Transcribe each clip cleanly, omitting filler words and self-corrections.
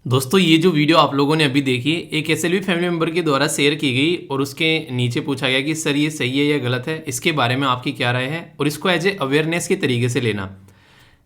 दोस्तों ये जो वीडियो आप लोगों ने अभी देखी एक एसएलवी फैमिली मेम्बर के द्वारा शेयर की गई और उसके नीचे पूछा गया कि सर ये सही है या गलत है, इसके बारे में आपकी क्या राय है और इसको एज ए अवेयरनेस के तरीके से लेना।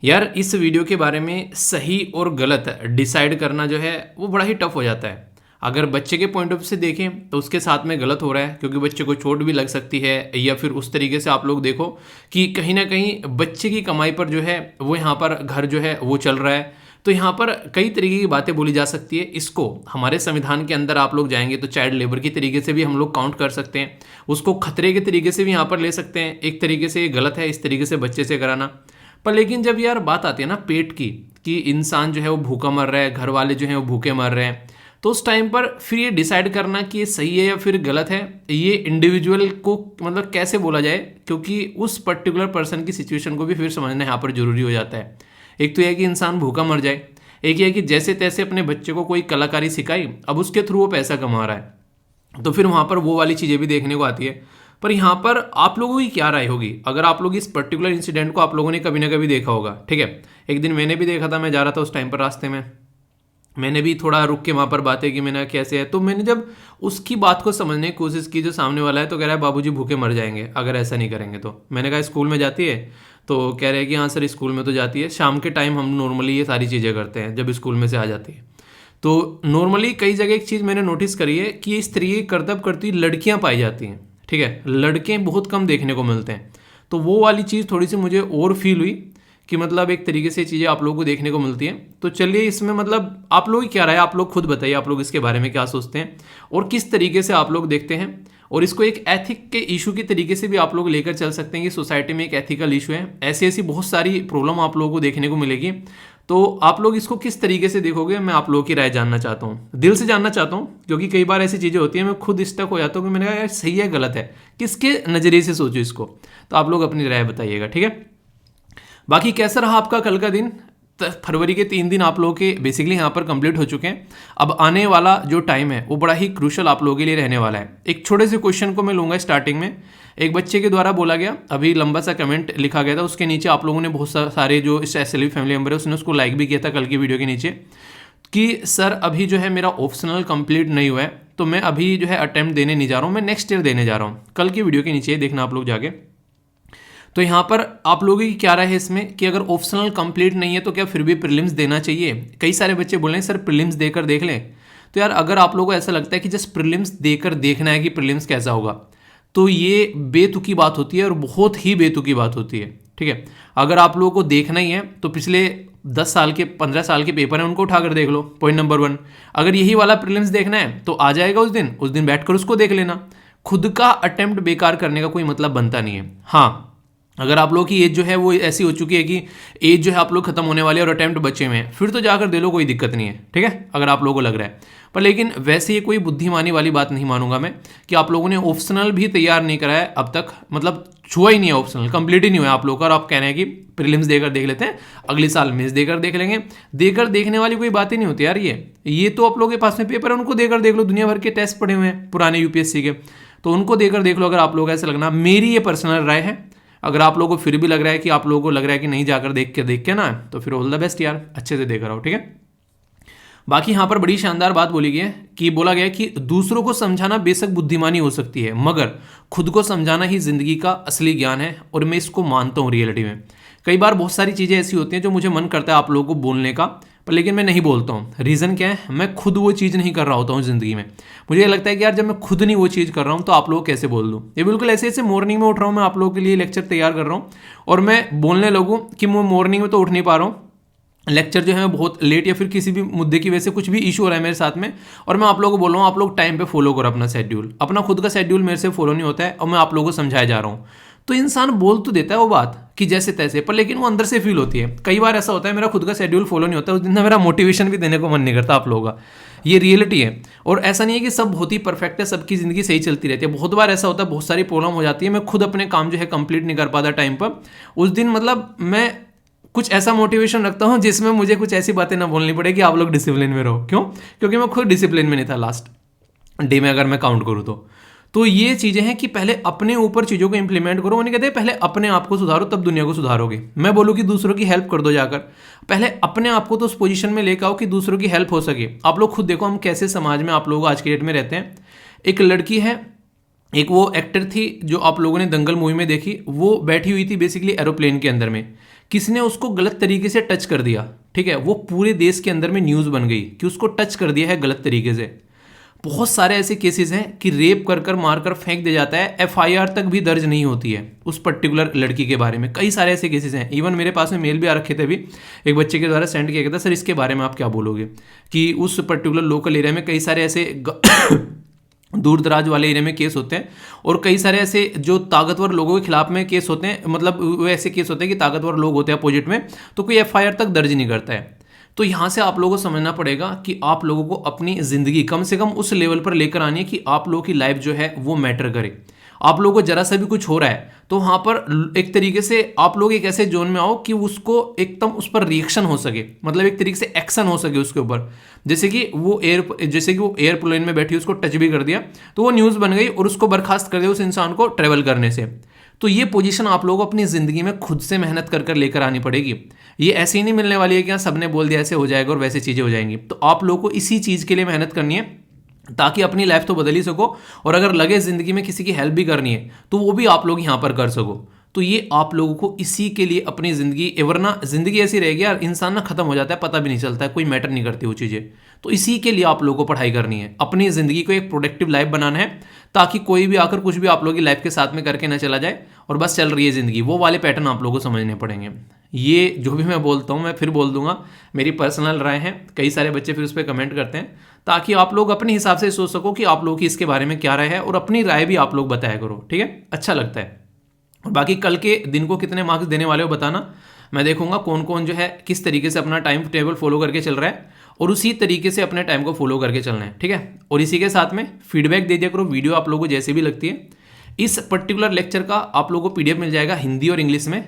यार इस वीडियो के बारे में सही और गलत डिसाइड करना जो है वो बड़ा ही टफ हो जाता है। अगर बच्चे के पॉइंट ऑफ व्यू से देखें तो उसके साथ में गलत हो रहा है क्योंकि बच्चे को चोट भी लग सकती है, या फिर उस तरीके से आप लोग देखो कि कहीं ना कहीं बच्चे की कमाई पर जो है वो यहाँ पर घर जो है वो चल रहा है। तो यहाँ पर कई तरीके की बातें बोली जा सकती है। इसको हमारे संविधान के अंदर आप लोग जाएंगे तो चाइल्ड लेबर की तरीके से भी हम लोग काउंट कर सकते हैं, उसको खतरे के तरीके से भी यहाँ पर ले सकते हैं। एक तरीके से ये गलत है इस तरीके से बच्चे से कराना। पर लेकिन जब यार बात आती है ना पेट की, कि इंसान जो है वो भूखा मर रहा है, घर वाले जो हैं वो भूखे मर रहे हैं, तो उस टाइम पर फिर ये डिसाइड करना कि ये सही है या फिर गलत है, ये इंडिविजुअल को मतलब कैसे बोला जाए, क्योंकि उस पर्टिकुलर पर्सन की सिचुएशन को भी फिर समझना यहाँ पर जरूरी हो जाता है। एक तो यह कि इंसान भूखा मर जाए, एक यह कि जैसे तैसे अपने बच्चे को कोई कलाकारी सिखाई, अब उसके थ्रू वो पैसा कमा रहा है, तो फिर वहाँ पर वो वाली चीज़ें भी देखने को आती है। पर यहाँ पर आप लोगों की क्या राय होगी अगर आप लोग इस पर्टिकुलर इंसिडेंट को आप लोगों ने कभी ना कभी देखा होगा। ठीक है, एक दिन मैंने भी देखा था, मैं जा रहा था उस टाइम पर रास्ते में, मैंने भी थोड़ा रुक के वहाँ पर बातें की, मैंने कैसे है, तो मैंने जब उसकी बात को समझने की कोशिश की, जो सामने वाला है तो कह रहा है बाबूजी भूखे मर जाएंगे अगर ऐसा नहीं करेंगे तो। मैंने कहा स्कूल में जाती है, तो कह रहे हैं कि हाँ सर स्कूल में तो जाती है, शाम के टाइम हम नॉर्मली ये सारी चीज़ें करते हैं जब स्कूल में से आ जाती है। तो नॉर्मली कई जगह एक चीज़ मैंने नोटिस करी है कि इस तरीके की करतब करती लड़कियाँ पाई जाती हैं। ठीक है, लड़के बहुत कम देखने को मिलते हैं। तो वो वाली चीज़ थोड़ी सी मुझे और फील हुई कि मतलब एक तरीके से चीज़ें आप लोगों को देखने को मिलती हैं। तो चलिए इसमें मतलब आप लोग क्या राय है, आप लोग खुद बताइए, आप लोग इसके बारे में क्या सोचते हैं और किस तरीके से आप लोग देखते हैं, और इसको एक एथिक के इशू के तरीके से भी आप लोग लेकर चल सकते हैं कि सोसाइटी में एक एथिकल इशू है। ऐसी ऐसी बहुत सारी प्रॉब्लम आप लोगों को देखने को मिलेगी, तो आप लोग इसको किस तरीके से देखोगे, मैं आप लोगों की राय जानना चाहता हूँ, दिल से जानना चाहता हूँ। क्योंकि कई बार ऐसी चीज़ें होती हैं मैं खुद स्टक हो जाता हूँ कि मैंने कहा यार सही है गलत है, किसके नज़रिए से सोचो इसको। तो आप लोग अपनी राय बताइएगा, ठीक है। बाकी कैसा रहा आपका कल का दिन। फरवरी के 3 दिन आप लोगों के बेसिकली यहाँ पर कंप्लीट हो चुके हैं। अब आने वाला जो टाइम है वो बड़ा ही क्रूशल आप लोगों के लिए रहने वाला है। एक छोटे से क्वेश्चन को मैं लूँगा स्टार्टिंग में। एक बच्चे के द्वारा बोला गया, अभी लंबा सा कमेंट लिखा गया था, उसके नीचे आप लोगों ने बहुत सारे जो इस एसएलवी फैमिली मेम्बर है उसने उसको लाइक भी किया था कल की वीडियो के नीचे, कि सर अभी जो है मेरा ऑप्शनल कंप्लीट नहीं हुआ है, तो मैं अभी जो है अटेम्प्ट देने नहीं जा रहा हूँ, मैं नेक्स्ट ईयर देने जा रहा हूँ। कल की वीडियो के नीचे देखना आप लोग जाके। तो यहाँ पर आप लोगों की क्या राय है इसमें कि अगर ऑप्शनल कंप्लीट नहीं है तो क्या फिर भी प्रीलिम्स देना चाहिए। कई सारे बच्चे बोल रहे हैं सर प्रीलिम्स देकर देख लें। तो यार अगर आप लोगों को ऐसा लगता है कि जस्ट प्रीलिम्स देकर देखना है कि प्रीलिम्स कैसा होगा, तो ये बेतुकी बात होती है और बहुत ही बेतुकी बात होती है। ठीक है, अगर आप लोगों को देखना ही है तो पिछले 10 साल के 15 साल के पेपर हैं उनको उठाकर देख लो, पॉइंट नंबर 1। अगर यही वाला प्रीलिम्स देखना है तो आ जाएगा उस दिन बैठकर उसको देख लेना। खुद का अटेम्प्ट बेकार करने का कोई मतलब बनता नहीं है। हाँ, अगर आप लोग की एज जो है वो ऐसी हो चुकी है कि एज जो है आप लोग खत्म होने वाले और अटेम्प्ट बचे हुए हैं, फिर तो जाकर दे लो, कोई दिक्कत नहीं है। ठीक है, अगर आप लोगों को लग रहा है। पर लेकिन वैसे ये कोई बुद्धिमानी वाली बात नहीं मानूंगा मैं कि आप लोगों ने ऑप्शनल भी तैयार नहीं कराया अब तक, मतलब छुआ ही नहीं है, ऑप्शनल कंप्लीट ही नहीं हुआ आप लोगों का, और आप कह रहे हैं कि प्रीलिम्स देकर देख लेते हैं, अगले साल मेंस देकर देख लेंगे। देकर देखने वाली कोई बात ही नहीं होती यार। ये तो आप लोगों के पास में पेपर है, उनको देकर देख लो। दुनिया भर के टेस्ट पड़े हुए हैं पुराने यूपीएससी के, तो उनको देकर देख लो अगर आप लोग ऐसा लगना। मेरी ये पर्सनल राय है। अगर आप लोगों को फिर भी लग रहा है कि आप लोगों को लग रहा है कि नहीं जाकर देख के ना, तो फिर ऑल द बेस्ट यार, अच्छे से देख रहा हो। ठीक है, बाकी यहाँ पर बड़ी शानदार बात बोली गई है कि बोला गया है कि दूसरों को समझाना बेशक बुद्धिमानी हो सकती है, मगर खुद को समझाना ही जिंदगी का असली ज्ञान है। और मैं इसको मानता हूँ रियलिटी में। कई बार बहुत सारी चीज़ें ऐसी होती हैं जो मुझे मन करता है आप लोगों को बोलने का, पर लेकिन मैं नहीं बोलता हूँ। रीज़न क्या है, मैं खुद वो चीज़ नहीं कर रहा होता हूँ ज़िंदगी में। मुझे ये लगता है कि यार जब मैं खुद नहीं वो चीज़ कर रहा हूँ तो आप लोगों को कैसे बोल दूँ। ये बिल्कुल ऐसे ऐसे मॉर्निंग में उठ रहा हूँ मैं, आप लोगों के लिए लेक्चर तैयार कर रहा हूँ और मैं बोलने लगूँ कि मैं मॉर्निंग में तो उठ नहीं पा रहा हूँ, लेक्चर जो है बहुत लेट या फिर किसी भी मुद्दे की वजह से कुछ भी इशू हो रहा है मेरे साथ में, और मैं आप लोगों को बोल रहा हूँ आप लोग टाइम पे फॉलो करो अपना शेड्यूल। अपना खुद का शेड्यूल मेरे से फॉलो नहीं होता है और मैं आप लोगों को समझाया जा रहा हूँ। तो इंसान बोल तो देता है वो बात कि जैसे तैसे, पर लेकिन वो अंदर से फील होती है। कई बार ऐसा होता है मेरा खुद का शेड्यूल फॉलो नहीं होता, उस दिन ना मेरा मोटिवेशन भी देने को मन नहीं करता आप लोगों का। ये रियलिटी है। और ऐसा नहीं है कि सब बहुत ही परफेक्ट है, सबकी ज़िंदगी सही चलती रहती है। बहुत बार ऐसा होता है, बहुत सारी प्रॉब्लम हो जाती है, मैं खुद अपने काम जो है कंप्लीट नहीं कर पाता टाइम पर। उस दिन मतलब मैं कुछ ऐसा मोटिवेशन रखता हूँ जिसमें मुझे कुछ ऐसी बातें ना बोलनी पड़े कि आप लोग डिसिप्लिन में रहो। क्यों? क्योंकि मैं खुद डिसिप्लिन में नहीं था लास्ट डे में, अगर मैं काउंट करूँ तो ये चीजें हैं कि पहले अपने ऊपर चीजों को इंप्लीमेंट करो। उन्हें कहते हैं पहले अपने आप को सुधारो तब दुनिया को सुधारोगे। मैं बोलूँ कि दूसरों की हेल्प कर दो जाकर, पहले अपने आप को तो उस पोजीशन में लेकर आओ कि दूसरों की हेल्प हो सके। आप लोग खुद देखो हम कैसे समाज में आप लोग आज की डेट में रहते हैं। एक लड़की है, एक वो एक्टर थी जो आप लोगों ने दंगल मूवी में देखी, वो बैठी हुई थी बेसिकली एरोप्लेन के अंदर में, किसने उसको गलत तरीके से टच कर दिया, ठीक है, वो पूरे देश के अंदर में न्यूज़ बन गई कि उसको टच कर दिया है गलत तरीके से। बहुत सारे ऐसे केसेस हैं कि रेप कर कर मार कर फेंक दिया जाता है, एफआईआर तक भी दर्ज नहीं होती है उस पर्टिकुलर लड़की के बारे में। कई सारे ऐसे केसेस हैं। इवन मेरे पास में मेल भी आ रखे थे अभी, एक बच्चे के द्वारा सेंड किया गया था, सर इसके बारे में आप क्या बोलोगे, कि उस पर्टिकुलर लोकल एरिया में कई सारे ऐसे दूर दराज वाले एरिया में केस होते हैं, और कई सारे ऐसे जो ताकतवर लोगों के खिलाफ में केस होते हैं, मतलब वो ऐसे केस होते हैं कि ताकतवर लोग होते हैं अपोजिट में, तो कोई एफआईआर तक दर्ज नहीं करता है। तो यहाँ से आप लोगों को समझना पड़ेगा कि आप लोगों को अपनी ज़िंदगी कम से कम उस लेवल पर लेकर आनी है कि आप लोगों की लाइफ जो है वो मैटर करे। आप लोगों को जरा सा भी कुछ हो रहा है तो वहाँ पर एक तरीके से आप लोग एक ऐसे जोन में आओ कि उसको एकदम उस पर रिएक्शन हो सके, मतलब एक तरीके से एक्शन हो सके उसके ऊपर। जैसे कि वो एयरप्लेन में बैठी उसको टच भी कर दिया तो वो न्यूज़ बन गई और उसको बर्खास्त कर दिया उस इंसान को ट्रेवल करने से। तो ये पोजीशन आप लोगों को अपनी ज़िंदगी में खुद से मेहनत कर कर लेकर आनी पड़ेगी। ये ऐसे ही नहीं मिलने वाली है कि हाँ सबने बोल दिया ऐसे हो जाएगा और वैसे चीज़ें हो जाएंगी। तो आप लोगों को इसी चीज़ के लिए मेहनत करनी है ताकि अपनी लाइफ तो बदल ही सको, और अगर लगे ज़िंदगी में किसी की हेल्प भी करनी है तो वो भी आप लोग यहाँ पर कर सको। तो ये आप लोगों को इसी के लिए अपनी ज़िंदगी, वरना ज़िंदगी ऐसी रहेगी यार, इंसान ना ख़त्म हो जाता है, पता भी नहीं चलता है, कोई मैटर नहीं करती वो चीज़ें। तो इसी के लिए आप लोगों को पढ़ाई करनी है, अपनी ज़िंदगी को एक प्रोडक्टिव लाइफ बनाना है, ताकि कोई भी आकर कुछ भी आप लोगों की लाइफ के साथ में करके ना चला जाए और बस चल रही है ज़िंदगी। वो वाले पैटर्न आप लोगों को समझने पड़ेंगे। ये जो भी मैं बोलता हूँ मैं फिर बोल दूंगा, मेरी पर्सनल राय है, कई सारे बच्चे फिर उस पर कमेंट करते हैं, ताकि आप लोग अपने हिसाब से सोच सको कि आप लोगों की इसके बारे में क्या राय है, और अपनी राय भी आप लोग बताया करो, ठीक है, अच्छा लगता है। और बाकी कल के दिन को कितने मार्क्स देने वाले हो बताना, मैं देखूंगा कौन कौन जो है किस तरीके से अपना टाइम टेबल फॉलो करके चल रहा है, और उसी तरीके से अपने टाइम को फॉलो करके चलना है, ठीक है। और इसी के साथ में फीडबैक दे दिया करो, वीडियो आप लोगों को जैसे भी लगती है। इस पर्टिकुलर लेक्चर का आप लोगों को पीडीएफ मिल जाएगा हिंदी और इंग्लिश में,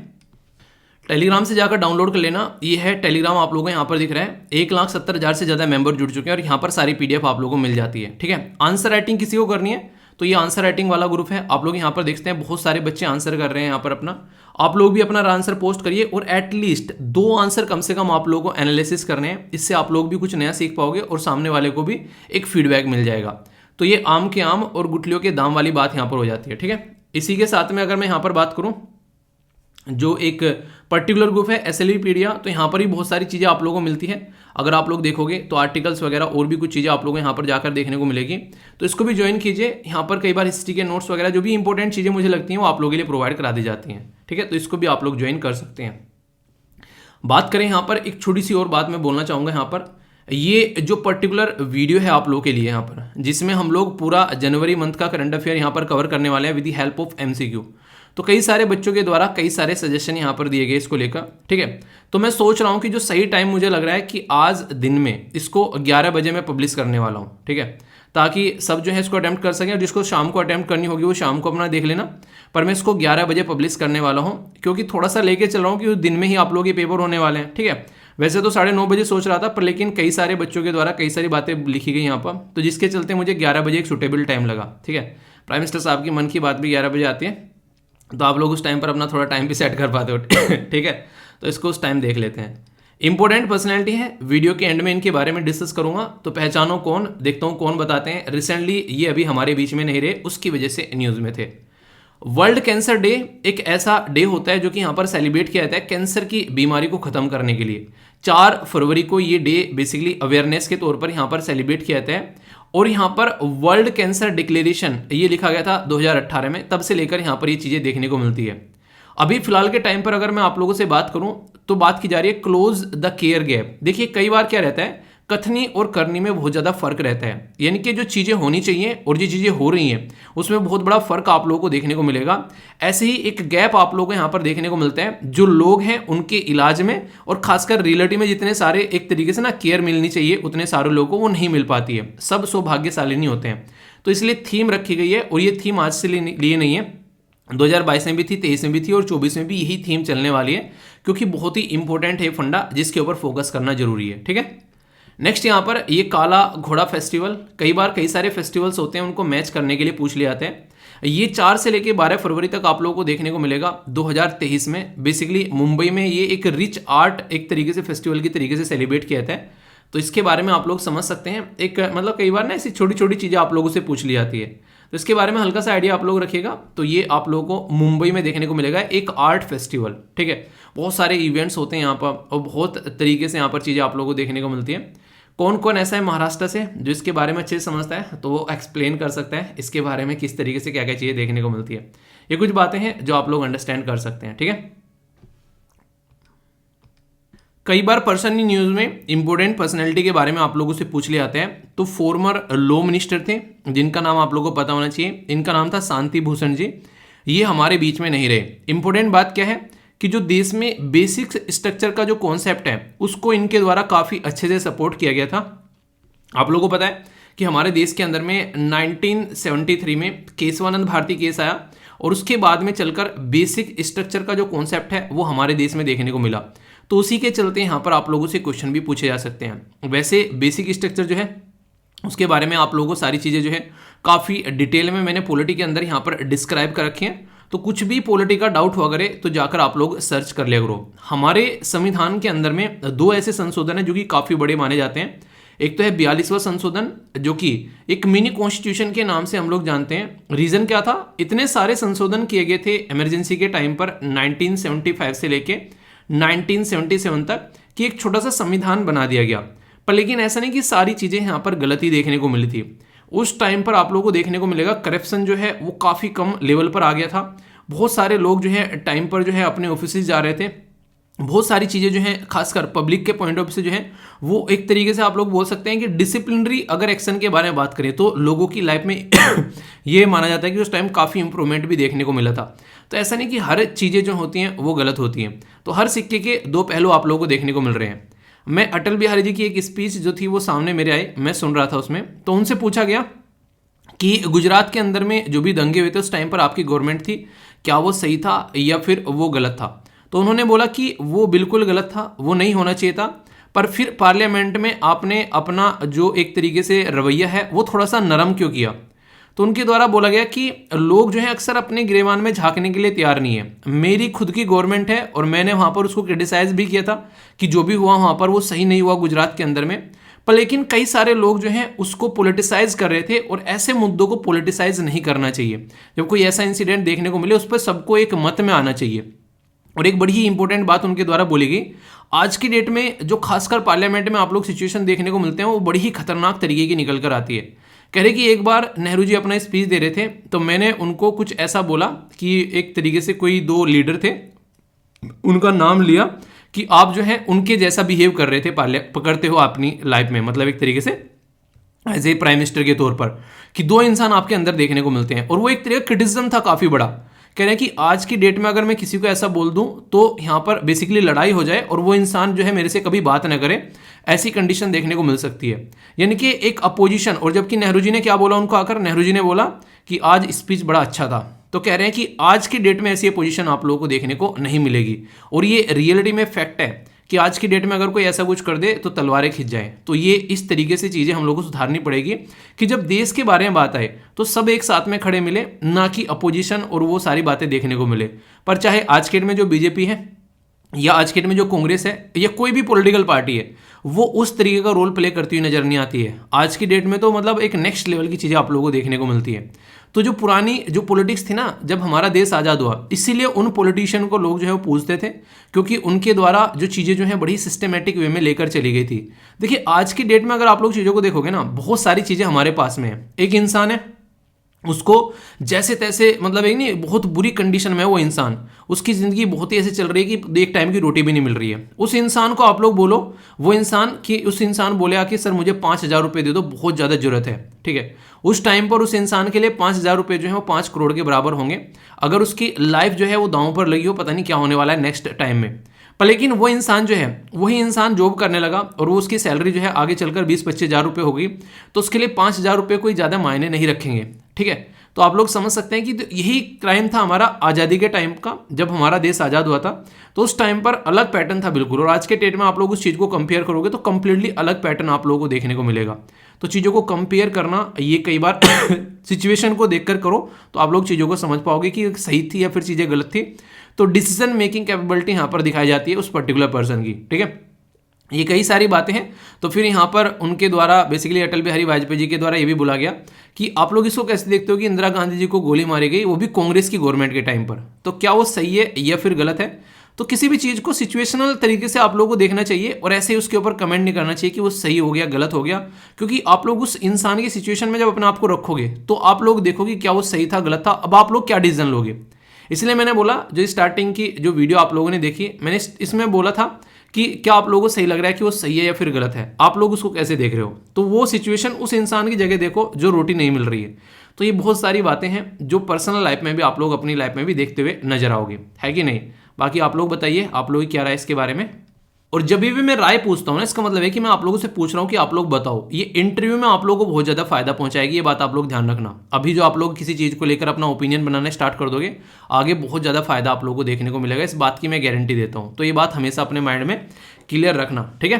टेलीग्राम से जाकर डाउनलोड कर लेना। ये है टेलीग्राम, आप लोगों को यहाँ पर दिख रहा है, 1,70,000 से ज़्यादा मेंबर जुड़ चुके हैं, और यहाँ पर सारी पीडीएफ आप लोगों को मिल जाती है, ठीक है। आंसर राइटिंग किसी को करनी है तो ये आंसर राइटिंग वाला ग्रुप है, आप लोग यहाँ पर देखते हैं बहुत सारे बच्चे आंसर कर रहे हैं यहाँ पर अपना। आप लोग भी अपना आंसर पोस्ट करिए, और एटलीस्ट 2 आंसर कम से कम आप लोगों को एनालिसिस करने हैं। इससे आप लोग भी कुछ नया सीख पाओगे और सामने वाले को भी एक फीडबैक मिल जाएगा। तो ये आम के आम और गुठलियों के दाम वाली बात यहाँ पर हो जाती है, ठीक है। इसी के साथ में अगर मैं यहाँ पर बात करूँ, जो एक पर्टिकुलर ग्रुप है एसएलवीपीडिया, तो यहाँ पर भी बहुत सारी चीज़ें आप लोगों को मिलती है। अगर आप लोग देखोगे तो आर्टिकल्स वगैरह और भी कुछ चीज़ें आप लोगों को यहाँ पर जाकर देखने को मिलेगी, तो इसको भी ज्वाइन कीजिए। यहाँ पर कई बार हिस्ट्री के नोट्स वगैरह जो भी इंपॉर्टेंट चीज़ें मुझे लगती हैं वो आप लोगों के लिए प्रोवाइड करा दी जाती हैं, ठीक है। तो इसको भी आप लोग ज्वाइन कर सकते हैं। बात करें यहाँ पर एक छोटी सी और बात मैं बोलना चाहूँगा, यहाँ पर ये जो पर्टिकुलर वीडियो है आप लोगों के लिए यहाँ पर, जिसमें हम लोग पूरा जनवरी मंथ का करंट अफेयर यहाँ पर कवर करने वाले हैं with the help of MCQ. तो कई सारे बच्चों के द्वारा कई सारे सजेशन यहाँ पर दिए गए इसको लेकर, ठीक है। तो मैं सोच रहा हूँ कि जो सही टाइम मुझे लग रहा है कि आज दिन में इसको 11 बजे मैं पब्लिश करने वाला हूँ, ठीक है, ताकि सब जो है इसको अटैम्प्ट कर सकें। और जिसको शाम को अटैम्प्ट करनी होगी वो शाम को अपना देख लेना, पर मैं इसको 11 बजे पब्लिश करने वाला हूँ, क्योंकि थोड़ा सा लेके चल रहा हूँ कि दिन में ही आप लोग ये पेपर होने वाले हैं, ठीक है। वैसे तो 9:30 बजे सोच रहा था, पर लेकिन कई सारे बच्चों के द्वारा कई सारी बातें लिखी गई यहाँ पर, तो जिसके चलते मुझे 11 बजे एक सूटेबल टाइम लगा, ठीक है। प्राइम मिनिस्टर साहब की मन की बात भी 11 बजे आती है, तो आप लोग उस टाइम पर अपना थोड़ा टाइम भी सेट कर पाते हो, ठीक है। तो इसको उस टाइम देख लेते हैं। इंपॉर्टेंट पर्सनैलिटी है, वीडियो के एंड में इनके बारे में डिस्कस करूंगा, तो पहचानो कौन, देखता हूँ कौन बताते हैं। रिसेंटली ये अभी हमारे बीच में नहीं रहे, उसकी वजह से न्यूज़ में थे। वर्ल्ड कैंसर डे एक ऐसा डे होता है जो कि यहाँ पर सेलिब्रेट किया जाता है कैंसर की बीमारी को ख़त्म करने के लिए। 4 फरवरी को ये डे बेसिकली अवेयरनेस के तौर पर यहाँ पर सेलिब्रेट किया जाता है, और यहाँ पर वर्ल्ड कैंसर डिक्लेरेशन ये लिखा गया था 2018 में, तब से लेकर यहाँ पर ये चीज़ें देखने को मिलती है। अभी फिलहाल के टाइम पर अगर मैं आप लोगों से बात करूँ तो बात की जा रही है क्लोज द केयर गैप। देखिए कई बार क्या रहता है, कथनी और करनी में बहुत ज़्यादा फर्क रहता है, यानी कि जो चीज़ें होनी चाहिए और जो चीज़ें हो रही हैं उसमें बहुत बड़ा फर्क आप लोगों को देखने को मिलेगा। ऐसे ही एक गैप आप लोगों को यहाँ पर देखने को मिलता है, जो लोग हैं उनके इलाज में, और खासकर रियलिटी में जितने सारे एक तरीके से ना केयर मिलनी चाहिए उतने सारे लोगों को वो नहीं मिल पाती है, सब सौभाग्यशाली नहीं होते हैं। तो इसलिए थीम रखी गई है, और ये थीम आज से लिए नहीं है, 2022 में भी थी, 23 में भी थी, और 24 में भी यही थीम चलने वाली है, क्योंकि बहुत ही इंपॉर्टेंट है फंडा जिसके ऊपर फोकस करना जरूरी है, ठीक है। नेक्स्ट यहाँ पर ये काला घोड़ा फेस्टिवल, कई बार कई सारे फेस्टिवल्स होते हैं उनको मैच करने के लिए पूछ लिए जाते हैं। ये 4 से लेके 12 फरवरी तक आप लोगों को देखने को मिलेगा 2023 में। बेसिकली मुंबई में ये एक रिच आर्ट एक तरीके से फेस्टिवल की तरीके से सेलिब्रेट किया जाता है, तो इसके बारे में आप लोग समझ सकते हैं। एक मतलब कई बार ना ऐसी छोटी छोटी चीज़ें आप लोगों से पूछ ली जाती है, तो इसके बारे में हल्का सा आइडिया आप लोग रखिएगा। तो ये आप लोगों को मुंबई में देखने को मिलेगा एक आर्ट फेस्टिवल, ठीक है। बहुत सारे इवेंट्स होते हैं यहाँ पर और बहुत तरीके से यहाँ पर चीज़ें आप लोगों को देखने को मिलती है। कौन कौन ऐसा है महाराष्ट्र से जो इसके बारे में अच्छे से समझता है, तो वो एक्सप्लेन कर सकता है इसके बारे में किस तरीके से क्या क्या चीज़ें देखने को मिलती है। ये कुछ बातें हैं जो आप लोग अंडरस्टैंड कर सकते हैं, ठीक है। कई बार पर्सन न्यूज में इंपोर्टेंट पर्सनैलिटी के बारे में आप लोगों से पूछ लिया जाता है। तो फॉर्मर लॉ मिनिस्टर थे जिनका नाम आप लोगों को पता होना चाहिए, इनका नाम था शांति भूषण जी। ये हमारे बीच में नहीं रहे। इंपॉर्टेंट बात क्या है कि जो देश में बेसिक स्ट्रक्चर का जो कॉन्सेप्ट है उसको इनके द्वारा काफ़ी अच्छे से सपोर्ट किया गया था। आप लोगों को पता है कि हमारे देश के अंदर में 1973 में केशवानंद भारती केस आया और उसके बाद में चलकर बेसिक स्ट्रक्चर का जो कॉन्सेप्ट है वो हमारे देश में देखने को मिला। तो उसी के चलते यहाँ पर आप लोगों से क्वेश्चन भी पूछे जा सकते हैं। वैसे बेसिक स्ट्रक्चर जो है उसके बारे में आप लोगों को सारी चीज़ें जो है काफ़ी डिटेल में मैंने पॉलिटी के अंदर यहाँ पर डिस्क्राइब कर रखी हैं। तो कुछ भी पॉलिटी का डाउट हुआ करे तो जाकर आप लोग सर्च कर लिया करो। हमारे संविधान के अंदर में 2 ऐसे संशोधन हैं जो कि काफ़ी बड़े माने जाते हैं। एक तो है 42वां संशोधन जो कि एक मिनी कॉन्स्टिट्यूशन के नाम से हम लोग जानते हैं। रीजन क्या था, इतने सारे संशोधन किए गए थे इमरजेंसी के टाइम पर 1975 से लेके 1977 तक कि एक छोटा सा संविधान बना दिया गया। पर लेकिन ऐसा नहीं कि सारी चीज़ें यहाँ पर गलत ही देखने को मिली थी। उस टाइम पर आप लोगों को देखने को मिलेगा करप्शन जो है वो काफ़ी कम लेवल पर आ गया था। बहुत सारे लोग जो है टाइम पर जो है अपने ऑफिस जा रहे थे। बहुत सारी चीज़ें जो हैं खासकर पब्लिक के पॉइंट ऑफ व्यू से जो है वो एक तरीके से आप लोग बोल सकते हैं कि डिसिप्लिनरी अगर एक्शन के बारे में बात करें तो लोगों की लाइफ में ये माना जाता है कि उस टाइम काफ़ी इंप्रूवमेंट भी देखने को मिला था। तो ऐसा नहीं कि हर चीज़ें जो होती हैं वो गलत होती हैं। तो हर सिक्के के 2 पहलू आप लोगों को देखने को मिल रहे हैं। मैं अटल बिहारी जी की एक स्पीच जो थी वो सामने मेरे आई, मैं सुन रहा था उसमें, तो उनसे पूछा गया कि गुजरात के अंदर में जो भी दंगे हुए थे उस टाइम पर आपकी गवर्नमेंट थी, क्या वो सही था या फिर वो गलत था। तो उन्होंने बोला कि वो बिल्कुल गलत था, वो नहीं होना चाहिए था। पर फिर पार्लियामेंट में आपने अपना जो एक तरीके से रवैया है वो थोड़ा सा नरम क्यों किया। तो उनके द्वारा बोला गया कि लोग जो है अक्सर अपने गिरेबान में झांकने के लिए तैयार नहीं है। मेरी खुद की गवर्नमेंट है और मैंने वहाँ पर उसको क्रिटिसाइज भी किया था कि जो भी हुआ वहाँ पर वो सही नहीं हुआ गुजरात के अंदर में। पर लेकिन कई सारे लोग जो हैं उसको पॉलिटिसाइज कर रहे थे और ऐसे मुद्दों को पॉलिटिसाइज नहीं करना चाहिए। जब कोई ऐसा इंसिडेंट देखने को मिले उस पर सबको एक मत में आना चाहिए। और एक बड़ी ही इंपॉर्टेंट बात उनके द्वारा बोली गई, आज की डेट में जो खासकर पार्लियामेंट में आप लोग सिचुएशन देखने को मिलते हैं वो बड़ी ही खतरनाक तरीके की निकल कर आती है। कह रहे कि एक बार नेहरू जी अपना स्पीच दे रहे थे तो मैंने उनको कुछ ऐसा बोला कि एक तरीके से कोई 2 लीडर थे, उनका नाम लिया कि आप जो है उनके जैसा बिहेव कर रहे थे पकड़ते हो अपनी लाइफ में, मतलब एक तरीके से एज ए प्राइम मिनिस्टर के तौर पर, कि 2 इंसान आपके अंदर देखने को मिलते हैं। और वो एक तरीके का क्रिटिसिज्म था काफ़ी बड़ा। कह रहे हैं कि आज की डेट में अगर मैं किसी को ऐसा बोल दूं तो यहाँ पर बेसिकली लड़ाई हो जाए और वो इंसान जो है मेरे से कभी बात ना करे, ऐसी कंडीशन देखने को मिल सकती है। यानी कि एक अपोजिशन। और जबकि नेहरू जी ने क्या बोला उनको आकर, नेहरू जी ने बोला कि आज स्पीच बड़ा अच्छा था। तो कह रहे हैं कि आज की डेट में ऐसी अपोजिशन आप लोगों को देखने को नहीं मिलेगी। और ये रियलिटी में फैक्ट है कि आज की डेट में अगर कोई ऐसा कुछ कर दे तो तलवारें खिंच जाएं। तो ये इस तरीके से चीज़ें हम लोगों को सुधारनी पड़ेगी कि जब देश के बारे में बात आए तो सब एक साथ में खड़े मिले, ना कि अपोजिशन और वो सारी बातें देखने को मिले। पर चाहे आज के डेट में जो बीजेपी है या आज के डेट में जो कांग्रेस है या कोई भी पॉलिटिकल पार्टी है वो उस तरीके का रोल प्ले करती हुई नजर नहीं आती है। आज की डेट में तो मतलब एक नेक्स्ट लेवल की चीज़ें आप लोगों को देखने को मिलती है। तो जो पुरानी जो पॉलिटिक्स थी ना, जब हमारा देश आज़ाद हुआ, इसीलिए उन पॉलिटिशियन को लोग जो है वो पूछते थे क्योंकि उनके द्वारा जो चीज़ें जो है बड़ी सिस्टमेटिक वे में लेकर चली गई थी। देखिए आज की डेट में अगर आप लोग चीज़ों को देखोगे ना, बहुत सारी चीज़ें हमारे पास में है। एक इंसान है, उसको जैसे तैसे मतलब एक नहीं बहुत बुरी कंडीशन में है वो इंसान, उसकी ज़िंदगी बहुत ही ऐसे चल रही है कि एक टाइम की रोटी भी नहीं मिल रही है। उस इंसान को आप लोग बोलो, वो इंसान कि उस इंसान बोले आके सर मुझे 5,000 रुपये दे दो, बहुत ज़्यादा ज़रूरत है, ठीक है। उस टाइम पर उस इंसान के लिए 5,000 रुपये जो है वो 5 करोड़ के बराबर होंगे। अगर उसकी लाइफ जो है वो दांव पर लगी हो, पता नहीं क्या होने वाला है नेक्स्ट टाइम में। पर लेकिन वो इंसान जो है वही इंसान जॉब करने लगा और वो उसकी सैलरी जो है आगे चलकर 20-25 हज़ार रुपये हो गई, तो उसके लिए 5,000 रुपये कोई ज़्यादा मायने नहीं रखेंगे, ठीक है। तो आप लोग समझ सकते हैं कि यही क्राइम था हमारा आज़ादी के टाइम का, जब हमारा देश आज़ाद हुआ था तो उस टाइम पर अलग पैटर्न था बिल्कुल, और आज के डेट में आप लोग उस चीज़ को कंपेयर करोगे तो कंप्लीटली अलग पैटर्न आप लोगों को देखने को मिलेगा। तो चीज़ों को कंपेयर करना ये कई बार सिचुएशन को देखकर करो तो आप लोग चीज़ों को समझ पाओगे कि सही थी या फिर चीज़ें गलत थी। तो डिसीजन मेकिंग कैपेबिलिटी यहाँ पर दिखाई जाती है उस पर्टिकुलर पर्सन की, ठीक है। ये कई सारी बातें हैं। तो फिर यहाँ पर उनके द्वारा बेसिकली अटल बिहारी वाजपेयी जी के द्वारा ये भी बोला गया कि आप लोग इसको कैसे देखते हो कि इंदिरा गांधी जी को गोली मारी गई, वो भी कांग्रेस की गवर्नमेंट के टाइम पर, तो क्या वो सही है या फिर गलत है। तो किसी भी चीज़ को सिचुएशनल तरीके से आप लोगों को देखना चाहिए और ऐसे ही उसके ऊपर कमेंट नहीं करना चाहिए कि वो सही हो गया गलत हो गया, क्योंकि आप लोग उस इंसान की सिचुएशन में जब अपने आप को रखोगे तो आप लोग देखोगे क्या वो सही था गलत था, अब आप लोग क्या डिसीजन लोगे। इसलिए मैंने बोला जो स्टार्टिंग की जो वीडियो आप लोगों ने देखी, मैंने इसमें बोला था कि क्या आप लोगों को सही लग रहा है कि वो सही है या फिर गलत है, आप लोग उसको कैसे देख रहे हो। तो वो सिचुएशन उस इंसान की जगह देखो जो रोटी नहीं मिल रही है। तो ये बहुत सारी बातें हैं जो पर्सनल लाइफ में भी आप लोग अपनी लाइफ में भी देखते हुए नजर आओगे, है कि नहीं। बाकी आप लोग बताइए आप लोग क्या राय इसके बारे में। और जब भी मैं राय पूछता हूँ ना, इसका मतलब है कि मैं आप लोगों से पूछ रहा हूँ कि आप लोग बताओ। ये इंटरव्यू में आप लोगों को बहुत ज़्यादा फायदा पहुंचाएगी, ये बात आप लोग ध्यान रखना। अभी जो आप लोग किसी चीज़ को लेकर अपना ओपिनियन बनाना स्टार्ट कर दोगे, आगे बहुत ज़्यादा फायदा आप लोगों को देखने को मिलेगा, इस बात की मैं गारंटी देता हूँ। तो ये बात हमेशा अपने माइंड में क्लियर रखना, ठीक है।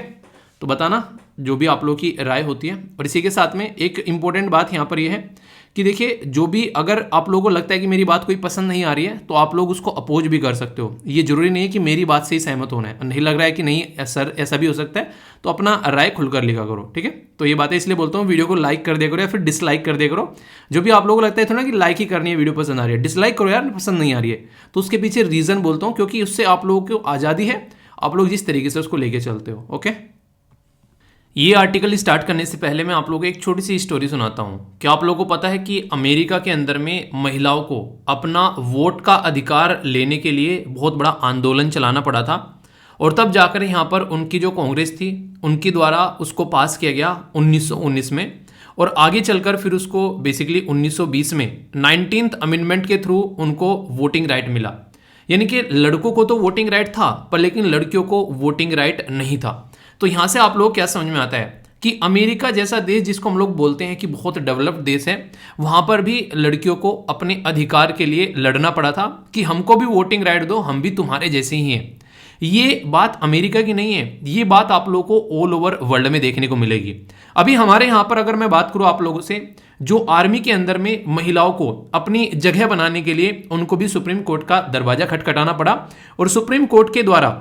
तो बताना जो भी आप लोग की राय होती है। और इसी के साथ में एक इंपॉर्टेंट बात यहाँ पर यह है कि देखिए, जो भी अगर आप लोगों को लगता है कि मेरी बात कोई पसंद नहीं आ रही है तो आप लोग उसको अपोज भी कर सकते हो। ये जरूरी नहीं है कि मेरी बात से ही सहमत होना है, नहीं लग रहा है कि नहीं सर ऐसा भी हो सकता है तो अपना राय खुलकर लिखा करो, ठीक है। तो ये बातें इसलिए बोलता हूँ, वीडियो को लाइक कर दिया करो या फिर डिसलाइक कर दिया करो। जो भी आप लोगों को लगता है थोड़ा कि लाइक ही करनी है, वीडियो पसंद आ रही है, डिसलाइक करो यार पसंद नहीं आ रही है, तो उसके पीछे रीजन बोलता हूँ, क्योंकि उससे आप लोगों को आज़ादी है, आप लोग जिस तरीके से उसको लेके चलते हो, ओके। ये आर्टिकल स्टार्ट करने से पहले मैं आप लोगों को एक छोटी सी स्टोरी सुनाता हूँ। क्या आप लोगों को पता है कि अमेरिका के अंदर में महिलाओं को अपना वोट का अधिकार लेने के लिए बहुत बड़ा आंदोलन चलाना पड़ा था, और तब जाकर यहाँ पर उनकी जो कांग्रेस थी उनके द्वारा उसको पास किया गया 1919 में, और आगे चलकर फिर उसको बेसिकली 1920 में 19th अमेंडमेंट के थ्रू उनको वोटिंग राइट मिला। यानी कि लड़कों को तो वोटिंग राइट था पर लेकिन लड़कियों को वोटिंग राइट नहीं था। तो यहाँ से आप लोग क्या समझ में आता है कि अमेरिका जैसा देश जिसको हम लोग बोलते हैं कि बहुत डेवलप्ड देश है, वहाँ पर भी लड़कियों को अपने अधिकार के लिए लड़ना पड़ा था कि हमको भी वोटिंग राइट दो, हम भी तुम्हारे जैसे ही हैं। ये बात अमेरिका की नहीं है, ये बात आप लोगों को ऑल ओवर वर्ल्ड में देखने को मिलेगी। अभी हमारे यहाँ पर अगर मैं बात करूँ आप लोगों से, जो आर्मी के अंदर में महिलाओं को अपनी जगह बनाने के लिए उनको भी सुप्रीम कोर्ट का दरवाजा खटखटाना पड़ा, और सुप्रीम कोर्ट के द्वारा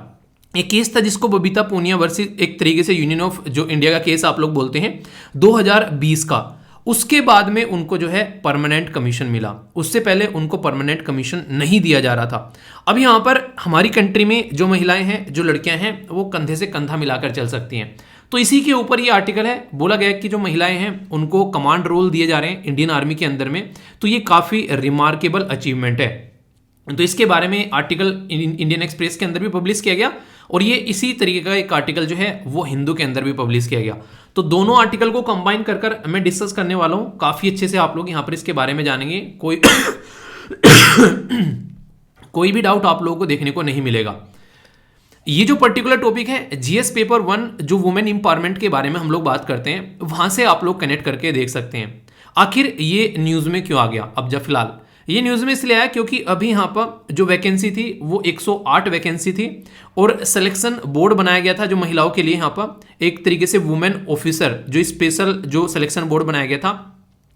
एक केस था जिसको बबीता पूनिया वर्सेस एक तरीके से यूनियन ऑफ जो इंडिया का केस आप लोग बोलते हैं 2020 का, उसके बाद में उनको जो है परमानेंट कमीशन मिला। उससे पहले उनको परमानेंट कमीशन नहीं दिया जा रहा था। अब यहाँ पर हमारी कंट्री में जो महिलाएं हैं, जो लड़कियां हैं, वो कंधे से कंधा मिलाकर चल सकती हैं। तो इसी के ऊपर ये आर्टिकल है। बोला गया कि जो महिलाएं हैं उनको कमांड रोल दिए जा रहे हैं इंडियन आर्मी के अंदर में, तो ये काफ़ी रिमार्केबल अचीवमेंट है। तो इसके बारे में आर्टिकल इंडियन एक्सप्रेस के अंदर भी पब्लिश किया गया, और ये इसी तरीके का एक आर्टिकल जो है वो हिंदू के अंदर भी पब्लिश किया गया। तो दोनों आर्टिकल को कंबाइन कर मैं डिस्कस करने वाला हूं, काफ़ी अच्छे से आप लोग यहाँ पर इसके बारे में जानेंगे। कोई भी डाउट आप लोगों को देखने को नहीं मिलेगा। ये जो पर्टिकुलर टॉपिक है जीएस पेपर 1 जो वुमेन इंपावरमेंट के बारे में हम लोग बात करते हैं, वहां से आप लोग कनेक्ट करके देख सकते हैं आखिर ये न्यूज़ में क्यों आ गया। अब जब फिलहाल ये न्यूज़ में इसलिए आया क्योंकि अभी यहाँ पर जो वैकेंसी थी वो 108 वैकेंसी थी, और सिलेक्शन बोर्ड बनाया गया था जो महिलाओं के लिए यहाँ पर एक तरीके से वुमेन ऑफिसर जो स्पेशल जो सिलेक्शन बोर्ड बनाया गया था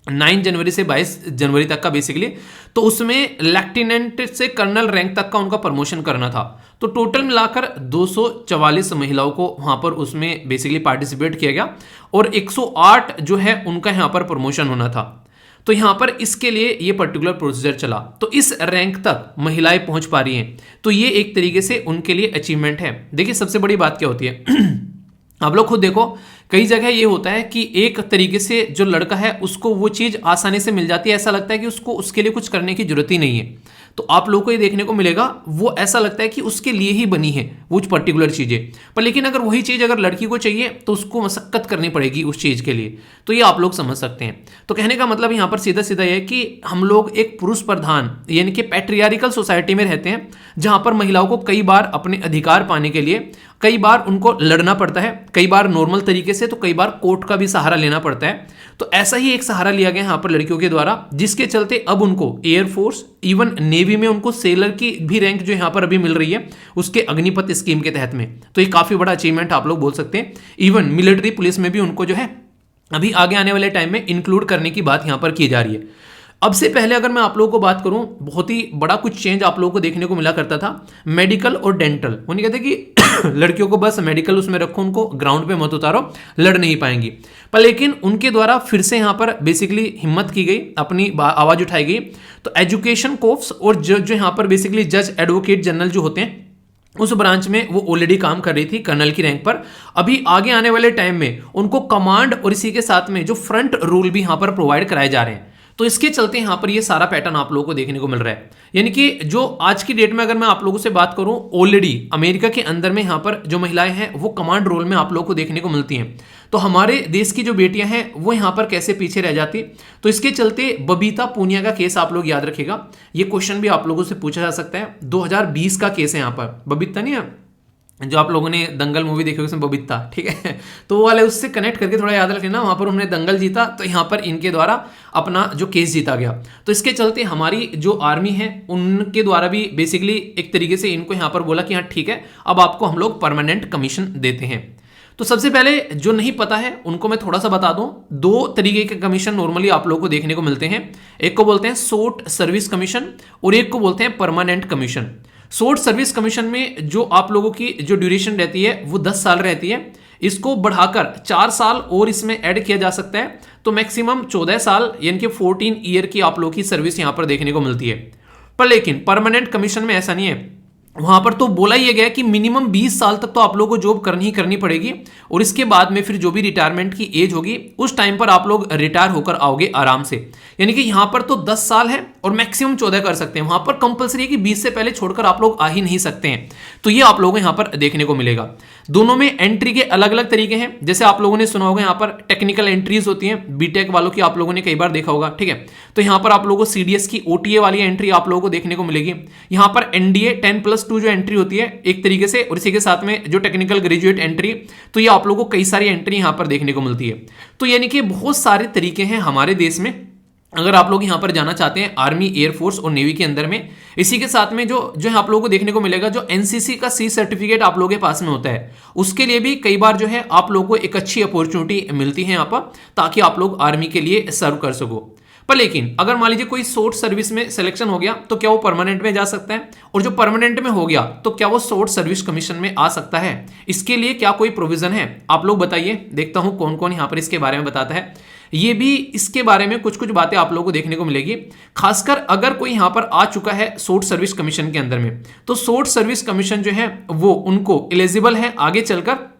9 जनवरी से 22 जनवरी तक का बेसिकली। तो उसमें लेफ्टिनेंट से कर्नल रैंक तक का उनका प्रमोशन करना था। तो टोटल मिलाकर 244 महिलाओं को वहाँ पर उसमें बेसिकली पार्टिसिपेट किया गया, और 108 जो है उनका यहाँ पर प्रमोशन होना था। तो यहाँ पर इसके लिए ये पर्टिकुलर प्रोसीजर चला, तो इस रैंक तक महिलाएं पहुंच पा रही हैं, तो ये एक तरीके से उनके लिए अचीवमेंट है। देखिए सबसे बड़ी बात क्या होती है आप लोग खुद देखो, कई जगह ये होता है कि एक तरीके से जो लड़का है उसको वो चीज़ आसानी से मिल जाती है, ऐसा लगता है कि उसको उसके लिए कुछ करने की जरूरत ही नहीं है। तो आप लोगों को ये देखने को मिलेगा वो ऐसा लगता है कि उसके लिए ही बनी है वो पर्टिकुलर चीज़ें, पर लेकिन अगर वही चीज़ अगर लड़की को चाहिए तो उसको मशक्कत करनी पड़ेगी उस चीज़ के लिए। तो ये आप लोग समझ सकते हैं। तो कहने का मतलब यहाँ पर सीधा सीधा ये है कि हम लोग एक पुरुष प्रधान यानी कि पैट्रियार्कल सोसाइटी में रहते हैं, जहाँ पर महिलाओं को कई बार अपने अधिकार पाने के लिए कई बार उनको लड़ना पड़ता है, कई बार नॉर्मल तरीके से, तो कई बार कोर्ट का भी सहारा लेना पड़ता है। तो ऐसा ही एक सहारा लिया गया यहाँ पर लड़कियों के द्वारा, जिसके चलते अब उनको एयरफोर्स, इवन नेवी में उनको सेलर की भी रैंक जो यहाँ पर अभी मिल रही है उसके अग्निपथ स्कीम के तहत में। तो ये काफी बड़ा अचीवमेंट आप लोग बोल सकते हैं। इवन मिलिट्री पुलिस में भी उनको जो है अभी आगे आने वाले टाइम में इंक्लूड करने की बात यहाँ पर की जा रही है। अब से पहले अगर मैं आप लोगों को बात करूं, बहुत ही बड़ा कुछ चेंज आप लोगों को देखने को मिला करता था, मेडिकल और डेंटल। वो नहीं कहते कि लड़कियों को बस मेडिकल उसमें रखो, उनको ग्राउंड पे मत उतारो, लड़ नहीं पाएंगी। पर लेकिन उनके द्वारा फिर से यहाँ पर बेसिकली हिम्मत की गई, अपनी आवाज उठाई गई। तो एजुकेशन कोर्स और जो यहाँ पर बेसिकली जज एडवोकेट जनरल जो होते हैं उस ब्रांच में वो ऑलरेडी काम कर रही थी कर्नल की रैंक पर। अभी आगे आने वाले टाइम में उनको कमांड और इसी के साथ में जो फ्रंट रोल भी यहाँ पर प्रोवाइड कराए जा रहे हैं। तो इसके चलते यहाँ पर ये सारा पैटर्न आप लोगों को देखने को मिल रहा है। यानी कि जो आज की डेट में अगर मैं आप लोगों से बात करूं, ऑलरेडी अमेरिका के अंदर में यहाँ पर जो महिलाएं हैं वो कमांड रोल में आप लोगों को देखने को मिलती हैं। तो हमारे देश की जो बेटियां हैं वो यहाँ पर कैसे पीछे रह जाती। तो इसके चलते बबीता पूनिया का केस आप लोग याद रखिएगा, ये क्वेश्चन भी आप लोगों से पूछा जा सकता है। 2020 का केस है यहाँ पर, बबीता नहीं है जो आप लोगों ने दंगल मूवी देखी उसमें बबीता, ठीक है, तो वो वाले उससे कनेक्ट करके थोड़ा याद रखना, वहां पर उन्होंने दंगल जीता, तो यहाँ पर इनके द्वारा अपना जो केस जीता गया। तो इसके चलते हमारी जो आर्मी है उनके द्वारा भी बेसिकली एक तरीके से इनको यहाँ पर बोला कि हाँ ठीक है, अब आपको हम लोग परमानेंट कमीशन देते हैं। तो सबसे पहले जो नहीं पता है उनको मैं थोड़ा सा बता दूं, दो तरीके के कमीशन नॉर्मली आप लोगों को देखने को मिलते हैं। एक को बोलते हैं शॉर्ट सर्विस कमीशन और एक को बोलते हैं permanent commission. Short service commission में जो आप लोगों की जो ड्यूरेशन रहती है वो 10 साल रहती है, इसको बढ़ाकर 4 साल और इसमें ऐड किया जा सकता है, तो मैक्सिमम 14 साल यानी कि 14 ईयर की आप लोगों की सर्विस यहां पर देखने को मिलती है। पर लेकिन परमानेंट कमीशन में ऐसा नहीं है, वहां पर तो बोला ही गया कि मिनिमम 20 साल तक तो आप लोगों को जॉब करनी ही करनी पड़ेगी, और इसके बाद में फिर जो भी रिटायरमेंट की एज होगी उस टाइम पर आप लोग रिटायर होकर आओगे आराम से। यानी कि यहां पर तो 10 साल है और मैक्सिमम 14 कर सकते हैं, वहां पर कंपलसरी है कि 20 से पहले छोड़कर आप लोग आ ही नहीं सकते हैं। तो ये आप लोगों को यहां पर देखने को मिलेगा। दोनों में एंट्री के अलग अलग तरीके हैं, जैसे आप लोगों ने सुना होगा यहाँ पर टेक्निकल एंट्रीज होती हैं, बीटेक वालों की आप लोगों ने कई बार देखा होगा, ठीक है। तो यहाँ पर आप लोगों को सीडीएस की ओटीए वाली एंट्री आप लोगों को देखने को मिलेगी। यहाँ पर एनडीए 10+2 जो एंट्री होती है एक तरीके से, और इसी के साथ में जो टेक्निकल ग्रेजुएट एंट्री, तो ये आप लोगों को कई सारी एंट्री यहाँ पर देखने को मिलती है। तो यानी कि बहुत सारे तरीके हैं हमारे देश में अगर आप लोग यहाँ पर जाना चाहते हैं आर्मी, एयरफोर्स और नेवी के अंदर में। इसी के साथ में जो आप लोगों को देखने को मिलेगा, जो एनसीसी का सी सर्टिफिकेट आप लोगों के पास में होता है, उसके लिए भी कई बार जो है आप लोगों को एक अच्छी अपॉर्चुनिटी मिलती है यहाँ पर, ताकि आप लोग आर्मी के लिए सर्व कर सको। पर लेकिन अगर मान लीजिए कोई शॉर्ट सर्विस में सिलेक्शन हो गया तो क्या वो परमानेंट में जा सकता है, और जो परमानेंट में हो गया तो क्या वो शॉर्ट सर्विस कमीशन में आ सकता है? इसके लिए क्या कोई प्रोविजन है? आप लोग बताइए, देखता हूं कौन कौन यहां पर इसके बारे में बताता है। ये भी इसके बारे में कुछ कुछ बातें आप लोगों को देखने को मिलेगी, खासकर अगर कोई यहां पर आ चुका है शॉर्ट सर्विस कमीशन के अंदर में, तो शॉर्ट सर्विस कमीशन जो है वो उनको एलिजिबल है आगे चलकर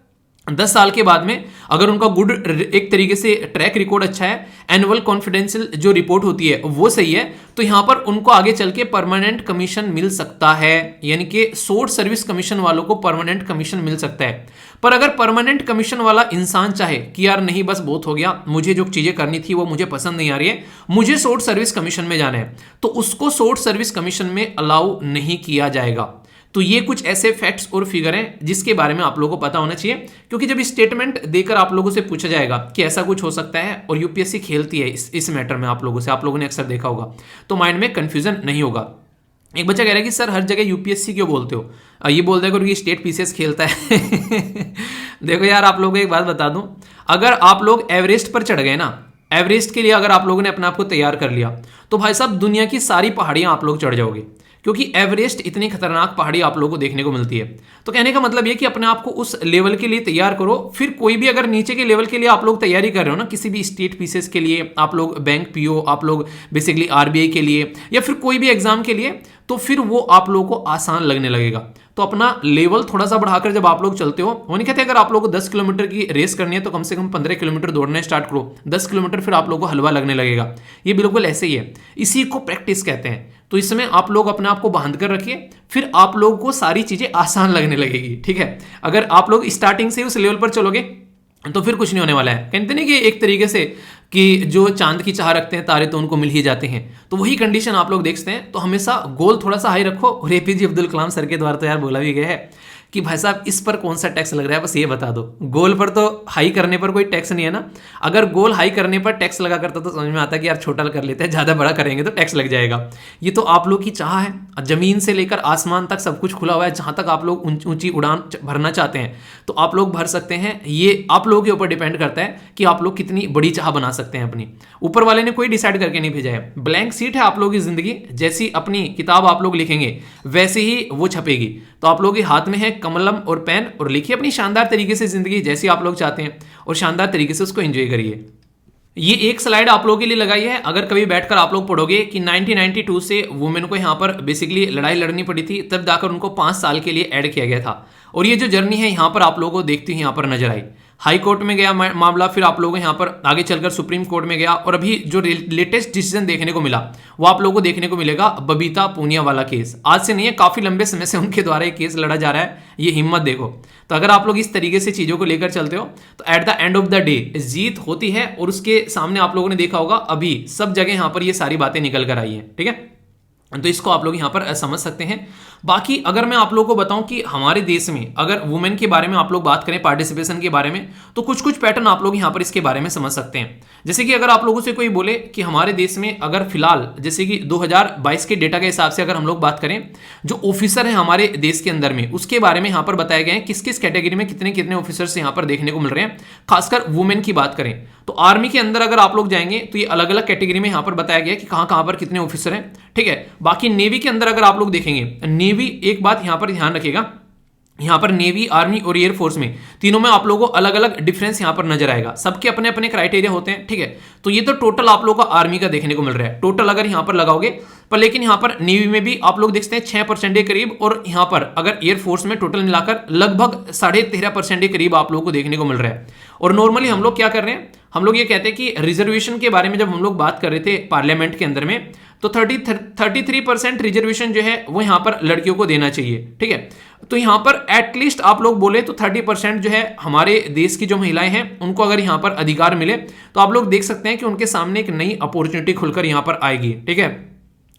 10 साल के बाद में, अगर उनका गुड एक तरीके से ट्रैक रिकॉर्ड अच्छा है, एनुअल कॉन्फिडेंशियल जो रिपोर्ट होती है वो सही है, तो यहां पर उनको आगे चल के परमानेंट कमीशन मिल सकता है। यानी कि शॉर्ट सर्विस कमीशन वालों को परमानेंट कमीशन मिल सकता है। पर अगर परमानेंट कमीशन वाला इंसान चाहे कि यार नहीं बस बहुत हो गया, मुझे जो चीजें करनी थी वो मुझे पसंद नहीं आ रही है, मुझे शॉर्ट सर्विस कमीशन में जाना है, तो उसको शॉर्ट सर्विस कमीशन में अलाउ नहीं किया जाएगा। तो ये कुछ ऐसे फैक्ट्स और फिगर हैं जिसके बारे में आप लोगों को पता होना चाहिए, क्योंकि जब स्टेटमेंट देकर आप लोगों से पूछा जाएगा कि ऐसा कुछ हो सकता है, और यूपीएससी खेलती है इस मैटर में आप लोगों से, आप लोगों ने अक्सर देखा होगा, तो माइंड में कंफ्यूजन नहीं होगा। एक बच्चा कह रहा है कि सर हर जगह यूपीएससी क्यों बोलते हो? ये बोलते हैं क्योंकि स्टेट पीसीएस खेलता है। देखो यार, आप लोगों को एक बात बता दूं, अगर आप लोग एवरेस्ट पर चढ़ गए ना, एवरेस्ट के लिए अगर आप लोगों ने अपने आप को तैयार कर लिया, तो भाई साहब दुनिया की सारी पहाड़ियां आप लोग चढ़ जाओगे, क्योंकि एवरेस्ट इतनी खतरनाक पहाड़ी आप लोगों को देखने को मिलती है। तो कहने का मतलब ये कि अपने आप को उस लेवल के लिए तैयार करो। फिर कोई भी अगर नीचे के लेवल के लिए आप लोग तैयारी कर रहे हो ना, किसी भी स्टेट पीसीएस के लिए, आप लोग बैंक पीओ, आप लोग बेसिकली आरबीआई के लिए, या फिर कोई भी एग्जाम के लिए, तो फिर वो आप लोगों को आसान लगने लगेगा। तो अपना लेवल थोड़ा सा बढ़ाकर जब आप लोग चलते हो, वो नहीं कहते अगर आप लोगों को 10 किलोमीटर की रेस करनी है तो कम से कम 15 किलोमीटर दौड़ना स्टार्ट करो, 10 किलोमीटर फिर आप लोगों को हलवा लगने लगेगा। ये बिल्कुल ऐसे ही है, इसी को प्रैक्टिस कहते हैं। तो इसमें आप लोग अपने आप को बांध कर रखिए, फिर आप लोगों को सारी चीजें आसान लगने लगेगी, ठीक है। अगर आप लोग स्टार्टिंग से उस लेवल पर चलोगे तो फिर कुछ नहीं होने वाला है। कहते नहीं कि एक तरीके से कि जो चांद की चाह रखते हैं तारे तो उनको मिल ही जाते हैं, तो वही कंडीशन आप लोग देखते हैं। तो हमेशा गोल थोड़ा सा हाई रखो, और एपीजे अब्दुल कलाम सर के द्वारा तो यार बोला भी गया है कि भाई साहब इस पर कौन सा टैक्स लग रहा है, बस ये बता दो। गोल पर तो हाई करने पर कोई टैक्स नहीं है ना, अगर गोल हाई करने पर टैक्स लगा करता तो समझ में आता कि यार छोटा कर लेते हैं, ज़्यादा बड़ा करेंगे तो टैक्स लग जाएगा। ये तो आप लोग की चाह है, जमीन से लेकर आसमान तक सब कुछ खुला हुआ है, जहाँ तक आप लोग ऊंची उड़ान भरना चाहते हैं तो आप लोग भर सकते हैं। ये आप लोगों के ऊपर डिपेंड करता है कि आप लोग कितनी बड़ी चाह बना सकते हैं अपनी। ऊपर वाले ने कोई डिसाइड करके नहीं भेजा है, ब्लैंक सीट है आप लोगों की जिंदगी। जैसी अपनी किताब आप लोग लिखेंगे वैसे ही वो छपेगी। तो आप लोगों के हाथ में है कलम और पेन, और लिखिए अपनी शानदार तरीके से जिंदगी जैसी आप लोग चाहते हैं, और शानदार तरीके से उसको एंजॉय करिए। ये एक स्लाइड आप लोगों के लिए लगाई है, अगर कभी बैठकर आप लोग पढ़ोगे कि 1992 से वुमेन को यहाँ पर बेसिकली लड़ाई लड़नी पड़ी थी, तब जाकर उनको 5 साल के लिए ऐड किया गया था। और ये जो जर्नी है यहाँ पर आप लोगों को देखती हुई यहाँ पर नजर आई। हाई कोर्ट में गया मामला, फिर आप लोगों को यहाँ पर आगे चलकर सुप्रीम कोर्ट में गया, और अभी जो लेटेस्ट डिसीजन देखने को मिला वो आप लोगों को देखने को मिलेगा बबीता पूनिया वाला केस। आज से नहीं है, काफी लंबे समय से उनके द्वारा ये केस लड़ा जा रहा है, ये हिम्मत देखो। तो अगर आप लोग इस तरीके से चीजों को लेकर चलते हो तो at the end of the day जीत होती है। और उसके सामने आप लोगों ने देखा होगा अभी सब जगह यहाँ पर ये सारी बातें निकल कर आई है, ठीक है। तो इसको आप लोग यहाँ पर समझ सकते हैं। बाकी अगर मैं आप लोगों को बताऊं कि हमारे देश में अगर वुमेन के बारे में आप लोग बात करें, पार्टिसिपेशन के बारे में, तो कुछ कुछ पैटर्न आप लोग यहाँ पर इसके बारे में समझ सकते हैं। जैसे कि अगर आप लोगों से कोई बोले कि हमारे देश में अगर फिलहाल जैसे कि 2022 के डेटा के हिसाब से अगर हम लोग बात करें, जो ऑफिसर है हमारे देश के अंदर में, उसके बारे में यहाँ पर बताए गए हैं किस किस कैटेगरी में कितने कितने ऑफिसर्स यहाँ पर देखने को मिल रहे हैं। खासकर वुमेन की बात करें तो आर्मी के अंदर अगर आप लोग जाएंगे तो ये अलग अलग कैटेगरी में यहाँ पर बताया गया कि कहाँ कहाँ पर कितने ऑफिसर हैं, ठीक है। बाकी नेवी के अंदर अगर आप लोग देखेंगे, नेवी एक बात यहाँ पर ध्यान रखिएगा, यहाँ पर नेवी, आर्मी और एयरफोर्स में तीनों में आप लोगों को अलग अलग डिफरेंस यहाँ पर नजर आएगा। सबके अपने अपने क्राइटेरिया होते हैं, ठीक है। तो ये तो टोटल आप लोगों को आर्मी का देखने को मिल रहा है, टोटल अगर यहाँ पर लगाओगे। पर लेकिन यहाँ पर नेवी में भी आप लोग देखते हैं 6% के करीब, और यहाँ पर अगर एयरफोर्स में टोटल मिलाकर लगभग 13.5% के करीब आप लोगों को देखने को मिल रहा है। और नॉर्मली हम लोग क्या कर रहे हैं, हम लोग ये कहते हैं कि रिजर्वेशन के बारे में जब हम लोग बात कर रहे थे पार्लियामेंट के अंदर में, तो 33% रिजर्वेशन जो है वो यहाँ पर लड़कियों को देना चाहिए, ठीक है। तो यहाँ पर एटलीस्ट आप लोग बोले तो 30% जो है हमारे देश की जो महिलाएं हैं उनको अगर यहाँ पर अधिकार मिले तो आप लोग देख सकते हैं कि उनके सामने एक नई अपॉर्चुनिटी खुलकर यहाँ पर आएगी, ठीक है।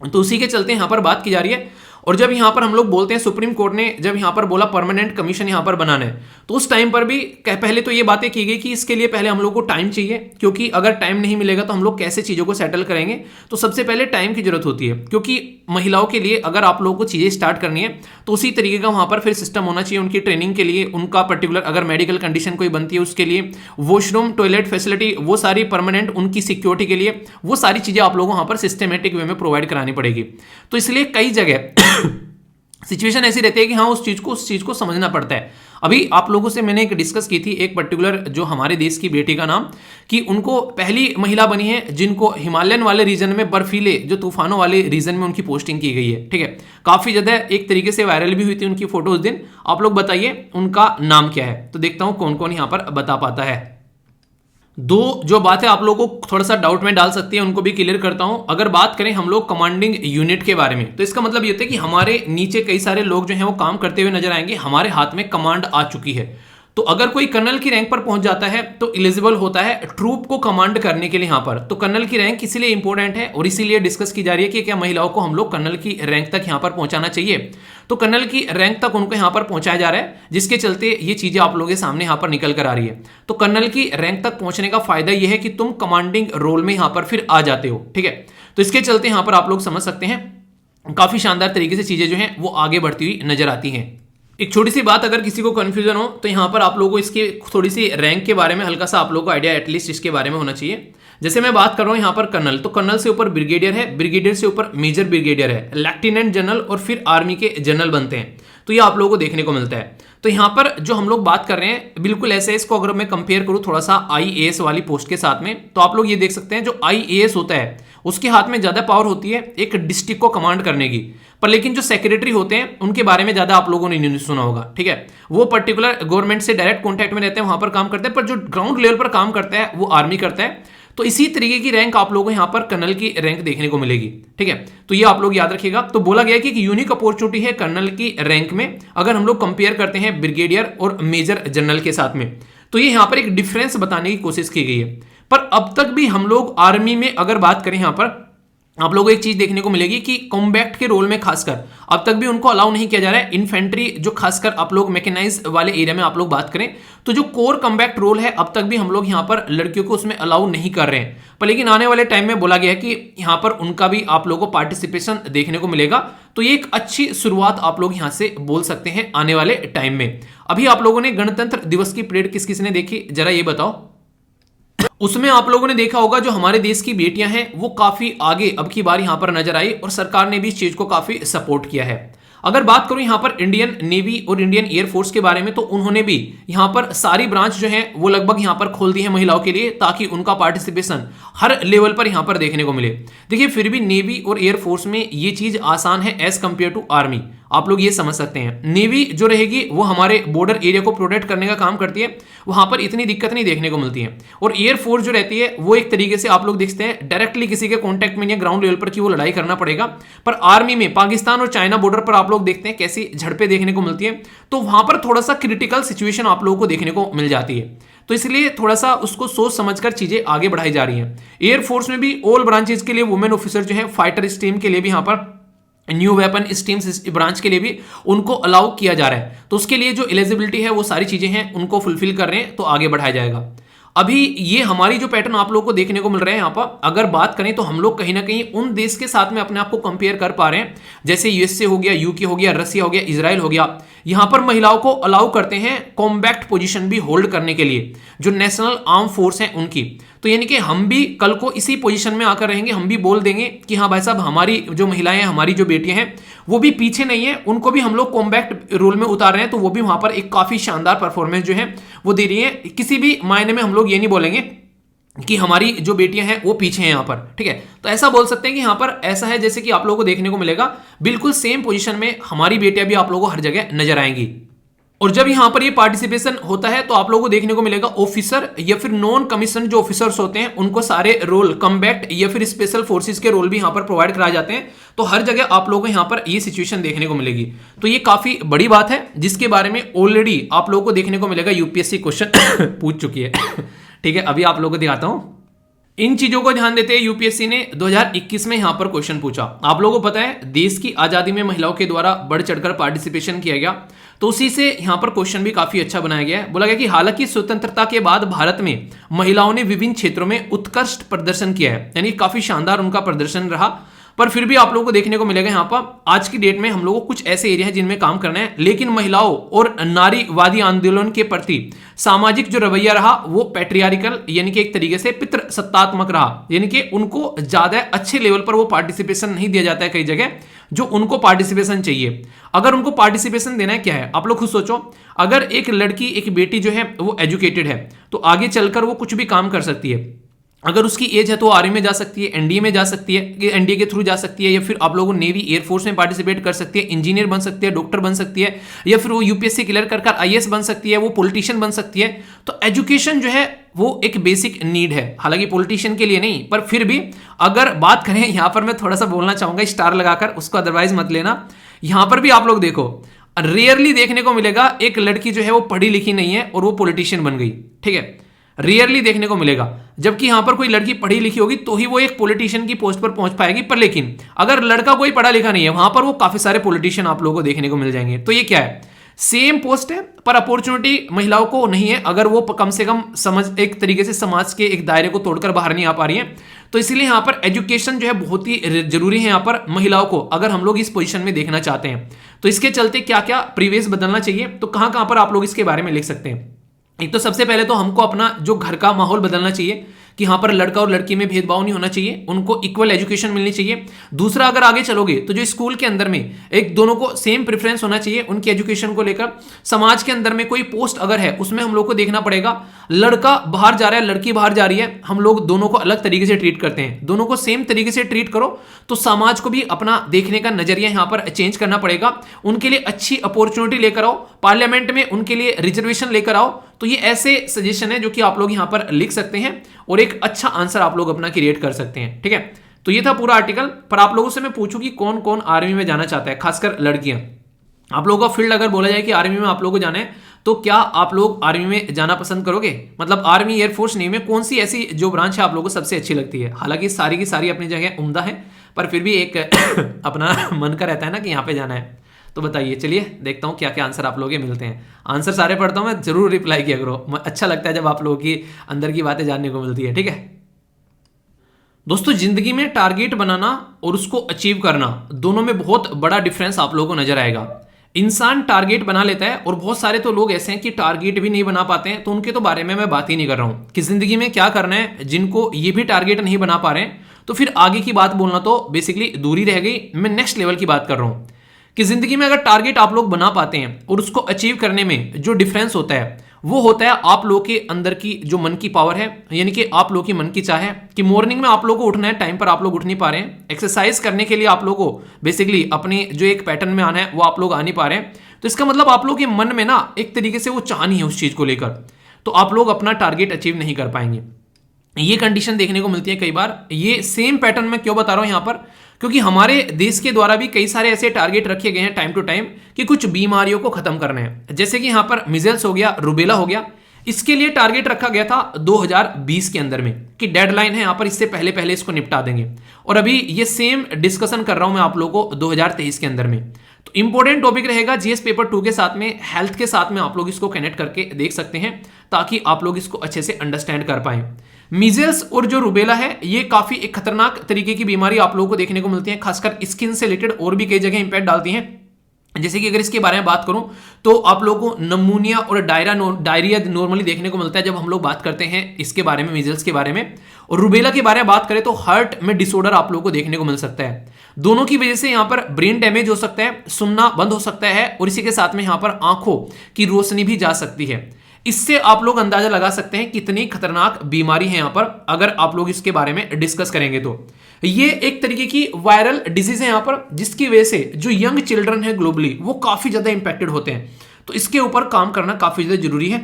तो उसी के चलते यहाँ पर बात की जा रही है। और जब यहाँ पर हम लोग बोलते हैं सुप्रीम कोर्ट ने जब यहाँ पर बोला परमानेंट कमीशन यहाँ पर बनाना है, तो उस टाइम पर भी पहले तो ये बातें की गई कि इसके लिए पहले हम लोग को टाइम चाहिए, क्योंकि अगर टाइम नहीं मिलेगा तो हम लोग कैसे चीज़ों को सेटल करेंगे। तो सबसे पहले टाइम की जरूरत होती है, क्योंकि महिलाओं के लिए अगर आप लोगों को चीज़ें स्टार्ट करनी है तो उसी तरीके का वहाँ पर फिर सिस्टम होना चाहिए उनकी ट्रेनिंग के लिए। उनका पर्टिकुलर अगर मेडिकल कंडीशन कोई बनती है उसके लिए वॉशरूम, टॉयलेट फैसिलिटी, वो सारी परमानेंट उनकी सिक्योरिटी के लिए वो सारी चीज़ें आप लोगों को वहाँ पर सिस्टमेटिक वे में प्रोवाइड करानी पड़ेगी। तो इसलिए कई जगह सिचुएशन ऐसी रहती है कि हाँ उस चीज को समझना पड़ता है। अभी आप लोगों से मैंने एक डिस्कस की थी एक पर्टिकुलर जो हमारे देश की बेटी का नाम, कि उनको पहली महिला बनी है जिनको हिमालयन वाले रीजन में, बर्फीले जो तूफानों वाले रीजन में उनकी पोस्टिंग की गई है, ठीक है। काफी ज्यादा एक तरीके से वायरल भी हुई थी उनकी फोटो उस दिन। आप लोग बताइए उनका नाम क्या है, तो देखता हूं कौन कौन यहां पर बता पाता है। दो जो बातें आप लोगों को थोड़ा सा डाउट में डाल सकती है उनको भी क्लियर करता हूं। अगर बात करें हम लोग कमांडिंग यूनिट के बारे में, तो इसका मतलब ये होता है कि हमारे नीचे कई सारे लोग जो हैं वो काम करते हुए नजर आएंगे, हमारे हाथ में कमांड आ चुकी है। तो अगर कोई कर्नल की रैंक पर पहुंच जाता है तो एलिजिबल होता है ट्रूप को कमांड करने के लिए यहां पर। तो कर्नल की रैंक इसीलिए इंपॉर्टेंट है और इसीलिए डिस्कस की जा रही है कि क्या महिलाओं को हम लोग कर्नल की रैंक तक यहां पर पहुंचाना चाहिए। तो कर्नल की रैंक तक उनको यहां पर पहुंचाया जा रहा है, जिसके चलते ये चीजें आप लोगों के सामने यहां पर निकल कर आ रही है। तो कर्नल की रैंक तक पहुंचने का फायदा यह है कि तुम कमांडिंग रोल में यहां पर फिर आ जाते हो, ठीक है। तो इसके चलते यहां पर आप लोग समझ सकते हैं काफी शानदार तरीके से चीजें जो हैं वो आगे बढ़ती हुई नजर आती हैं। एक छोटी सी बात, अगर किसी को कंफ्यूजन हो तो यहाँ पर आप लोगों को इसके थोड़ी सी रैंक के बारे में हल्का सा आप लोगों को आइडिया एटलीस्ट इसके बारे में होना चाहिए। जैसे मैं बात कर रहा हूँ यहाँ पर कर्नल, तो कर्नल से ऊपर ब्रिगेडियर है, ब्रिगेडियर से ऊपर मेजर ब्रिगेडियर है, लेफ्टिनेंट जनरल और फिर आर्मी के जनरल बनते हैं। तो ये आप लोगों को देखने को मिलता है। तो यहाँ पर जो हम लोग बात कर रहे हैं बिल्कुल ऐसे, इसको अगर मैं कंपेयर करूँ थोड़ा सा IAS वाली पोस्ट के साथ में, तो आप लोग ये देख सकते हैं जो IAS होता है उसके हाथ में ज्यादा पावर होती है एक डिस्ट्रिक्ट को कमांड करने की। पर लेकिन जो सेक्रेटरी होते हैं उनके बारे में ज्यादा आप लोगों ने नहीं सुना होगा, ठीक है। वो पर्टिकुलर गवर्नमेंट से डायरेक्ट कॉन्टैक्ट में रहते हैं, वहां पर काम करते हैं, पर जो ग्राउंड लेवल पर काम करता है वो आर्मी करता है। तो इसी तरीके की रैंक आप लोगों को यहाँ पर कर्नल की रैंक देखने को मिलेगी, ठीक है। तो ये आप लोग याद रखिएगा। तो बोला गया कि एक यूनिक अपॉर्चुनिटी है कर्नल की रैंक में, अगर हम लोग कंपेयर करते हैं ब्रिगेडियर और मेजर जनरल के साथ में। तो ये यहाँ पर एक डिफरेंस बताने की कोशिश की गई है। पर अब तक भी हम लोग आर्मी में अगर बात करें यहाँ पर आप लोगों को एक चीज देखने को मिलेगी कि कॉम्बैक्ट के रोल में खासकर अब तक भी उनको अलाउ नहीं किया जा रहा है। इन्फेंट्री जो खासकर आप लोग मैकेनाइज वाले एरिया में आप लोग बात करें तो जो कोर कॉम्बैक्ट रोल है अब तक भी हम लोग यहाँ पर लड़कियों को उसमें अलाउ नहीं कर रहे हैं, पर लेकिन आने वाले टाइम में बोला गया है कि यहाँ पर उनका भी आप लोगों को पार्टिसिपेशन देखने को मिलेगा। तो ये एक अच्छी शुरुआत आप लोग यहाँ से बोल सकते हैं आने वाले टाइम में। अभी आप लोगों ने गणतंत्र दिवस की परेड किस किस ने देखी, जरा ये बताओ। उसमें आप लोगों ने देखा होगा जो हमारे देश की बेटियां हैं वो काफी आगे अब की बार यहां पर नजर आई और सरकार ने भी इस चीज को काफी सपोर्ट किया है। अगर बात करूं यहां पर इंडियन नेवी और इंडियन एयरफोर्स के बारे में तो उन्होंने भी यहां पर सारी ब्रांच जो है वो लगभग यहां पर खोल दी है महिलाओं के लिए, ताकि उनका पार्टिसिपेशन हर लेवल पर यहां पर देखने को मिले। देखिए फिर भी नेवी और एयरफोर्स में ये चीज आसान है एज कंपेयर टू आर्मी, आप लोग ये समझ सकते हैं। नेवी जो रहेगी वो हमारे बॉर्डर एरिया को प्रोटेक्ट करने का काम करती है, वहां पर इतनी दिक्कत नहीं देखने को मिलती है। और एयरफोर्स जो रहती है वो एक तरीके से आप लोग देखते हैं डायरेक्टली किसी के कॉन्टेक्ट में या ग्राउंड लेवल पर की वो लड़ाई करना पड़ेगा। पर आर्मी में पाकिस्तान और चाइना बॉर्डर पर आप लोग देखते हैं कैसी झड़पें देखने को मिलती है, तो वहां पर थोड़ा सा क्रिटिकल सिचुएशन आप लोगों को देखने को मिल जाती है। तो इसलिए थोड़ा सा उसको सोच समझकर चीजें आगे बढ़ाई जा रही हैं। एयरफोर्स में भी ऑल ब्रांचेस के लिए वुमेन ऑफिसर जो है फाइटर स्ट्रीम के लिए भी यहाँ पर न्यू वेपन स्ट्रीम्स ब्रांच के लिए भी उनको अलाउ किया जा रहा है। तो उसके लिए जो एलिजिबिलिटी है वो सारी चीजें हैं उनको फुलफिल कर रहे हैं, तो आगे बढ़ाया जाएगा। अभी ये हमारी जो पैटर्न आप लोगों को देखने को मिल रहे हैं यहाँ पर अगर बात करें तो हम लोग कहीं ना कहीं उन देश के साथ में अपने आप को कंपेयर कर पा रहे हैं, जैसे यूएसए हो गया, यूके हो गया, रसिया हो गया, इजराइल हो गया। यहां पर महिलाओं को अलाउ करते हैं कॉम्बैक्ट पोजीशन भी होल्ड करने के लिए जो नेशनल आर्म फोर्स है उनकी। तो यानी कि हम भी कल को इसी पोजीशन में आकर रहेंगे, हम भी बोल देंगे कि हाँ भाई साहब हमारी जो महिलाएं हैं, हमारी जो बेटियां हैं वो भी पीछे नहीं है, उनको भी हम लोग कॉम्बैक्ट रोल में उतार रहे हैं। तो वो भी वहां पर एक काफी शानदार परफॉर्मेंस जो है वो दे रही है। किसी भी मायने में हम लोग ये नहीं बोलेंगे कि हमारी जो बेटियां हैं वो पीछे हैं यहाँ पर, ठीक है। तो ऐसा बोल सकते हैं कि यहाँ पर ऐसा है जैसे कि आप लोगों को देखने को मिलेगा बिल्कुल सेम पोजीशन में हमारी बेटियां भी आप लोगों को हर जगह नजर आएंगी। और जब यहां पर ये पार्टिसिपेशन होता है तो आप लोगों को देखने को मिलेगा ऑफिसर या फिर नॉन कमीशन जो ऑफिसर्स होते हैं उनको सारे रोल कॉम्बैक्ट या फिर स्पेशल फोर्सेस के रोल भी यहां पर प्रोवाइड कराए जाते हैं। तो हर जगह आप लोगों को यहां पर ये सिचुएशन देखने को मिलेगी। तो ये काफी बड़ी बात है जिसके बारे में ऑलरेडी आप लोगों को देखने को मिलेगा यूपीएससी क्वेश्चन पूछ चुकी है। ठीक है, अभी आप लोगों को दिखाता हूं। इन चीजों को ध्यान देते हुए यूपीएससी ने 2021 में यहां पर क्वेश्चन पूछा। आप लोगों को पता है देश की आजादी में महिलाओं के द्वारा बढ़ चढ़कर पार्टिसिपेशन किया गया, तो उसी से यहां पर क्वेश्चन भी काफी अच्छा बनाया गया है। बोला गया कि हालांकि स्वतंत्रता के बाद भारत में महिलाओं ने विभिन्न क्षेत्रों में उत्कृष्ट प्रदर्शन किया है, यानी काफी शानदार उनका प्रदर्शन रहा, पर फिर भी आप लोगों को देखने को मिलेगा यहाँ पर आज की डेट में हम लोगों को कुछ ऐसे एरिया हैं जिनमें काम करना है। लेकिन महिलाओं और नारीवादी आंदोलन के प्रति सामाजिक जो रवैया रहा वो पैट्रियार्कल यानी कि एक तरीके से पितृसत्तात्मक रहा, यानी कि उनको ज्यादा अच्छे लेवल पर वो पार्टिसिपेशन नहीं दिया जाता है कई जगह जो उनको पार्टिसिपेशन चाहिए। अगर उनको पार्टिसिपेशन देना है क्या है, आप लोग खुद सोचो। अगर एक लड़की एक बेटी जो है वो एजुकेटेड है तो आगे चलकर वो कुछ भी काम कर सकती है। अगर उसकी एज है तो आर्मी में जा सकती है, एनडीए में जा सकती है, एनडीए के थ्रू जा सकती है, या फिर आप लोगों नेवी एयरफोर्स में पार्टिसिपेट कर सकती है, इंजीनियर बन सकती है, डॉक्टर बन सकती है, या फिर वो यूपीएससी क्लियर कर आईएएस बन सकती है, वो पॉलिटिशियन बन सकती है। तो एजुकेशन जो है वो एक बेसिक नीड है, हालांकि पॉलिटिशियन के लिए नहीं, पर फिर भी अगर बात करें यहां पर मैं थोड़ा सा बोलना चाहूंगा स्टार लगाकर, उसको अदरवाइज मत लेना। यहां पर भी आप लोग देखो रेयरली देखने को मिलेगा एक लड़की जो है वो पढ़ी लिखी नहीं है और वो पॉलिटिशियन बन गई, ठीक है, रेयरली देखने को मिलेगा। जबकि यहां पर कोई लड़की पढ़ी लिखी होगी तो ही वो एक पॉलिटिशियन की पोस्ट पर पहुंच पाएगी, पर लेकिन अगर लड़का कोई पढ़ा लिखा नहीं है वहां पर वो काफी सारे पॉलिटिशियन आप लोगों को देखने को मिल जाएंगे। तो ये क्या है, सेम पोस्ट है पर अपॉर्चुनिटी महिलाओं को नहीं है, अगर वो कम से कम समझ एक तरीके से समाज के एक दायरे को तोड़कर बाहर नहीं आ पा रही है। तो इसलिए यहां पर एजुकेशन जो है बहुत ही जरूरी है यहां पर महिलाओं को, अगर हम लोग इस पोजीशन में देखना चाहते हैं। तो इसके चलते क्या क्या प्रीवियस बदलना चाहिए, तो कहां कहां पर आप लोग इसके बारे में लिख सकते हैं। एक तो सबसे पहले तो हमको अपना जो घर का माहौल बदलना चाहिए कि यहां पर लड़का और लड़की में भेदभाव नहीं होना चाहिए, उनको इक्वल एजुकेशन मिलनी चाहिए। दूसरा, अगर आगे चलोगे तो जो स्कूल के अंदर में एक दोनों को सेम प्रेफरेंस होना चाहिए उनकी एजुकेशन को लेकर। समाज के अंदर में कोई पोस्ट अगर है उसमें हम लोग को देखना पड़ेगा, लड़का बाहर जा रहा है लड़की बाहर जा रही है, हम लोग दोनों को अलग तरीके से ट्रीट करते हैं, दोनों को सेम तरीके से ट्रीट करो तो समाज को भी अपना देखने का नजरिया यहां पर चेंज करना पड़ेगा। उनके लिए अच्छी अपॉर्चुनिटी लेकर आओ, पार्लियामेंट में उनके लिए रिजर्वेशन लेकर आओ। तो ये ऐसे सजेशन है जो कि आप लोग यहां पर लिख सकते हैं और एक अच्छा आंसर आप लोग अपना क्रिएट कर सकते हैं, ठीक है। तो ये था पूरा आर्टिकल। पर आप लोगों से मैं पूछूं कि कौन कौन आर्मी में जाना चाहता है, खासकर लड़कियां। आप लोगों का फील्ड अगर बोला जाए कि आर्मी में आप लोगों को जाना है तो क्या आप लोग आर्मी में जाना पसंद करोगे? मतलब आर्मी, एयरफोर्स, नेवी में कौन सी ऐसी जो ब्रांच है आप लोगों को सबसे अच्छी लगती है? हालांकि सारी की सारी अपनी जगह उम्दा है, पर फिर भी एक अपना मन का रहता है ना कि यहाँ पे जाना है। तो बताइए, चलिए देखता हूँ क्या क्या आंसर आप लोगों के मिलते हैं। आंसर सारे पढ़ता हूँ मैं, जरूर रिप्लाई किया करो, अच्छा लगता है जब आप लोगों की अंदर की बातें जानने को मिलती है। ठीक है दोस्तों, जिंदगी में टारगेट बनाना और उसको अचीव करना दोनों में बहुत बड़ा डिफरेंस आप लोगों को नजर आएगा। इंसान टारगेट बना लेता है और बहुत सारे तो लोग ऐसे हैं कि टारगेट भी नहीं बना पाते हैं, तो उनके तो बारे में मैं बात ही नहीं कर रहा हूं कि जिंदगी में क्या करना है। जिनको ये भी टारगेट नहीं बना पा रहे हैं तो फिर आगे की बात बोलना तो बेसिकली दूरी रह गई। मैं नेक्स्ट लेवल की बात कर रहा हूं कि जिंदगी में अगर टारगेट आप लोग बना पाते हैं और उसको अचीव करने में जो डिफरेंस होता है वो होता है आप लोग के अंदर की जो मन की पावर है, यानी कि आप लोग की मन की चाह है कि मॉर्निंग में आप लोग को उठना है, टाइम पर आप लोग उठ नहीं पा रहे हैं। एक्सरसाइज करने के लिए आप लोग को बेसिकली अपने जो एक पैटर्न में आना है वो आप लोग आ नहीं पा रहे हैं। तो इसका मतलब आप लोग के मन में ना एक तरीके से वो चाह नहीं है उस चीज को लेकर, तो आप लोग अपना टारगेट अचीव नहीं कर पाएंगे। ये कंडीशन देखने को मिलती है कई बार। ये सेम पैटर्न मैं क्यों बता रहा हूं यहां पर, क्योंकि हमारे देश के द्वारा भी कई सारे ऐसे टारगेट रखे गए हैं टाइम टू टाइम कि कुछ बीमारियों को खत्म करना है। जैसे कि यहां पर मिजल्स हो गया, रुबेला हो गया, इसके लिए टारगेट रखा गया था 2020 के अंदर में कि डेडलाइन है यहां पर, इससे पहले पहले इसको निपटा देंगे। और अभी ये सेम डिस्कशन कर रहा हूं मैं आप लोगों को 2023 के अंदर में। तो इंपॉर्टेंट टॉपिक रहेगा जीएस पेपर 2 के साथ में, हेल्थ के साथ में आप लोग इसको कनेक्ट करके देख सकते हैं ताकि आप लोग इसको अच्छे से अंडरस्टैंड कर पाए। मीजल्स और जो रुबेला है ये काफी एक खतरनाक तरीके की बीमारी आप लोगों को देखने को मिलती है, खासकर स्किन से रिलेटेड और भी कई जगह इंपैक्ट डालती हैं। जैसे कि अगर इसके बारे में बात करूं तो आप लोगों को नमूनिया और डायरिया नॉर्मली देखने को मिलता है जब हम लोग बात करते हैं इसके बारे में, मीजल्स के बारे में। और रुबेला के बारे में बात करें तो हार्ट में डिसऑर्डर आप लोगों को देखने को मिल सकता है। दोनों की वजह से यहां पर ब्रेन डैमेज हो सकता है, सुनना बंद हो सकता है, और इसी के साथ में यहां पर आंखों की रोशनी भी जा सकती है। इससे आप लोग अंदाजा लगा सकते हैं कितनी खतरनाक बीमारी है यहां पर, अगर आप लोग इसके बारे में डिस्कस करेंगे तो। ये एक तरीके की वायरल डिजीज है यहां पर, जिसकी वजह से जो यंग चिल्ड्रन है ग्लोबली वो काफी ज्यादा इंपैक्टेड होते हैं। तो इसके ऊपर काम करना काफी ज्यादा जरूरी है।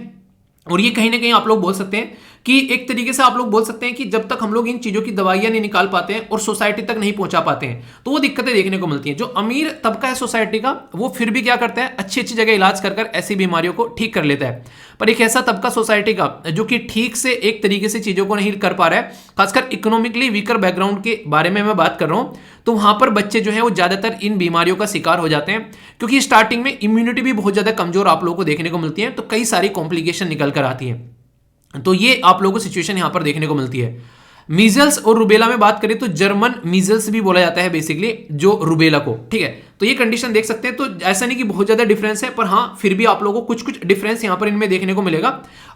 और ये कहीं ना कहीं आप लोग बोल सकते हैं कि एक तरीके से आप लोग बोल सकते हैं कि जब तक हम लोग इन चीजों की दवाइयां नहीं निकाल पाते हैं और सोसाइटी तक नहीं पहुंचा पाते हैं तो वो दिक्कतें देखने को मिलती हैं। जो अमीर तबका है सोसाइटी का वो फिर भी क्या करता है, अच्छी अच्छी जगह इलाज कर ऐसी बीमारियों को ठीक कर लेता है। पर एक ऐसा तबका सोसाइटी का जो कि ठीक से एक तरीके से चीजों को नहीं कर पा रहा है, खासकर इकोनॉमिकली वीकर बैकग्राउंड के बारे में मैं बात कर रहा हूं, तो वहां पर बच्चे जो है वो ज्यादातर इन बीमारियों का शिकार हो जाते हैं, क्योंकि स्टार्टिंग में इम्यूनिटी भी बहुत ज्यादा कमजोर आप लोगों को देखने को मिलती है, तो कई सारी कॉम्प्लिकेशन निकल कर आती है। तो ये आप लोगों को सिचुएशन यहां पर देखने को मिलती है। मीजल्स और रुबेला में बात करें तो जर्मन मीजल्स भी बोला जाता है बेसिकली जो रुबेला को, ठीक है। तो ये कंडीशन देख सकते हैं। तो ऐसा नहीं कि बहुत ज्यादा डिफरेंस है, पर हाँ फिर भी आप लोगों को कुछ कुछ डिफरेंस यहां पर इनमें देखने को मिलेगा।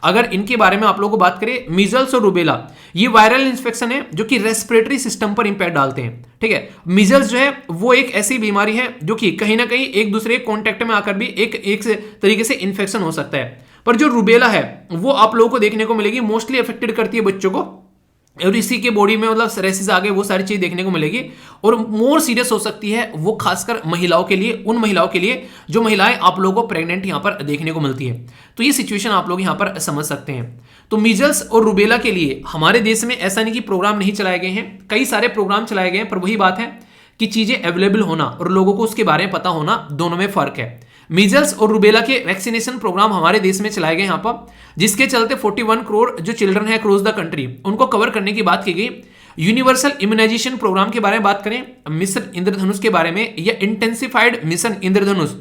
अगर इनके बारे में आप लोगों को बात करें, मीजल्स और रुबेला ये वायरल इन्फेक्शन है जो कि रेस्पिरेटरी सिस्टम पर इंपैक्ट डालते हैं, ठीक है। मीजल्स जो है वो एक ऐसी बीमारी है जो कि कहीं ना कहीं एक दूसरे कॉन्टेक्ट में आकर भी एक तरीके से इन्फेक्शन हो सकता है। पर जो रुबेला है वो आप लोगों को देखने को मिलेगी, मोस्टली अफेक्टेड करती है बच्चों को, और इसी के बॉडी में मतलब रेसिस आ गए, वो सारी चीज देखने को मिलेगी। और मोर सीरियस हो सकती है वो खासकर महिलाओं के लिए, उन महिलाओं के लिए जो महिलाएं आप लोगों को प्रेग्नेंट यहां पर देखने को मिलती है। तो ये सिचुएशन आप लोग यहां पर समझ सकते हैं। तो मीजल्स और रुबेला के लिए हमारे देश में ऐसा नहीं कि प्रोग्राम नहीं चलाए गए हैं, कई सारे प्रोग्राम चलाए गए हैं, पर वही बात है कि चीजें अवेलेबल होना और लोगों को उसके बारे में पता होना, दोनों में फर्क है। मीजल्स और रुबेला के वैक्सीनेशन प्रोग्राम हमारे देश में चलाए गए यहाँ पर, जिसके चलते 41 करोड़ जो चिल्ड्रन है अक्रॉस द कंट्री उनको कवर करने की बात की गई। यूनिवर्सल इम्यूनाइजेशन प्रोग्राम के बारे में बात करें, मिशन इंद्रधनुष के बारे में, या इंटेंसिफाइड मिशन इंद्रधनुष,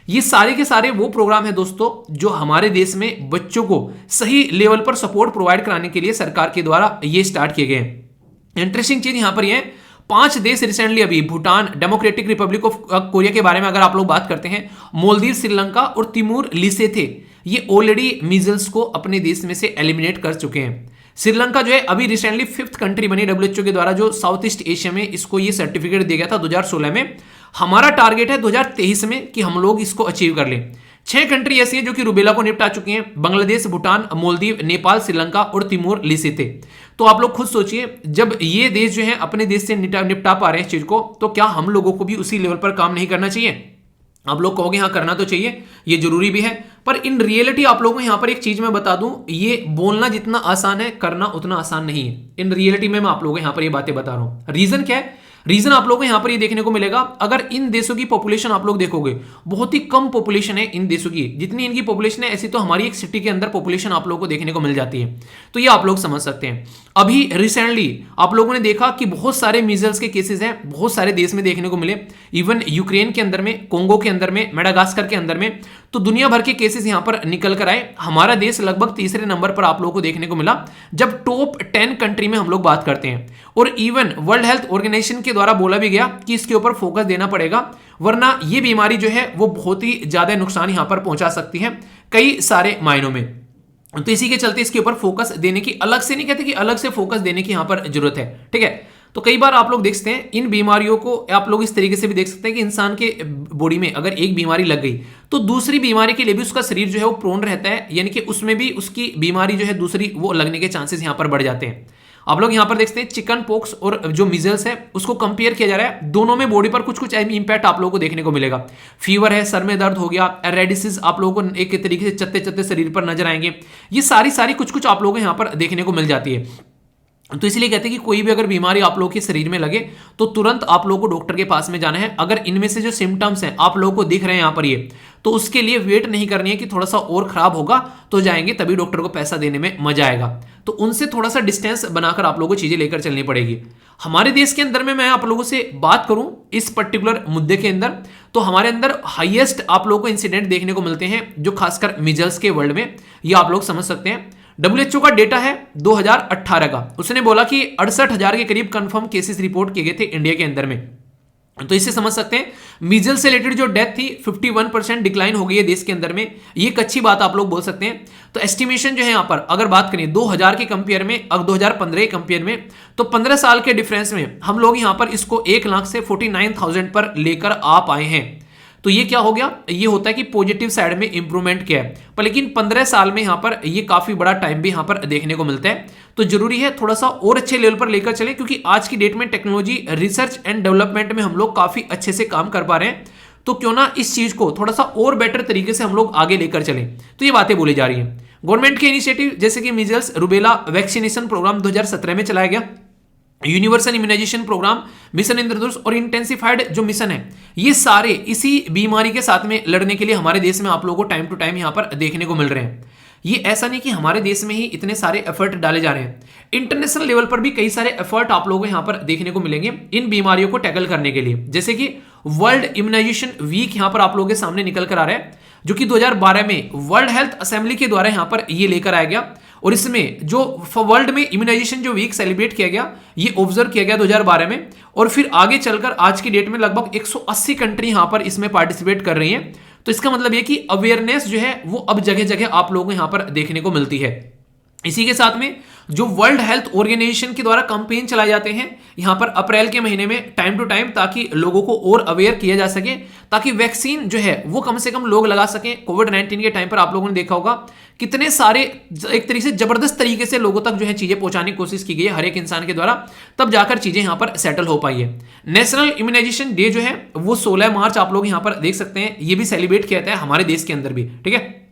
ये सारे के सारे वो प्रोग्राम है दोस्तों जो हमारे देश में बच्चों को सही लेवल पर सपोर्ट प्रोवाइड कराने के लिए सरकार के द्वारा ये स्टार्ट किए गए। इंटरेस्टिंग चीज यहां पर ये 5 देश रिसेंटली, अभी Bhutan, democratic Republic of Korea के बारे में अगर आप लोग बात करते हैं, मालदीव, श्रीलंका और तिमोर लिसेथे, ये ऑलरेडी मीजल्स को अपने देश में से एलिमिनेट कर चुके हैं। श्रीलंका जो है अभी रिसेंटली 5th कंट्री बनी डब्ल्यूएचओ के द्वारा, जो साउथ ईस्ट एशिया में इसको ये सर्टिफिकेट दिया गया था 2016 में। हमारा टारगेट है 2023 में कि हम लोग इसको अचीव कर लें। 6 कंट्री ऐसी है जो कि रुबेला को निपटा चुकी हैं, बांग्लादेश, भूटान, मालदीव, नेपाल, श्रीलंका और तिमोर लिसेथे। तो आप लोग खुद सोचिए, जब ये देश जो है अपने देश से निपटा पा रहे हैं इस चीज को, तो क्या हम लोगों को भी उसी लेवल पर काम नहीं करना चाहिए? आप लोग कहोगे हाँ करना तो चाहिए, ये जरूरी भी है, पर इन रियलिटी आप लोगों को यहां पर एक चीज मैं बता दूं, ये बोलना जितना आसान है करना उतना आसान नहीं है। इन रियलिटी में मैं आप लोगों को यहां पर ये बातें बता रहा हूं। रीजन क्या है? रीजन आप लोगों को यहां पर ये देखने को मिलेगा, अगर इन देशों की पॉपुलेशन आप लोग देखोगे, बहुत ही कम पॉपुलेशन है इन देशों की, जितनी इनकी पॉपुलेशन है ऐसी तो हमारी एक सिटी के अंदर पॉपुलेशन आप लोगों को देखने को मिल जाती है। तो ये आप लोग समझ सकते हैं। अभी रिसेंटली आप लोगों ने देखा कि बहुत सारे मीजल्स के केसेस हैं, बहुत सारे देश में देखने को मिले, इवन यूक्रेन के अंदर में, कोंगो के अंदर में, मेडागास्कर के अंदर में, तो दुनिया भर के केसेस यहां पर निकल कर आए। हमारा देश लगभग तीसरे नंबर पर आप लोगों को देखने को मिला जब टॉप 10 कंट्री में हम लोग बात करते हैं। और इवन वर्ल्ड हेल्थ ऑर्गेनाइजेशन के द्वारा बोला भी गया कि इसके ऊपर फोकस देना पड़ेगा, वरना ये बीमारी जो है वो बहुत ही ज्यादा नुकसान यहां पर पहुंचा सकती है कई सारे मायनों में। तो इसी के चलते इसके ऊपर फोकस देने की, अलग से नहीं कहते कि अलग से फोकस देने की यहां पर जरूरत है, ठीक है। तो कई बार आप लोग देख सकते हैं इन बीमारियों को, आप लोग इस तरीके से भी देख सकते हैं कि इंसान के बॉडी में अगर एक बीमारी लग गई तो दूसरी बीमारी के लिए भी उसका शरीर जो है वो प्रोन रहता है, यानी कि उसमें भी उसकी बीमारी जो है दूसरी वो लगने के चांसेस यहां पर बढ़ जाते हैं। आप लोग यहां पर देखते हैं चिकन पॉक्स और जो मिजल्स है उसको कंपेयर किया जा रहा है, दोनों में बॉडी पर कुछ कुछ इंपैक्ट आप लोगों को देखने को मिलेगा। फीवर है, सर में दर्द हो गया, रेडिसिस आप लोगों को एक तरीके से चत्ते चत्ते शरीर पर नजर आएंगे, ये सारी कुछ कुछ आप लोगों को यहां पर देखने को मिल जाती है। तो इसलिए कहते हैं कि कोई भी अगर बीमारी आप लोगों के शरीर में लगे तो तुरंत आप लोगों को डॉक्टर के पास में जाना है। अगर इनमें से जो सिम्टम्स हैं आप लोगों को दिख रहे हैं यहाँ पर ये, तो उसके लिए वेट नहीं करनी है कि थोड़ा सा और खराब होगा तो जाएंगे, तभी डॉक्टर को पैसा देने में मजा आएगा। तो उनसे थोड़ा सा डिस्टेंस बनाकर आप लोगों को चीजें लेकर चलनी पड़ेगी। हमारे देश के अंदर में मैं आप लोगों से बात करूं इस पर्टिकुलर मुद्दे के अंदर, तो हमारे अंदर हाईएस्ट आप लोगों को इंसिडेंट देखने को मिलते हैं जो खासकर मिजल्स के वर्ल्ड में, ये आप लोग समझ सकते हैं। WHO का डेटा है 2018 का, उसने बोला कि 68,000 के करीब कंफर्म केसेस रिपोर्ट किए गए थे इंडिया के अंदर में। तो इससे समझ सकते हैं मीजल्स से रिलेटेड जो डेथ थी 51% डिक्लाइन हो गई है देश के अंदर में, ये एक अच्छी बात आप लोग बोल सकते हैं। तो एस्टिमेशन जो है यहां पर अगर बात करें 2000 के कंपेयर में, अब 2015 के कंपेयर में, तो 15 साल के डिफरेंस में हम लोग यहां पर इसको 1 लाख से 49,000 पर लेकर आ पाए हैं। तो ये क्या हो गया, ये होता है कि पॉजिटिव साइड में इंप्रूवमेंट किया है, पर लेकिन 15 साल में यहां पर ये काफी बड़ा टाइम भी यहां पर देखने को मिलता है। तो जरूरी है थोड़ा सा और अच्छे लेवल पर लेकर चले, क्योंकि आज की डेट में टेक्नोलॉजी रिसर्च एंड डेवलपमेंट में हम लोग काफी अच्छे से काम कर पा रहे हैं, तो क्यों ना इस चीज को थोड़ा सा और बेटर तरीके से हम लोग आगे लेकर चलें। तो ये बातें बोली जा रही है। गवर्नमेंट के इनिशिएटिव जैसे कि मीजल्स रूबेला वैक्सीनेशन प्रोग्राम 2017 में चलाया गया, यूनिवर्सल इम्यूनाइजेशन प्रोग्राम, मिशन इंद्रधनुष और इंटेंसिफाइड जो मिशन है, ये सारे इसी बीमारी के साथ में लड़ने के लिए हमारे देश में आप लोगों को टाइम टू टाइम यहां पर देखने को मिल रहे हैं। ये ऐसा नहीं कि हमारे देश में ही इतने सारे एफर्ट डाले जा रहे हैं, इंटरनेशनल लेवल पर भी कई सारे एफर्ट आप लोगों को यहां पर देखने को मिलेंगे इन बीमारियों को टैकल करने के लिए। जैसे कि वर्ल्ड इम्यूनाइजेशन वीक यहां पर आप लोगों के सामने निकल कर आ रहा है, जो कि 2012 में वर्ल्ड हेल्थ असेंबली के द्वारा यहां पर ये लेकर आया गया, और इसमें जो वर्ल्ड में इम्यूनाइजेशन जो वीक सेलिब्रेट किया गया, ये ऑब्जर्व किया गया 2012 में, और फिर आगे चलकर आज की डेट में लगभग 180 कंट्री यहां पर इसमें पार्टिसिपेट कर रही हैं। तो इसका मतलब यह कि अवेयरनेस जो है वो अब जगह जगह आप लोगों को यहां पर देखने को मिलती है। इसी के साथ में जो वर्ल्ड हेल्थ ऑर्गेनाइजेशन के द्वारा कैंपेन चलाए जाते हैं यहां पर अप्रैल के महीने में टाइम टू टाइम, ताकि लोगों को और अवेयर किया जा सके, ताकि वैक्सीन जो है वो कम से कम लोग लगा सकें। कोविड-19 के टाइम पर आप लोगों ने देखा होगा कितने सारे एक तरीके से जबरदस्त तरीके से लोगों तक जो है चीजें पहुंचाने की कोशिश की गई है हर एक इंसान के द्वारा, तब जाकर चीजें यहां पर सेटल हो पाई है। नेशनल इम्यूनाइजेशन डे जो है वो 16 मार्च आप लोग यहां पर देख सकते हैं, ये भी सेलिब्रेट किया जाता है हमारे देश के अंदर भी, ठीक है।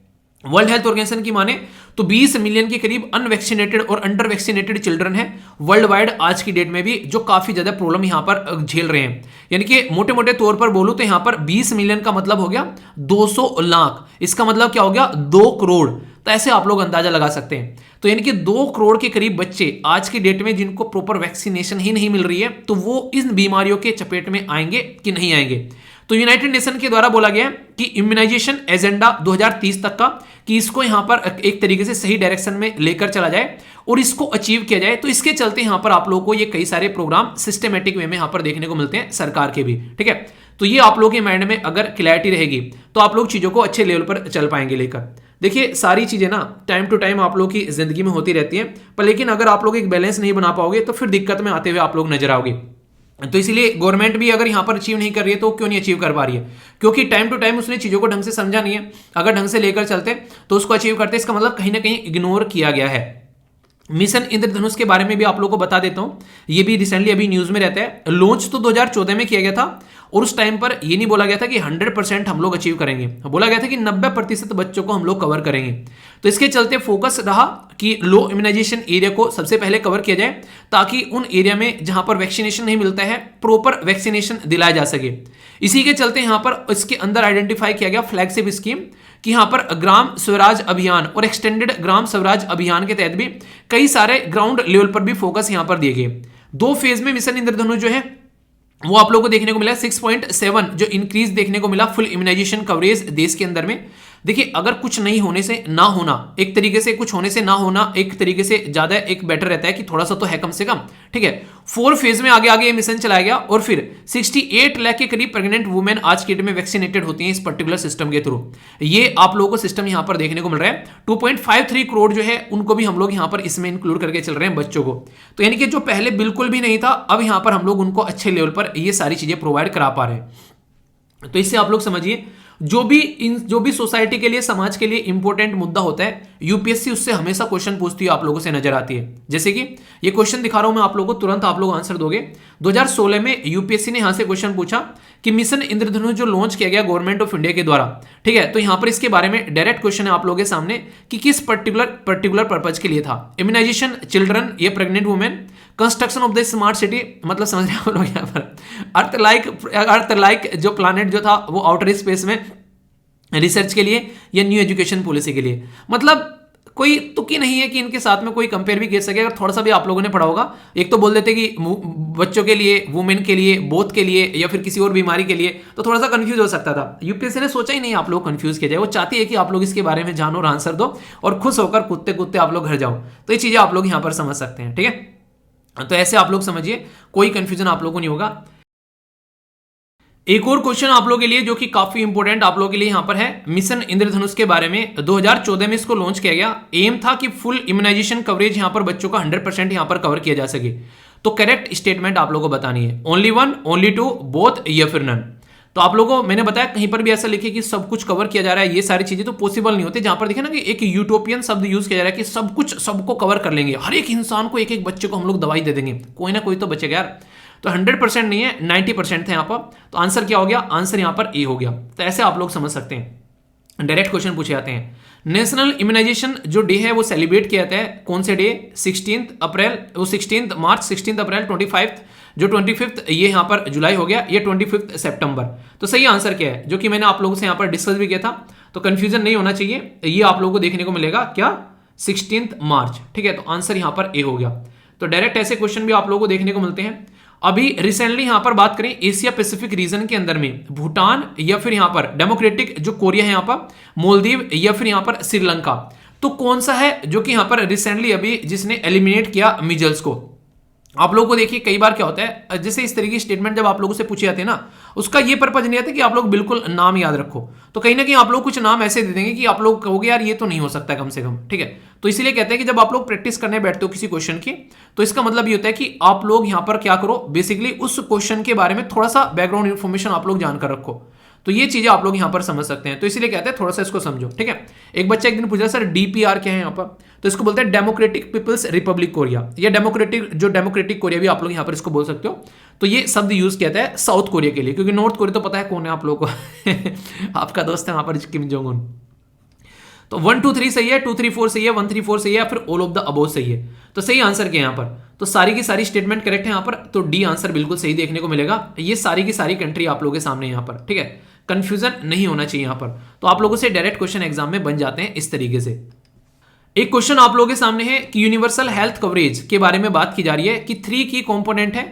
वर्ल्ड हेल्थ ऑर्गेनाइजेशन की माने तो 20 मिलियन के करीब अनवैक्सीनेटेड और अंडर वैक्सीनेटेड चिल्ड्रन है वर्ल्ड वाइड आज की डेट में भी, जो काफी ज्यादा प्रॉब्लम यहां पर झेल रहे हैं। यानी कि मोटे मोटे तौर पर बोलूं तो यहां पर 20 मिलियन का मतलब हो गया 200 लाख, इसका मतलब क्या हो गया 2 करोड़। तो ऐसे आप लोग अंदाजा लगा सकते हैं। तो यानी कि 2 करोड़ के करीब बच्चे आज की डेट में जिनको प्रॉपर वैक्सीनेशन ही नहीं मिल रही है, तो वो इन बीमारियों के चपेट में आएंगे कि नहीं आएंगे। तो यूनाइटेड नेशन के द्वारा बोला गया कि इम्यूनाइजेशन एजेंडा 2030 तक का, कि इसको यहां पर एक तरीके से सही डायरेक्शन में लेकर चला जाए और इसको अचीव किया जाए। तो इसके चलते यहां पर आप लोगों को ये कई सारे प्रोग्राम सिस्टमेटिक वे में यहां पर देखने को मिलते हैं सरकार के भी, ठीक है। तो ये आप लोगों के माइंड में अगर क्लैरिटी रहेगी तो आप लोग चीजों को अच्छे लेवल पर चल पाएंगे लेकर। देखिए सारी चीजें ना टाइम टू टाइम आप लोग की जिंदगी में होती रहती हैं, पर लेकिन अगर आप लोग एक बैलेंस नहीं बना पाओगे तो फिर दिक्कत में आते हुए आप लोग नजर आओगे। तो इसलिए गवर्नमेंट भी अगर यहां पर अचीव नहीं कर रही है तो क्यों नहीं अचीव कर पा रही है, क्योंकि टाइम टू टाइम उसने चीजों को ढंग से समझा नहीं है। अगर ढंग से लेकर चलते तो उसको अचीव करते, इसका मतलब कहीं ना कहीं इग्नोर किया गया है। मिशन इंद्रधनुष के बारे में भी आप लोगों को बता देता हूं, ये भी रिसेंटली अभी न्यूज में रहता है। लॉन्च तो 2014 में किया गया था और उस टाइम पर ये नहीं बोला गया था कि 100% हम लोग अचीव करेंगे, बोला गया था कि 90% बच्चों को हम लोग कवर करेंगे। तो इसके चलते फोकस रहा कि लो इम्यूनाइजेशन एरिया को सबसे पहले कवर किया जाए, ताकि उन एरिया में जहां पर वैक्सीनेशन नहीं मिलता है प्रॉपर वैक्सीनेशन दिलाया जा सके। इसी के चलते यहां पर इसके अंदर आइडेंटिफाई किया गया फ्लैगशिप स्कीम कि यहां पर ग्राम स्वराज अभियान और एक्सटेंडेड ग्राम स्वराज अभियान के तहत भी कई सारे ग्राउंड लेवल पर भी फोकस यहां पर दिए गए। 2 फेज में मिशन इंद्रधनुष जो है वो आप लोगों को देखने को मिला 6.7 जो इंक्रीज देखने को मिला फुल इम्यूनाइजेशन कवरेज देश के अंदर में। देखिए अगर कुछ नहीं होने से ना होना, एक तरीके से कुछ होने से ना होना एक तरीके से ज्यादा एक बेटर रहता है कि थोड़ा सा तो है कम से कम, ठीक है। 4 फेज में आगे आगे ये मिशन चलाया गया और फिर 68 लाख के करीब प्रेग्नेंट वुमेन आज की डेट में वैक्सीनेटेड होती हैं इस पर्टिकुलर सिस्टम के थ्रू। ये आप लोगों को सिस्टम यहां पर देखने को मिल रहा है। 2.53 करोड़ जो है उनको भी हम लोग यहां पर इसमें इंक्लूड करके चल रहे हैं बच्चों को। तो यानी कि जो पहले बिल्कुल भी नहीं था, अब यहां पर हम लोग उनको अच्छे लेवल पर ये सारी चीजें प्रोवाइड करा पा रहे हैं। तो इससे आप लोग समझिए जो भी सोसाइटी के लिए, समाज के लिए इंपॉर्टेंट मुद्दा होता है, यूपीएससी उससे हमेशा क्वेश्चन पूछती है, आप लोगों से नजर आती है। जैसे कि ये क्वेश्चन दिखा रहा हूं मैं आप लोगों को, तुरंत आप लोग आंसर दोगे। 2016 में यूपीएससी ने यहां से क्वेश्चन पूछा कि मिशन इंद्रधनुष जो लॉन्च किया गया गवर्नमेंट ऑफ इंडिया के द्वारा, ठीक है, तो यहां पर इसके बारे में डायरेक्ट क्वेश्चन है आप लोगों के सामने कि किस पर्टिकुलर पर्पज के लिए था। इम्यूनाइजेशन चिल्ड्रन या pregnant women, construction of the smart city, मतलब समझ रहे हैं आप लोग यहाँ पर अर्थ लाइक जो प्लानेट जो था वो आउटर स्पेस में रिसर्च के लिए या न्यू एजुकेशन पॉलिसी के लिए। मतलब कोई तुकी नहीं है कि इनके साथ में कोई कंपेयर भी कर सके। अगर थोड़ा सा भी आप लोगों ने पढ़ा होगा, एक तो बोल देते कि बच्चों के लिए, वुमेन के लिए, बोथ के लिए या फिर किसी और बीमारी के लिए, तो थोड़ा सा कंफ्यूज हो सकता था। यूपीएससी ने सोचा ही नहीं आप लोग कंफ्यूज किया जाए, वो चाहती है कि आप लोग इसके बारे में जानो और आंसर दो और खुश होकर कूदते कूदते आप लोग घर जाओ। तो ये चीजें आप लोग यहां पर समझ सकते हैं, ठीक है। तो ऐसे आप लोग समझिए, कोई कंफ्यूजन आप लोगों को नहीं होगा। एक और क्वेश्चन आप लोगों के लिए जो कि काफी इंपॉर्टेंट आप लोगों के लिए यहां पर है, मिशन इंद्रधनुष के बारे में 2014 में इसको लॉन्च किया गया। एम था कि फुल इम्यूनाइजेशन कवरेज यहां पर बच्चों का 100% यहां पर कवर किया जा सके। तो करेक्ट स्टेटमेंट आप लोगों को बतानी है, ओनली 1, ओनली 2, बोथ या फिर नन। तो आप लोगों को मैंने बताया कहीं पर भी ऐसा लिखे कि सब कुछ कवर किया जा रहा है, ये सारी चीजें तो पॉसिबल नहीं होती। जहां पर देखे ना कि एक यूटोपियन शब्द यूज किया जा रहा है कि सब कुछ सबको कवर कर लेंगे, हर एक इंसान को, एक एक बच्चे को हम लोग दवाई दे देंगे, कोई ना कोई तो बचेगा यार। तो 100% नहीं है, 90% थे यहाँ पर। तो आंसर क्या हो गया? आंसर यहाँ पर ए हो गया। तो ऐसे आप लोग समझ सकते हैं। डायरेक्ट क्वेश्चन पूछे जाते हैं। नेशनल इम्यूनाइजेशन जो डे है वो सेलिब्रेट किया जाता है कौन से डे? 16 अप्रैल, वो 16 मार्च, 16 अप्रैल, 25 जो 25 ये यहाँ पर जुलाई हो गया, ये 25 सितंबर। तो सही आंसर क्या है, जो कि मैंने आप लोगों से यहाँ पर डिस्कस भी किया था, तो कंफ्यूजन नहीं होना चाहिए। ये आप लोगों को देखने को मिलेगा क्या? 16 मार्च, ठीक है। तो आंसर यहाँ पर ए हो गया। तो डायरेक्ट ऐसे क्वेश्चन भी आप लोगों को देखने को मिलते हैं। अभी रिसेंटली यहां पर बात करें एशिया पैसिफिक रीजन के अंदर में, भूटान या फिर यहां पर डेमोक्रेटिक जो कोरिया है यहां पर, मालदीव या फिर यहां पर श्रीलंका, तो कौन सा है जो कि यहां पर रिसेंटली अभी जिसने एलिमिनेट किया मीजल्स को? आप लोगों को देखिए कई बार क्या होता है, जैसे इस तरीके की स्टेटमेंट जब आप लोगों से पूछे जाते हैं ना, उसका ये पर्पज नहीं आता कि आप लोग बिल्कुल नाम याद रखो। तो कहीं ना कहीं आप लोग कुछ नाम ऐसे दे देंगे कि आप लोग कहोगे यार ये तो नहीं हो सकता कम से कम, ठीक है। तो इसीलिए कहते हैं कि जब आप लोग प्रैक्टिस करने बैठते हो किसी क्वेश्चन की, तो इसका मतलब ये होता है कि आप लोग यहां पर क्या करो, बेसिकली उस क्वेश्चन के बारे में थोड़ा सा बैकग्राउंड इन्फॉर्मेशन आप लोग जानकर रखो। तो ये चीजें आप लोग यहां पर समझ सकते हैं। तो इसीलिए कहते हैं थोड़ा सा इसको समझो, ठीक है। एक बच्चा एक दिन पूछा सर डीपीआर क्या है यहां पर, तो इसको बोलते हैं डेमोक्रेटिक पीपल्स रिपब्लिक कोरिया, या डेमोक्रेटिक कोरिया भी आप लोग यहां पर इसको बोल सकते हो। तो ये शब्द यूज किया जाता है साउथ कोरिया के लिए, क्योंकि नॉर्थ कोरिया तो पता है कौन है आप लोगों को आपका दोस्त है वहां पर किम जोंग उन। तो 1 2 3 सही है, 2 3 4 सही है, 1 3 4 सही है, या फिर ऑल ऑफ द अबोव सही है। तो सही आंसर क्या है यहाँ पर? तो सारी की सारी स्टेटमेंट करेक्ट है यहाँ पर। तो डी आंसर बिल्कुल सही देखने को मिलेगा। ये सारी की सारी कंट्री आप लोगों के सामने यहाँ पर, ठीक है। कंफ्यूजन नहीं होना चाहिए यहाँ पर। तो आप लोगों से डायरेक्ट क्वेश्चन एग्जाम में बन जाते हैं इस तरीके से। एक क्वेश्चन आप लोगों के सामने है कि यूनिवर्सल हेल्थ कवरेज के बारे में बात की जा रही है कि 3 की कंपोनेंट है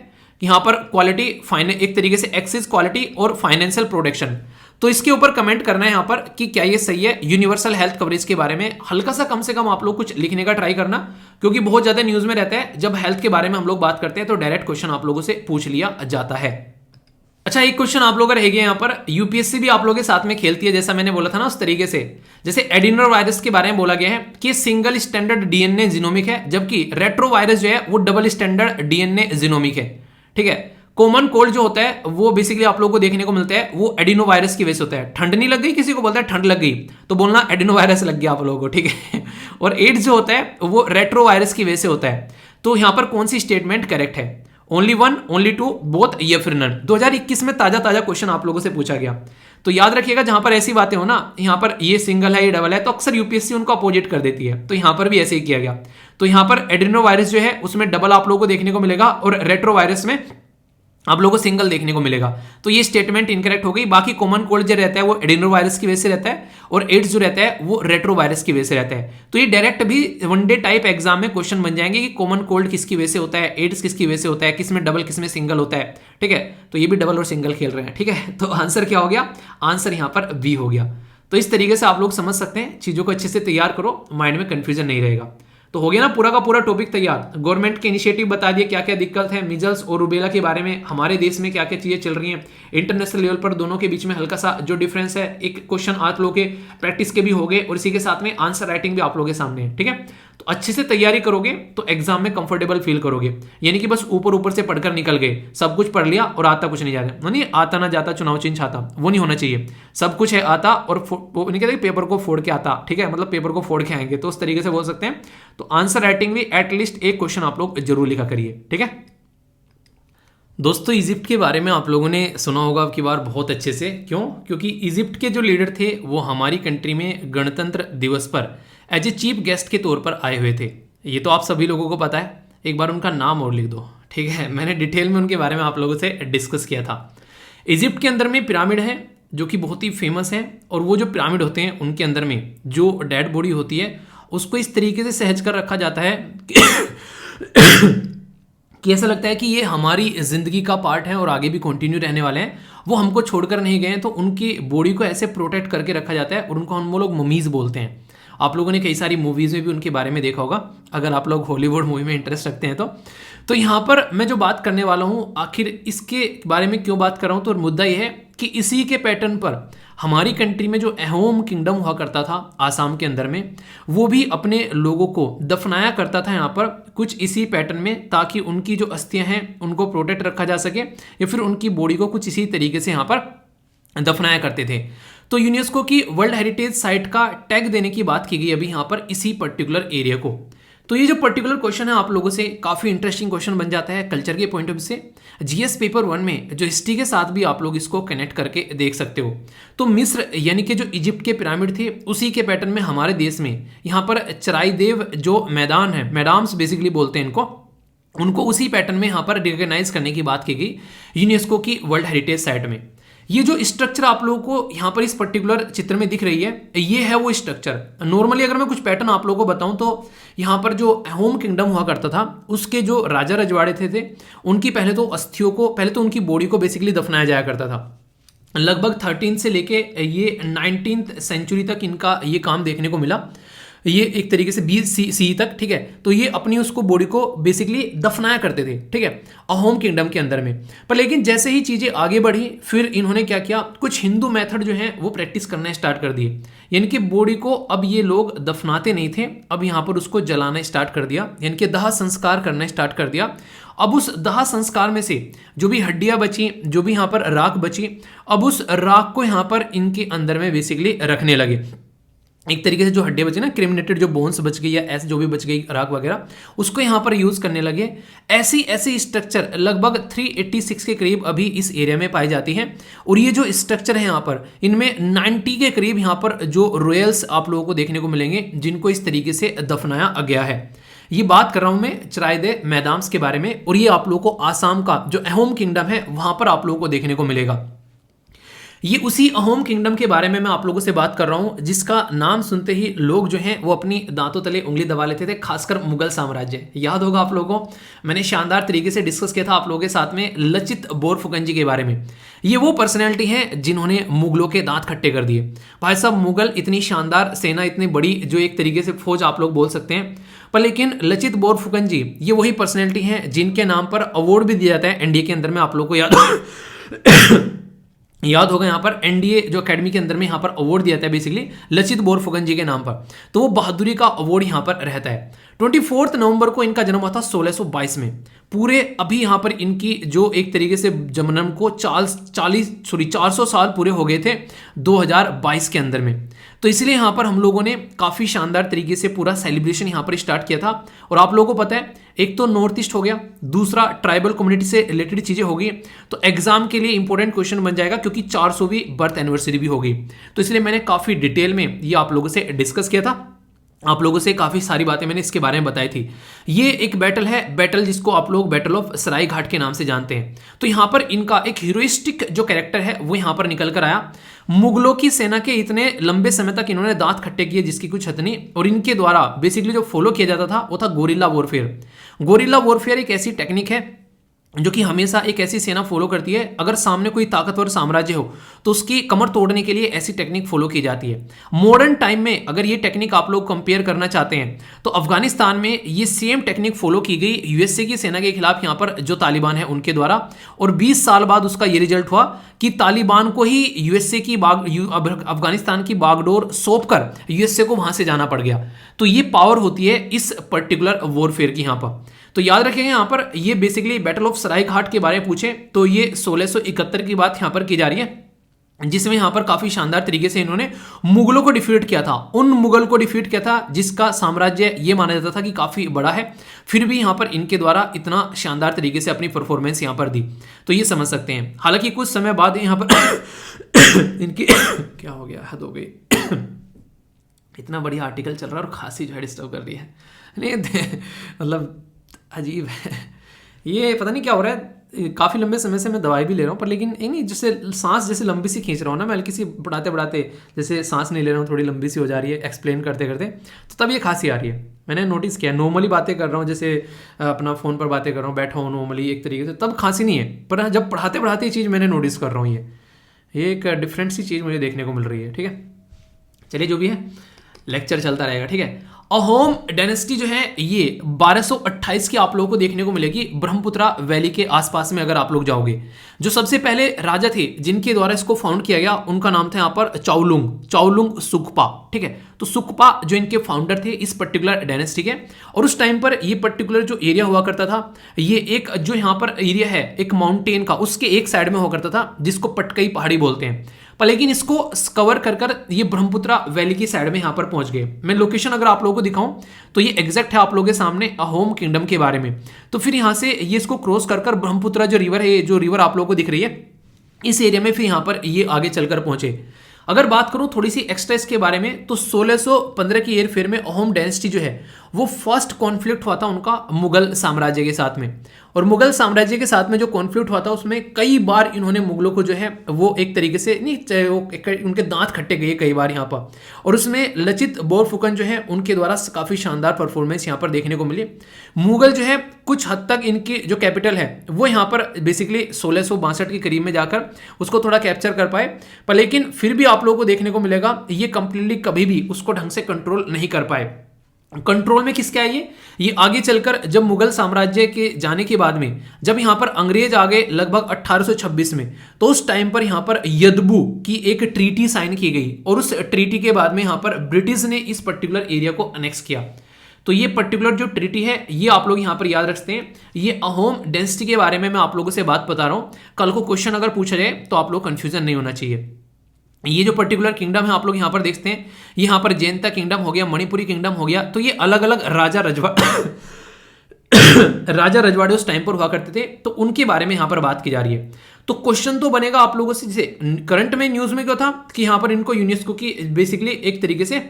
कि यहां पर क्वालिटी, एक तरीके से एक्सेस, क्वालिटी और फाइनेंशियल प्रोटेक्शन। तो इसके ऊपर कमेंट करना है यहां पर कि क्या ये सही है। यूनिवर्सल हेल्थ कवरेज के बारे में हल्का सा कम से कम आप लोग कुछ लिखने का ट्राई करना, क्योंकि बहुत ज्यादा न्यूज में रहता है जब हेल्थ के बारे में हम लोग बात करते हैं तो डायरेक्ट क्वेश्चन आप लोगों से पूछ लिया जाता है। अच्छा, एक क्वेश्चन आप लोगों का रह गया यहाँ पर, यूपीएससी भी आप लोगों के साथ में खेलती है, जैसा मैंने बोला था ना उस तरीके से। जैसे एडिनो वायरस के बारे में बोला गया है कि सिंगल स्टैंडर्ड डीएनए जीनोमिक है, जबकि रेट्रो वायरस जो है वो डबल स्टैंडर्ड डीएनए जीनोमिक है, ठीक है। कॉमन कोल्ड जो होता है वो बेसिकली आप लोगों को देखने को मिलता है वो एडिनो वायरस की वजह से होता है। ठंड नहीं लग गई, किसी को बोलता है ठंड लग गई तो बोलना एडिनो वायरस लग गया आप लोगों को, ठीक है। और एड्स जो होता है वो रेट्रो वायरस की वजह से होता है। तो यहां पर कौन सी स्टेटमेंट करेक्ट है? Only one, only two, both या फिर नन। 2021 में ताजा ताजा क्वेश्चन आप लोगों से पूछा गया। तो याद रखिएगा, जहां पर ऐसी बातें हो ना, यहां पर ये सिंगल है ये डबल है, तो अक्सर यूपीएससी उनको अपोजिट कर देती है। तो यहां पर भी ऐसे ही किया गया। तो यहां पर एड्रेनो वायरस जो है उसमें डबल आप लोगों को देखने को मिलेगा और रेट्रो वायरस में आप लोगों को सिंगल देखने को मिलेगा। तो ये स्टेटमेंट इनकरेक्ट हो गई। बाकी कॉमन कोल्ड जो रहता है वो एडिनो वायरस की वजह से रहता है और एड्स जो रहता है वो रेट्रो वायरस की वजह से रहता है। तो ये डायरेक्ट भी वनडे टाइप एग्जाम में क्वेश्चन बन जाएंगे कि कॉमन कोल्ड किसकी वजह से होता है, एड्स किसकी वजह से होता है, किसमें डबल किसमें सिंगल होता है। ठीक है, तो ये भी डबल और सिंगल खेल रहे हैं। ठीक है, तो आंसर क्या हो गया? आंसर यहां पर बी हो गया। तो इस तरीके से आप लोग समझ सकते हैं, चीजों को अच्छे से तैयार करो, माइंड में कंफ्यूजन नहीं रहेगा। तो हो गया ना पूरा का पूरा टॉपिक तैयार। गवर्नमेंट के इनिशिएटिव बता दिए, क्या क्या दिक्कत है, मीजल्स और रूबेला के बारे में, हमारे देश में क्या क्या चीजें चल रही हैं, इंटरनेशनल लेवल पर दोनों के बीच में हल्का सा जो डिफरेंस है। एक क्वेश्चन आप लोगों के प्रैक्टिस के भी हो गए और इसी के साथ में आंसर राइटिंग भी आप लोगों के सामने है। ठीक है, तो अच्छे से तैयारी करोगे तो एग्जाम में कंफर्टेबल फील करोगे। यानी कि बस ऊपर ऊपर से पढ़कर निकल गए, सब कुछ पढ़ लिया और आता कुछ नहीं जाता, नहीं आता ना जाता चुनाव चिन्ह छाता, वो नहीं होना चाहिए। सब कुछ है आता और नहीं कहते पेपर को फोड़ के आता। ठीक है, मतलब पेपर को फोड़ के आएंगे, तो उस तरीके से बोल सकते हैं। तो आंसर राइटिंग भी एटलीस्ट एक क्वेश्चन आप लोग जरूर लिखा करिए। ठीक है दोस्तों, इजिप्ट के बारे में आप लोगों ने सुना होगा अब की बार बहुत अच्छे से। क्यों? क्योंकि इजिप्ट के जो लीडर थे वो हमारी कंट्री में गणतंत्र दिवस पर एज ए चीफ गेस्ट के तौर पर आए हुए थे। ये तो आप सभी लोगों को पता है। एक बार उनका नाम और लिख दो। ठीक है, मैंने डिटेल में उनके बारे में आप लोगों से डिस्कस किया था। इजिप्ट के अंदर में पिरामिड है जो कि बहुत ही फेमस है, और वो जो पिरामिड होते हैं उनके अंदर में जो डेड बॉडी होती है उसको इस तरीके से सहज कर रखा जाता है कि ऐसा लगता है कि ये हमारी जिंदगी का पार्ट है और आगे भी कंटिन्यू रहने वाले हैं। वो हमको छोड़कर नहीं गए हैं, तो उनकी बॉडी को ऐसे प्रोटेक्ट करके रखा जाता है और उनको हम लोग ममीज बोलते हैं। आप लोगों ने कई सारी मूवीज में भी उनके बारे में देखा होगा, अगर आप लोग हॉलीवुड मूवी में इंटरेस्ट रखते हैं तो यहाँ पर मैं जो बात करने वाला हूँ, आखिर इसके बारे में क्यों बात कर रहा हूँ, तो मुद्दा यह है कि इसी के पैटर्न पर हमारी कंट्री में जो अहोम किंगडम हुआ करता था आसाम के अंदर में, वो भी अपने लोगों को दफनाया करता था यहाँ पर कुछ इसी पैटर्न में, ताकि उनकी जो अस्थियां हैं उनको प्रोटेक्ट रखा जा सके, या फिर उनकी बॉडी को कुछ इसी तरीके से यहाँ पर दफनाया करते थे। तो यूनेस्को की वर्ल्ड हेरिटेज साइट का टैग देने की बात की गई अभी यहाँ पर इसी पर्टिकुलर एरिया को। तो ये जो पर्टिकुलर क्वेश्चन है आप लोगों से काफ़ी इंटरेस्टिंग क्वेश्चन बन जाता है कल्चर के पॉइंट ऑफ व्यू से। जीएस पेपर 1 में जो हिस्ट्री के साथ भी आप लोग इसको कनेक्ट करके देख सकते हो। तो मिस्र यानी कि जो इजिप्ट के पिरामिड थे उसी के पैटर्न में हमारे देश में यहाँ पर चराईदेव जो मैदान है, मैदाम्स बेसिकली बोलते हैं इनको, उनको उसी पैटर्न में यहाँ पर रिकॉग्नाइज करने की बात की गई यूनेस्को की वर्ल्ड हेरिटेज साइट में। ये जो स्ट्रक्चर आप लोगों को यहाँ पर इस पर्टिकुलर चित्र में दिख रही है, ये है वो स्ट्रक्चर। नॉर्मली अगर मैं कुछ पैटर्न आप लोगों को बताऊं तो यहाँ पर जो होम किंगडम हुआ करता था उसके जो राजा रजवाड़े थे उनकी पहले तो अस्थियों को, पहले तो उनकी बॉडी को बेसिकली दफनाया जाया करता था। लगभग 13 से लेके ये 19th सेंचुरी तक इनका ये काम देखने को मिला, ये एक तरीके से 20 सी तक। ठीक है, तो ये अपनी उसको बॉडी को बेसिकली दफनाया करते थे। ठीक है, अहोम किंगडम के अंदर में। पर लेकिन जैसे ही चीजें आगे बढ़ी, फिर इन्होंने क्या किया, कुछ हिंदू मेथड जो है वो प्रैक्टिस करना स्टार्ट कर दिए। यानी कि बॉडी को अब ये लोग दफनाते नहीं थे, अब यहाँ पर उसको जलाना स्टार्ट कर दिया, यानी कि दाह संस्कार करना स्टार्ट कर दिया। अब उस दाह संस्कार में से जो भी हड्डियां बची, जो भी यहाँ पर राख बची, अब उस राख को यहाँ पर इनके अंदर में बेसिकली रखने लगे। एक तरीके से जो हड्डियां बची ना, क्रिमिनेटेड जो बोन्स बच गई या ऐसे जो भी बच गई राख वगैरह, उसको यहाँ पर यूज करने लगे। ऐसी स्ट्रक्चर लगभग 386 के करीब अभी इस एरिया में पाई जाती है। और ये जो स्ट्रक्चर है यहाँ पर, इनमें 90 के करीब यहाँ पर जो रॉयल्स आप लोगों को देखने को मिलेंगे जिनको इस तरीके से दफनाया गया है। ये बात कर रहा हूं मैं चराईदे मैदाम्स के बारे में, और ये आप लोगों को आसाम का जो अहोम किंगडम है वहां पर आप लोगों को देखने को मिलेगा। ये उसी अहोम किंगडम के बारे में मैं आप लोगों से बात कर रहा हूं जिसका नाम सुनते ही लोग जो हैं वो अपनी दांतों तले उंगली दबा लेते थे, खासकर मुगल साम्राज्य। याद होगा आप लोगों को, मैंने शानदार तरीके से डिस्कस किया था आप लोगों के साथ में लचित बोरफुकन के बारे में। ये वो पर्सनैलिटी हैं जिन्होंने मुगलों के दांत खट्टे कर दिए। भाई साहब, मुगल इतनी शानदार सेना, इतनी बड़ी जो एक तरीके से फौज आप लोग बोल सकते हैं, पर लेकिन लचित बोरफुकन जी ये वही पर्सनैलिटी हैं जिनके नाम पर अवार्ड भी दिया जाता है एनडीए के अंदर में। आप लोग को याद होगा यहाँ पर एनडीए जो एकेडमी के अंदर में यहाँ पर अवार्ड दिया जाता है बेसिकली लचित बोरफुकन जी के नाम पर। तो वो बहादुरी का अवार्ड यहाँ पर रहता है। 24 नवंबर को इनका जन्म हुआ था 1622 में। पूरे अभी यहाँ पर इनकी जो एक तरीके से जन्म को 400 साल पूरे हो गए थे 2022 के अंदर में। तो इसलिए यहाँ पर हम लोगों ने काफ़ी शानदार तरीके से पूरा सेलिब्रेशन यहाँ पर स्टार्ट किया था। और आप लोगों को पता है, एक तो नॉर्थ ईस्ट हो गया, दूसरा ट्राइबल कम्युनिटी से रिलेटेड चीज़ें होगी, तो एग्जाम के लिए इंपॉर्टेंट क्वेश्चन बन जाएगा, क्योंकि 400वीं बर्थ एनिवर्सरी भी होगी। तो इसलिए मैंने काफ़ी डिटेल में ये आप लोगों से डिस्कस किया था, आप लोगों से काफ़ी सारी बातें मैंने इसके बारे में बताई थी। ये एक बैटल है, बैटल जिसको आप लोग बैटल ऑफ सराय घाट के नाम से जानते हैं। तो यहाँ पर इनका एक हीरोइस्टिक जो कैरेक्टर है वो यहाँ पर निकल कर आया। मुगलों की सेना के इतने लंबे समय तक इन्होंने दांत खट्टे किए जिसकी कुछ हद नहीं, और इनके द्वारा बेसिकली जो फॉलो किया जाता था वो था गोरिल्ला वॉरफेयर। गोरिल्ला वॉरफेयर एक ऐसी टेक्निक है जो कि हमेशा एक ऐसी सेना फॉलो करती है, अगर सामने कोई ताकतवर साम्राज्य हो तो उसकी कमर तोड़ने के लिए ऐसी टेक्निक फॉलो की जाती है। मॉडर्न टाइम में अगर ये टेक्निक आप लोग कंपेयर करना चाहते हैं तो अफगानिस्तान में ये सेम टेक्निक फॉलो की गई यूएसए की सेना के खिलाफ यहाँ पर जो तालिबान है उनके द्वारा, और 20 साल बाद उसका ये रिजल्ट हुआ कि तालिबान को ही यूएसए की अफगानिस्तान की बागडोर सौंप कर यूएसए को वहां से जाना पड़ गया। तो ये पावर होती है इस पर्टिकुलर वॉरफेयर की यहाँ पर। तो याद रखेंगे यहाँ पर ये बेसिकली बैटल ऑफ सराय घाट के बारे में पूछे तो ये 1671 की बात यहाँ पर की जा रही है, जिसमें यहाँ पर काफी शानदार तरीके से इन्होंने मुगलों को डिफीट किया था। उन मुगल को डिफीट किया था जिसका साम्राज्य ये माना जाता था कि काफी बड़ा है, फिर भी यहाँ पर इनके द्वारा इतना शानदार तरीके से अपनी परफॉर्मेंस यहाँ पर दी। तो ये समझ सकते हैं। हालांकि कुछ समय बाद यहाँ पर इनकी क्या हो गया, हद हो गई इतना बढ़िया आर्टिकल चल रहा है और खांसी जो है डिस्टर्ब कर रही है। नहीं मतलब अजीब है ये, पता नहीं क्या हो रहा है। काफ़ी लंबे समय से मैं दवाई भी ले रहा हूँ, पर लेकिन ये नहीं, जैसे सांस जैसे लंबी सी खींच रहा हूँ ना मैं, हल्की सी पढ़ाते पढ़ाते जैसे सांस नहीं ले रहा हूँ, थोड़ी लंबी सी हो जा रही है एक्सप्लेन करते करते, तो तब ये खांसी आ रही है। मैंने नोटिस किया, नॉर्मली बातें कर रहा हूँ, जैसे अपना फ़ोन पर बातें कर रहा हूँ, बैठा हूँ नॉर्मली एक तरीके से, तब खांसी नहीं है, पर जब पढ़ाते पढ़ाते ये चीज़ मैंने नोटिस कर रहा हूँ। ये एक डिफरेंट सी चीज़ मुझे देखने को मिल रही है। ठीक है, चलिए जो भी है लेक्चर चलता रहेगा। ठीक है, अहोम डायनेस्टी जो है ये 1228 की आप लोगों को देखने को मिलेगी ब्रह्मपुत्रा वैली के आसपास में। अगर आप लोग जाओगे, जो सबसे पहले राजा थे जिनके द्वारा इसको फाउंड किया गया उनका नाम था यहाँ पर चाओलुंग सुकपा। ठीक है, तो सुकपा जो इनके फाउंडर थे इस पर्टिकुलर डायनेस्टी के, और उस टाइम पर ये पर्टिकुलर जो एरिया हुआ करता था, ये एक जो यहाँ पर एरिया है एक माउंटेन का, उसके एक साइड में हुआ करता था जिसको पटकई पहाड़ी बोलते हैं। पर लेकिन इसको कवर कर कर ये ब्रह्मपुत्रा वैली की साइड में यहाँ पर पहुंच गए। मैं लोकेशन अगर आप लोगों को दिखाऊं तो ये एग्जैक्ट है आप लोगों के सामने अहोम किंगडम के बारे में। तो फिर यहाँ से ये इसको क्रॉस कर कर ब्रह्मपुत्रा जो रिवर है, जो रिवर आप लोगों को दिख रही है, इस एरिया में फिर यहाँ पर ये आगे चलकर पहुंचे। अगर बात करूं थोड़ी सी एक्स्ट्रा इसके बारे में, तो 1615 की एयरफेयर में अहोम डायनेस्टी जो है वो फर्स्ट कॉन्फ्लिक्ट हुआ था उनका मुगल साम्राज्य के साथ में। और मुगल साम्राज्य के साथ में जो कॉन्फ्लिक्ट हुआ था उसमें कई बार इन्होंने मुगलों को जो है वो एक तरीके से नहीं, चाहे वो उनके दांत खट्टे गए कई बार यहाँ पर, और उसमें लचित बोरफुकन जो है उनके द्वारा काफ़ी शानदार परफॉर्मेंस यहाँ पर देखने को मिली। मुगल जो है कुछ हद तक इनकी जो कैपिटल है वो यहाँ पर बेसिकली 1662 के करीब में जाकर उसको थोड़ा कैप्चर कर पाए, पर लेकिन फिर भी आप लोगों को देखने को मिलेगा ये कंप्लीटली कभी भी उसको ढंग से कंट्रोल नहीं कर पाए। कंट्रोल में किसके आई ये आगे चलकर जब मुगल साम्राज्य के जाने के बाद में, जब यहां पर अंग्रेज आ गए लगभग 1826 में, तो उस टाइम पर यहां पर यदबू की एक ट्रीटी साइन की गई, और उस ट्रीटी के बाद में यहां पर ब्रिटिश ने इस पर्टिकुलर एरिया को अनेक्स किया। तो ये पर्टिकुलर जो ट्रीटी है ये आप लोग यहां पर याद रखते हैं। ये अहोम डायनेस्टी के बारे में मैं आप लोगों से बात बता रहा हूं, कल को क्वेश्चन अगर पूछा जाए तो आप लोग कंफ्यूजन नहीं होना चाहिए। ये जो पर्टिकुलर किंगडम है आप लोग यहाँ पर देखते हैं, यहाँ पर जैनता किंगडम हो गया, मणिपुरी किंगडम हो गया, तो ये अलग अलग राजा रजवाड़े उस टाइम पर हुआ करते थे, तो उनके बारे में यहाँ पर बात की जा रही है। तो क्वेश्चन तो बनेगा आप लोगों से, जैसे करंट में न्यूज में क्या था कि यहाँ पर इनको यूनेस्को की बेसिकली एक तरीके से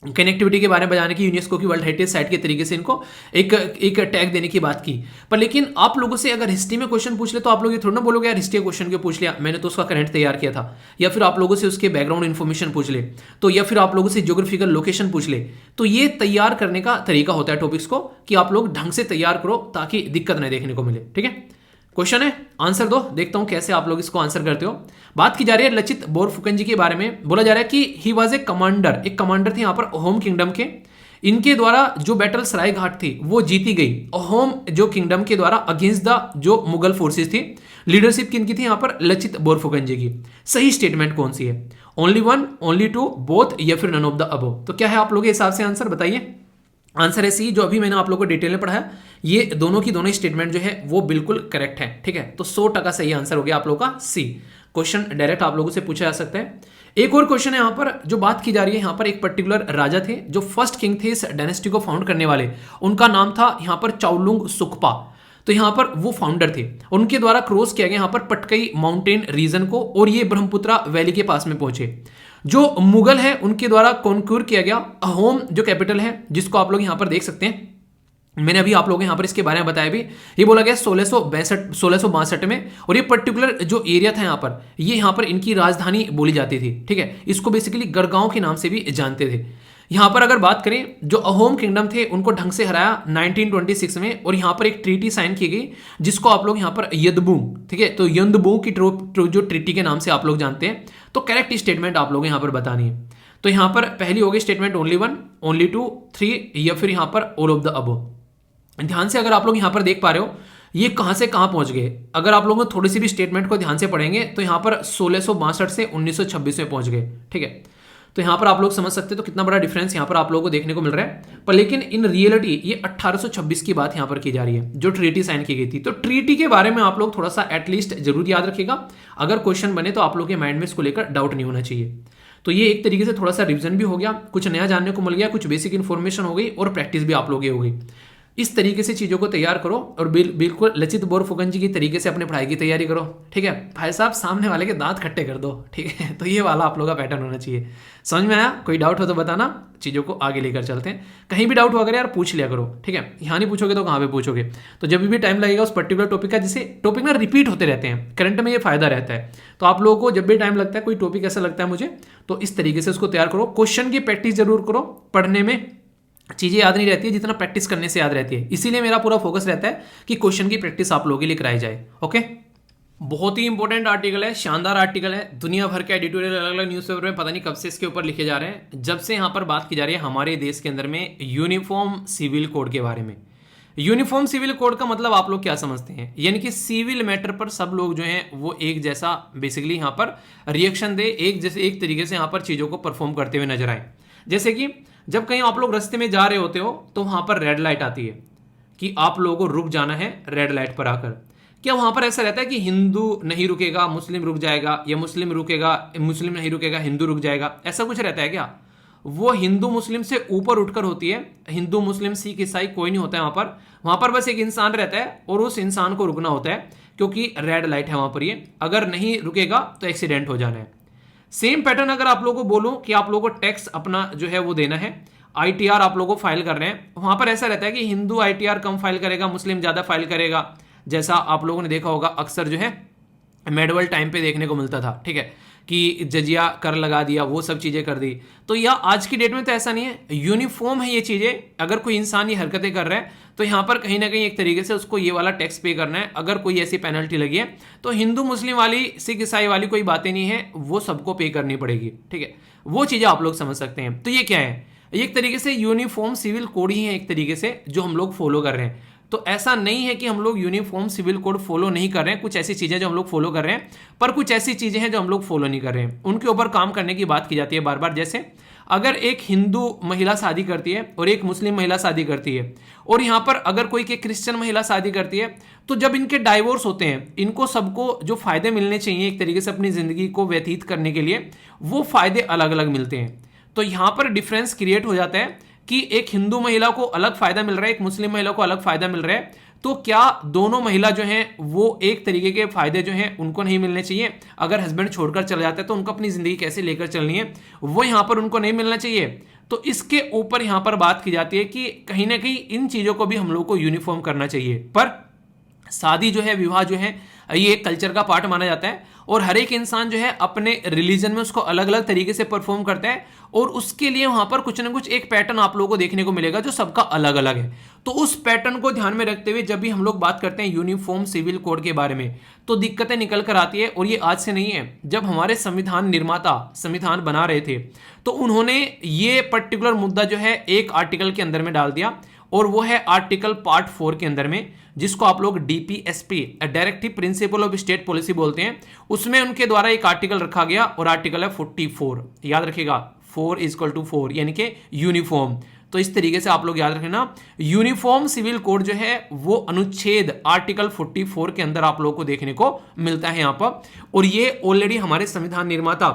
कनेक्टिविटी के बारे में बताने की, यूनेस्को की वर्ल्ड हेरिटेज साइट के तरीके से इनको एक टैग देने की बात की। पर लेकिन आप लोगों से अगर हिस्ट्री में क्वेश्चन पूछ ले तो आप लोग ये थोड़ा ना बोलोगे यार हिस्ट्री क्वेश्चन क्यों पूछ लिया, मैंने तो उसका करंट तैयार किया था, या फिर आप लोगों से उसके बैकग्राउंड इन्फॉर्मेशन पूछ ले, तो या फिर आप लोगों से ज्योग्राफिकल लोकेशन पूछ ले। तो ये तैयार करने का तरीका होता है टॉपिक्स को, कि आप लोग ढंग से तैयार करो ताकि दिक्कत नहीं देखने को मिले। ठीक है, क्वेश्चन है, आंसर दो, देखता हूं कैसे आप लोग इसको आंसर करते हो। बात की जा रही है लचित बोरफुकन जी के बारे में। बोला जा रहा है कि ही वाज एक कमांडर थे यहाँ पर अहोम किंगडम के। इनके द्वारा जो बैटल सराय घाट थी वो जीती गई अहोम जो किंगडम के द्वारा अगेंस्ट द जो मुगल फोर्सेस थी। लीडरशिप किनकी थी यहाँ पर? लचित बोरफुकन जी की। सही स्टेटमेंट कौन सी है? Only one, only two, both, या फिर नन ऑफ द अबव? तो क्या है आप लोगों के हिसाब से आंसर बताइए। आंसर है सी, जो अभी मैंने आप लोगों को डिटेल में पढ़ाया। ये दोनों की दोनों स्टेटमेंट जो है वो बिल्कुल करेक्ट है, ठीक है। तो 100% सही आंसर हो गया आप लोगों का सी। क्वेश्चन डायरेक्ट आप लोगों से पूछा जा सकता है। एक और क्वेश्चन है यहाँ पर जो बात की जा रही है, यहाँ पर एक पर्टिकुलर राजा थे जो फर्स्ट किंग थे इस डायनेस्टी को फाउंड करने वाले, उनका नाम था यहाँ पर चाओलुंग सुक्पा। तो यहाँ पर वो फाउंडर थे, उनके द्वारा क्रॉस किया गया यहाँ पर पटकई माउंटेन रीजन को, और ये ब्रह्मपुत्रा वैली के पास में पहुंचे। जो मुगल है उनके द्वारा कॉन्क्यूर किया गया अहोम जो कैपिटल है, जिसको आप लोग यहाँ पर देख सकते हैं, मैंने अभी आप लोगों को यहाँ पर इसके बारे में बताया भी। ये बोला गया 1662 में, और ये पर्टिकुलर जो एरिया था यहाँ पर, ये यहाँ पर इनकी राजधानी बोली जाती थी, ठीक है। इसको बेसिकली गढ़गांव के नाम से भी जानते थे। यहाँ पर अगर बात करें, जो अहोम किंगडम थे उनको ढंग से हराया 1926 में, और यहाँ पर एक ट्रीटी साइन की गई जिसको आप लोग यहाँ पर यदबू, ठीक है, तो यंदबू की जो ट्रीटी के नाम से आप लोग जानते हैं। तो करेक्ट स्टेटमेंट आप लोग यहाँ पर बतानी है। तो यहाँ पर पहली होगी स्टेटमेंट ओनली 1, ओनली 2, 3, या फिर यहाँ पर ऑल ऑफ द अबव। ध्यान से अगर आप लोग यहाँ पर देख पा रहे हो ये कहाँ से कहाँ पहुंच गए, अगर आप लोगों थोड़ी सी भी स्टेटमेंट को ध्यान से पढ़ेंगे तो यहाँ पर 1662 से 1926 में पहुंच गए, ठीक है। तो यहाँ पर आप लोग समझ सकते हैं तो कितना बड़ा डिफरेंस यहाँ पर आप लोगों को देखने को मिल रहा है। पर लेकिन इन रियलिटी ये 1826 की बात यहाँ पर की जा रही है जो ट्रीटी साइन की गई थी। तो ट्रीटी के बारे में आप लोग थोड़ा सा एटलीस्ट जरूर याद रखिएगा, अगर क्वेश्चन बने तो आप लोग के माइंड में इसको लेकर डाउट नहीं होना चाहिए। तो ये एक तरीके से थोड़ा सा रिविजन भी हो गया, कुछ नया जानने को मिल गया, कुछ बेसिक इन्फॉर्मेशन हो गई, और प्रैक्टिस भी आप लोगों की हो गई। इस तरीके से चीज़ों को तैयार करो और बिल्कुल लचित बोरफुकन जी की तरीके से अपने पढ़ाई की तैयारी करो, ठीक है। भाई साहब सामने वाले के दांत खट्टे कर दो, ठीक है। तो ये वाला आप लोगों का पैटर्न होना चाहिए। समझ में आया? कोई डाउट हो तो बताना, चीज़ों को आगे लेकर चलते हैं। कहीं भी डाउट हो अगर यार पूछ लिया करो, ठीक है। यहाँ नहीं पूछोगे तो कहाँ पे पूछोगे? तो जब भी टाइम लगेगा उस पर्टिकुलर टॉपिक का, जिसे टॉपिक ना रिपीट होते रहते हैं, करंट में ये फायदा रहता है। तो आप लोगों को जब भी टाइम लगता है कोई टॉपिक ऐसा लगता है मुझे, तो इस तरीके से उसको तैयार करो। क्वेश्चन की प्रैक्टिस जरूर करो, पढ़ने में चीज़ें याद नहीं रहती है जितना प्रैक्टिस करने से याद रहती है। इसीलिए मेरा पूरा फोकस रहता है कि क्वेश्चन की प्रैक्टिस आप लोगों के लिए कराई जाए। ओके, बहुत ही इंपॉर्टेंट आर्टिकल है, शानदार आर्टिकल है। दुनिया भर के एडिटोरियल अलग अलग न्यूज़पेपर में पता नहीं कब से इसके ऊपर लिखे जा रहे हैं, जब से यहाँ पर बात की जा रही है हमारे देश के अंदर में यूनिफॉर्म सिविल कोड के बारे में। यूनिफॉर्म सिविल कोड का मतलब आप लोग क्या समझते हैं? यानी कि सिविल मैटर पर सब लोग जो हैं वो एक जैसा बेसिकली यहाँ पर रिएक्शन दे, एक जैसे एक तरीके से यहाँ पर चीज़ों को परफॉर्म करते हुए नजर आए। जैसे कि जब कहीं आप लोग रास्ते में जा रहे होते हो तो वहां पर रेड लाइट आती है कि आप लोगों को रुक जाना है रेड लाइट पर आकर। क्या वहां पर ऐसा रहता है कि हिंदू नहीं रुकेगा मुस्लिम रुक जाएगा, या मुस्लिम रुकेगा मुस्लिम नहीं रुकेगा हिंदू रुक जाएगा? ऐसा कुछ रहता है क्या? वो हिंदू मुस्लिम से ऊपर उठकर होती है। हिंदू मुस्लिम सिख ईसाई कोई नहीं होता है वहां पर बस एक इंसान रहता है और उस इंसान को रुकना होता है क्योंकि रेड लाइट है वहां पर। ये अगर नहीं रुकेगा तो एक्सीडेंट हो जाना है। सेम पैटर्न अगर आप लोगों को बोलूं कि आप लोगों को टैक्स अपना जो है वो देना है, आईटीआर आप लोगों को फाइल कर रहे हैं, वहां पर ऐसा रहता है कि हिंदू आईटीआर कम फाइल करेगा, मुस्लिम ज्यादा फाइल करेगा। जैसा आप लोगों ने देखा होगा अक्सर जो है मेडवल टाइम पे देखने को मिलता था, ठीक है, कि जजिया कर लगा दिया, वो सब चीजें कर दी। तो या आज की डेट में तो ऐसा नहीं है, यूनिफॉर्म है ये चीजें। अगर कोई इंसान ये हरकतें कर रहा है तो यहाँ पर कहीं ना कहीं एक तरीके से उसको ये वाला टैक्स पे करना है। अगर कोई ऐसी पेनल्टी लगी है तो हिंदू मुस्लिम वाली सिख ईसाई वाली कोई बातें नहीं है, वो सबको पे करनी पड़ेगी, ठीक है। वो चीजें आप लोग समझ सकते हैं। तो ये क्या है? एक तरीके से यूनिफॉर्म सिविल कोड ही है एक तरीके से जो हम लोग फॉलो कर रहे हैं। तो ऐसा नहीं है कि हम लोग यूनिफॉर्म सिविल कोड फॉलो नहीं कर रहे हैं। कुछ ऐसी चीजें जो हम लोग फॉलो कर रहे हैं, पर कुछ ऐसी चीजें हैं जो हम लोग फॉलो नहीं कर रहे हैं, उनके ऊपर काम करने की बात की जाती है बार बार। जैसे अगर एक हिंदू महिला शादी करती है और एक मुस्लिम महिला शादी करती है, और यहाँ पर अगर कोई के क्रिश्चियन महिला शादी करती है, तो जब इनके डाइवोर्स होते हैं, इनको सबको जो फायदे मिलने चाहिए एक तरीके से अपनी जिंदगी को व्यतीत करने के लिए, वो फायदे अलग अलग मिलते हैं। तो यहाँ पर डिफरेंस क्रिएट हो जाता है कि एक हिंदू महिला को अलग फायदा मिल रहा है, एक मुस्लिम महिला को अलग फायदा मिल रहा है। तो क्या दोनों महिला जो हैं वो एक तरीके के फायदे जो हैं उनको नहीं मिलने चाहिए? अगर हस्बैंड छोड़कर चला जाता है तो उनको अपनी जिंदगी कैसे लेकर चलनी है, वो यहां पर उनको नहीं मिलना चाहिए। तो इसके ऊपर यहां पर बात की जाती है कि कहीं ना कहीं इन चीजों को भी हम लोग को यूनिफॉर्म करना चाहिए। पर शादी जो है, विवाह जो है, ये एक कल्चर का पार्ट माना जाता है, और हर एक इंसान जो है अपने रिलीजन में उसको अलग अलग तरीके से परफॉर्म करता है, और उसके लिए वहां पर कुछ ना कुछ एक पैटर्न आप लोगों को देखने को मिलेगा जो सबका अलग अलग है। तो उस पैटर्न को ध्यान में रखते हुए जब भी हम लोग बात करते हैं यूनिफॉर्म सिविल कोड के बारे में, तो दिक्कतें निकल कर आती है। और ये आज से नहीं है, जब हमारे संविधान निर्माता संविधान बना रहे थे तो उन्होंने ये पर्टिकुलर मुद्दा जो है एक आर्टिकल के अंदर में डाल दिया, और वो है आर्टिकल पार्ट 4 के अंदर में, जिसको आप लोग DPSP directive principle of state policy बोलते हैं। उसमें उनके द्वारा एक आर्टिकल रखा गया, और आर्टिकल है 44, याद रखिएगा 4 = 4, यानी कि यूनिफॉर्म। तो इस तरीके से आप लोग याद रखना, यूनिफॉर्म सिविल कोड जो है वो अनुच्छेद आर्टिकल 44 के अंदर आप लोगों को देखने को मिलता है यहां पर, और ये ऑलरेडी हमारे संविधान निर्माता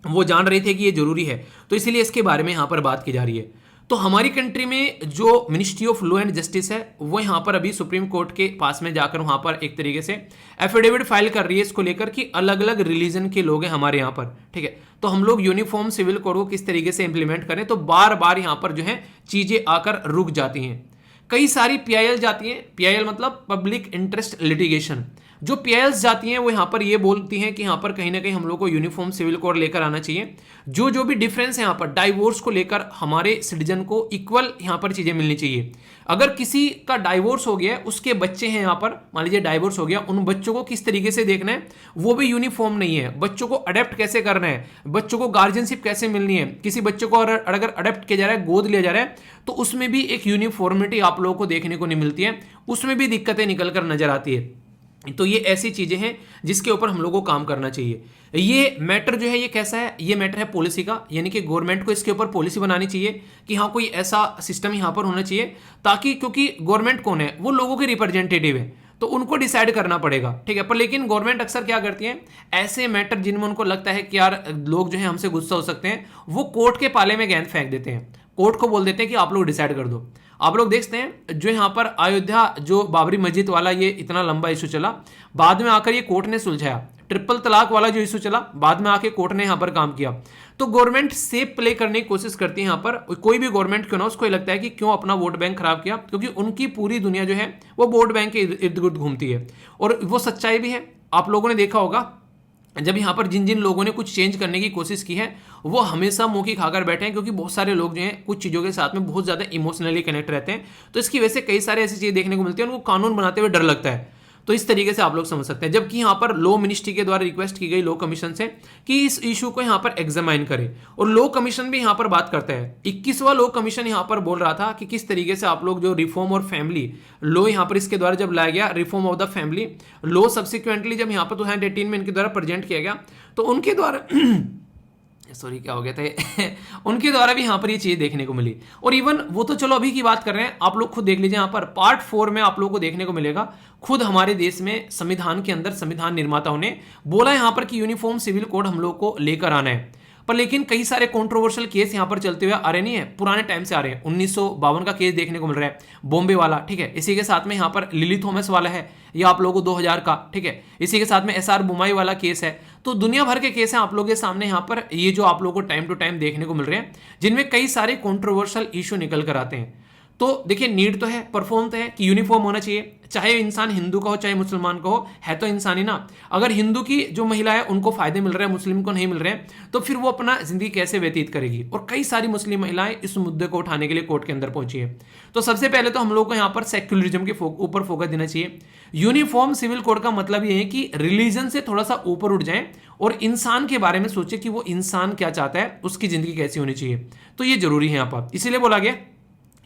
वो जान रहे थे कि ये जरूरी है, तो इसीलिए इसके बारे में यहां पर बात की जा रही है। तो हमारी कंट्री में जो ministry of law and justice है वो यहाँ पर अभी सुप्रीम कोर्ट के पास में जाकर वहां पर एक तरीके से एफिडेविट फाइल कर रही है इसको लेकर कि अलग अलग रिलीजन के लोग हैं हमारे यहाँ पर, ठीक है। तो हम लोग यूनिफॉर्म सिविल कोड को किस तरीके से इंप्लीमेंट करें, तो बार बार यहाँ पर जो है चीजें आकर रुक जाती हैं। कई सारी पीआईएल जाती हैं, पीआईएल मतलब पब्लिक इंटरेस्ट लिटिगेशन, जो पीआईएल्स जाती हैं वो यहाँ पर ये बोलती हैं कि यहाँ पर कहीं ना कहीं हम लोग को यूनिफॉर्म सिविल कोड लेकर आना चाहिए। जो भी डिफरेंस है यहाँ पर डाइवोर्स को लेकर हमारे सिटीजन को इक्वल यहाँ पर चीजें मिलनी चाहिए। अगर किसी का डाइवोर्स हो गया, उसके बच्चे हैं यहाँ पर, मान लीजिए डाइवोर्स हो गया, उन बच्चों को किस तरीके से देखना है वो भी यूनिफॉर्म नहीं है। बच्चों को अडेप्ट कैसे करना है, बच्चों को गार्जियनशिप कैसे मिलनी है, किसी बच्चे को अगर अडेप्ट किया जा रहा है, गोद लिया जा रहा है, तो उसमें भी एक यूनिफॉर्मिटी आप लोगों को देखने को नहीं मिलती है, उसमें भी दिक्कतें निकल कर नजर आती है। तो ये ऐसी चीजें हैं जिसके ऊपर हम लोग को काम करना चाहिए। ये मैटर जो है ये कैसा है, ये मैटर है पॉलिसी का, यानी कि गवर्नमेंट को इसके ऊपर पॉलिसी बनानी चाहिए कि हाँ कोई ऐसा सिस्टम यहाँ पर होना चाहिए, ताकि क्योंकि गवर्नमेंट कौन है, वो लोगों के रिप्रेजेंटेटिव है, तो उनको डिसाइड करना पड़ेगा, ठीक है। पर लेकिन गवर्नमेंट अक्सर क्या करती है, ऐसे मैटर जिनमें उनको लगता है कि यार लोग जो है हमसे गुस्सा हो सकते हैं, वो कोर्ट के पाले में गेंद फेंक देते हैं, कोर्ट को बोल देते हैं कि आप लोग डिसाइड कर दो। आप लोग देखते हैं जो यहाँ पर अयोध्या जो बाबरी मस्जिद वाला ये इतना लंबा इशू चला, बाद में आकर ये कोर्ट ने सुलझाया। ट्रिपल तलाक वाला जो इशू चला, बाद में आके कोर्ट ने यहाँ पर काम किया। तो गवर्नमेंट सेफ प्ले करने की कोशिश करती है यहाँ पर, कोई भी गवर्नमेंट क्यों ना, उसको लगता है कि क्यों अपना वोट बैंक खराब किया, क्योंकि उनकी पूरी दुनिया जो है वो वोट बैंक के इर्द गिर्द घूमती है, और वो सच्चाई भी है। आप लोगों ने देखा होगा जब यहाँ पर जिन जिन लोगों ने कुछ चेंज करने की कोशिश की है वो हमेशा मुंह की खाकर बैठे हैं, क्योंकि बहुत सारे लोग जो हैं कुछ चीज़ों के साथ में बहुत ज़्यादा इमोशनली कनेक्ट रहते हैं, तो इसकी वजह से कई सारे ऐसी चीज़ें देखने को मिलती है, उनको कानून बनाते हुए डर लगता है। तो इस तरीके से आप लोग समझ सकते हैं। जबकि यहाँ पर लॉ मिनिस्ट्री के द्वारा रिक्वेस्ट की गई लॉ कमीशन से कि इस इशू को यहाँ पर एग्जामाइन करे, और लॉ कमीशन भी यहाँ पर बात करता है। 21वां लॉ कमीशन यहाँ पर बोल रहा था कि किस तरीके से आप लोग जो रिफॉर्म और फैमिली लॉ यहाँ पर इसके द्वारा जब लाया गया, reform of the family law subsequently जब यहाँ पर 2018 में इनके द्वारा प्रेजेंट किया गया, तो उनके द्वारा सॉरी क्या हो गया था उनके द्वारा भी यहाँ पर ये चीज देखने को मिली। और इवन वो तो चलो अभी की बात कर रहे हैं, आप लोग खुद देख लीजिए, यहाँ पर पार्ट 4 में आप लोगों को देखने को मिलेगा, खुद हमारे देश में संविधान के अंदर संविधान निर्माताओं ने बोला यहाँ पर कि यूनिफॉर्म सिविल कोड हम लोग को लेकर आना है। पर लेकिन कई सारे कंट्रोवर्शियल केस यहाँ पर चलते हुए आ रहे नहीं है, पुराने टाइम से आ रहे हैं। 1952 का केस देखने को मिल रहा है, बॉम्बे वाला, ठीक है। इसी के साथ में यहाँ पर लिली थॉमस वाला है, ये आप लोगों को 2000 का, ठीक है। इसी के साथ में एसआर बुमाई वाला केस है। तो दुनिया भर के केस हैं आप लोगों के सामने यहाँ पर, ये जो आप लोगों को टाइम टू टाइम देखने को मिल रहे हैं, जिनमें कई सारे कंट्रोवर्शियल इशू निकल कर आते हैं। तो देखिए नीड तो है, परफॉर्म तो है कि यूनिफॉर्म होना चाहिए, चाहे इंसान हिंदू का हो चाहे मुसलमान का हो, है तो इंसान ही ना। अगर हिंदू की जो महिला है उनको फायदे मिल रहे हैं, मुस्लिम को नहीं मिल रहे हैं, तो फिर वो अपना जिंदगी कैसे व्यतीत करेगी। और कई सारी मुस्लिम महिलाएं इस मुद्दे को उठाने के लिए कोर्ट के अंदर पहुंची है। तो सबसे पहले तो हम लोग को यहाँ पर सेक्युलरिज्म के ऊपर फोकस देना चाहिए। यूनिफॉर्म सिविल कोड का मतलब ये है कि रिलीजन से थोड़ा सा ऊपर उठ जाए और इंसान के बारे में सोचे कि वो इंसान क्या चाहता है, उसकी जिंदगी कैसी होनी चाहिए। तो ये जरूरी है यहाँ पर, इसीलिए बोला गया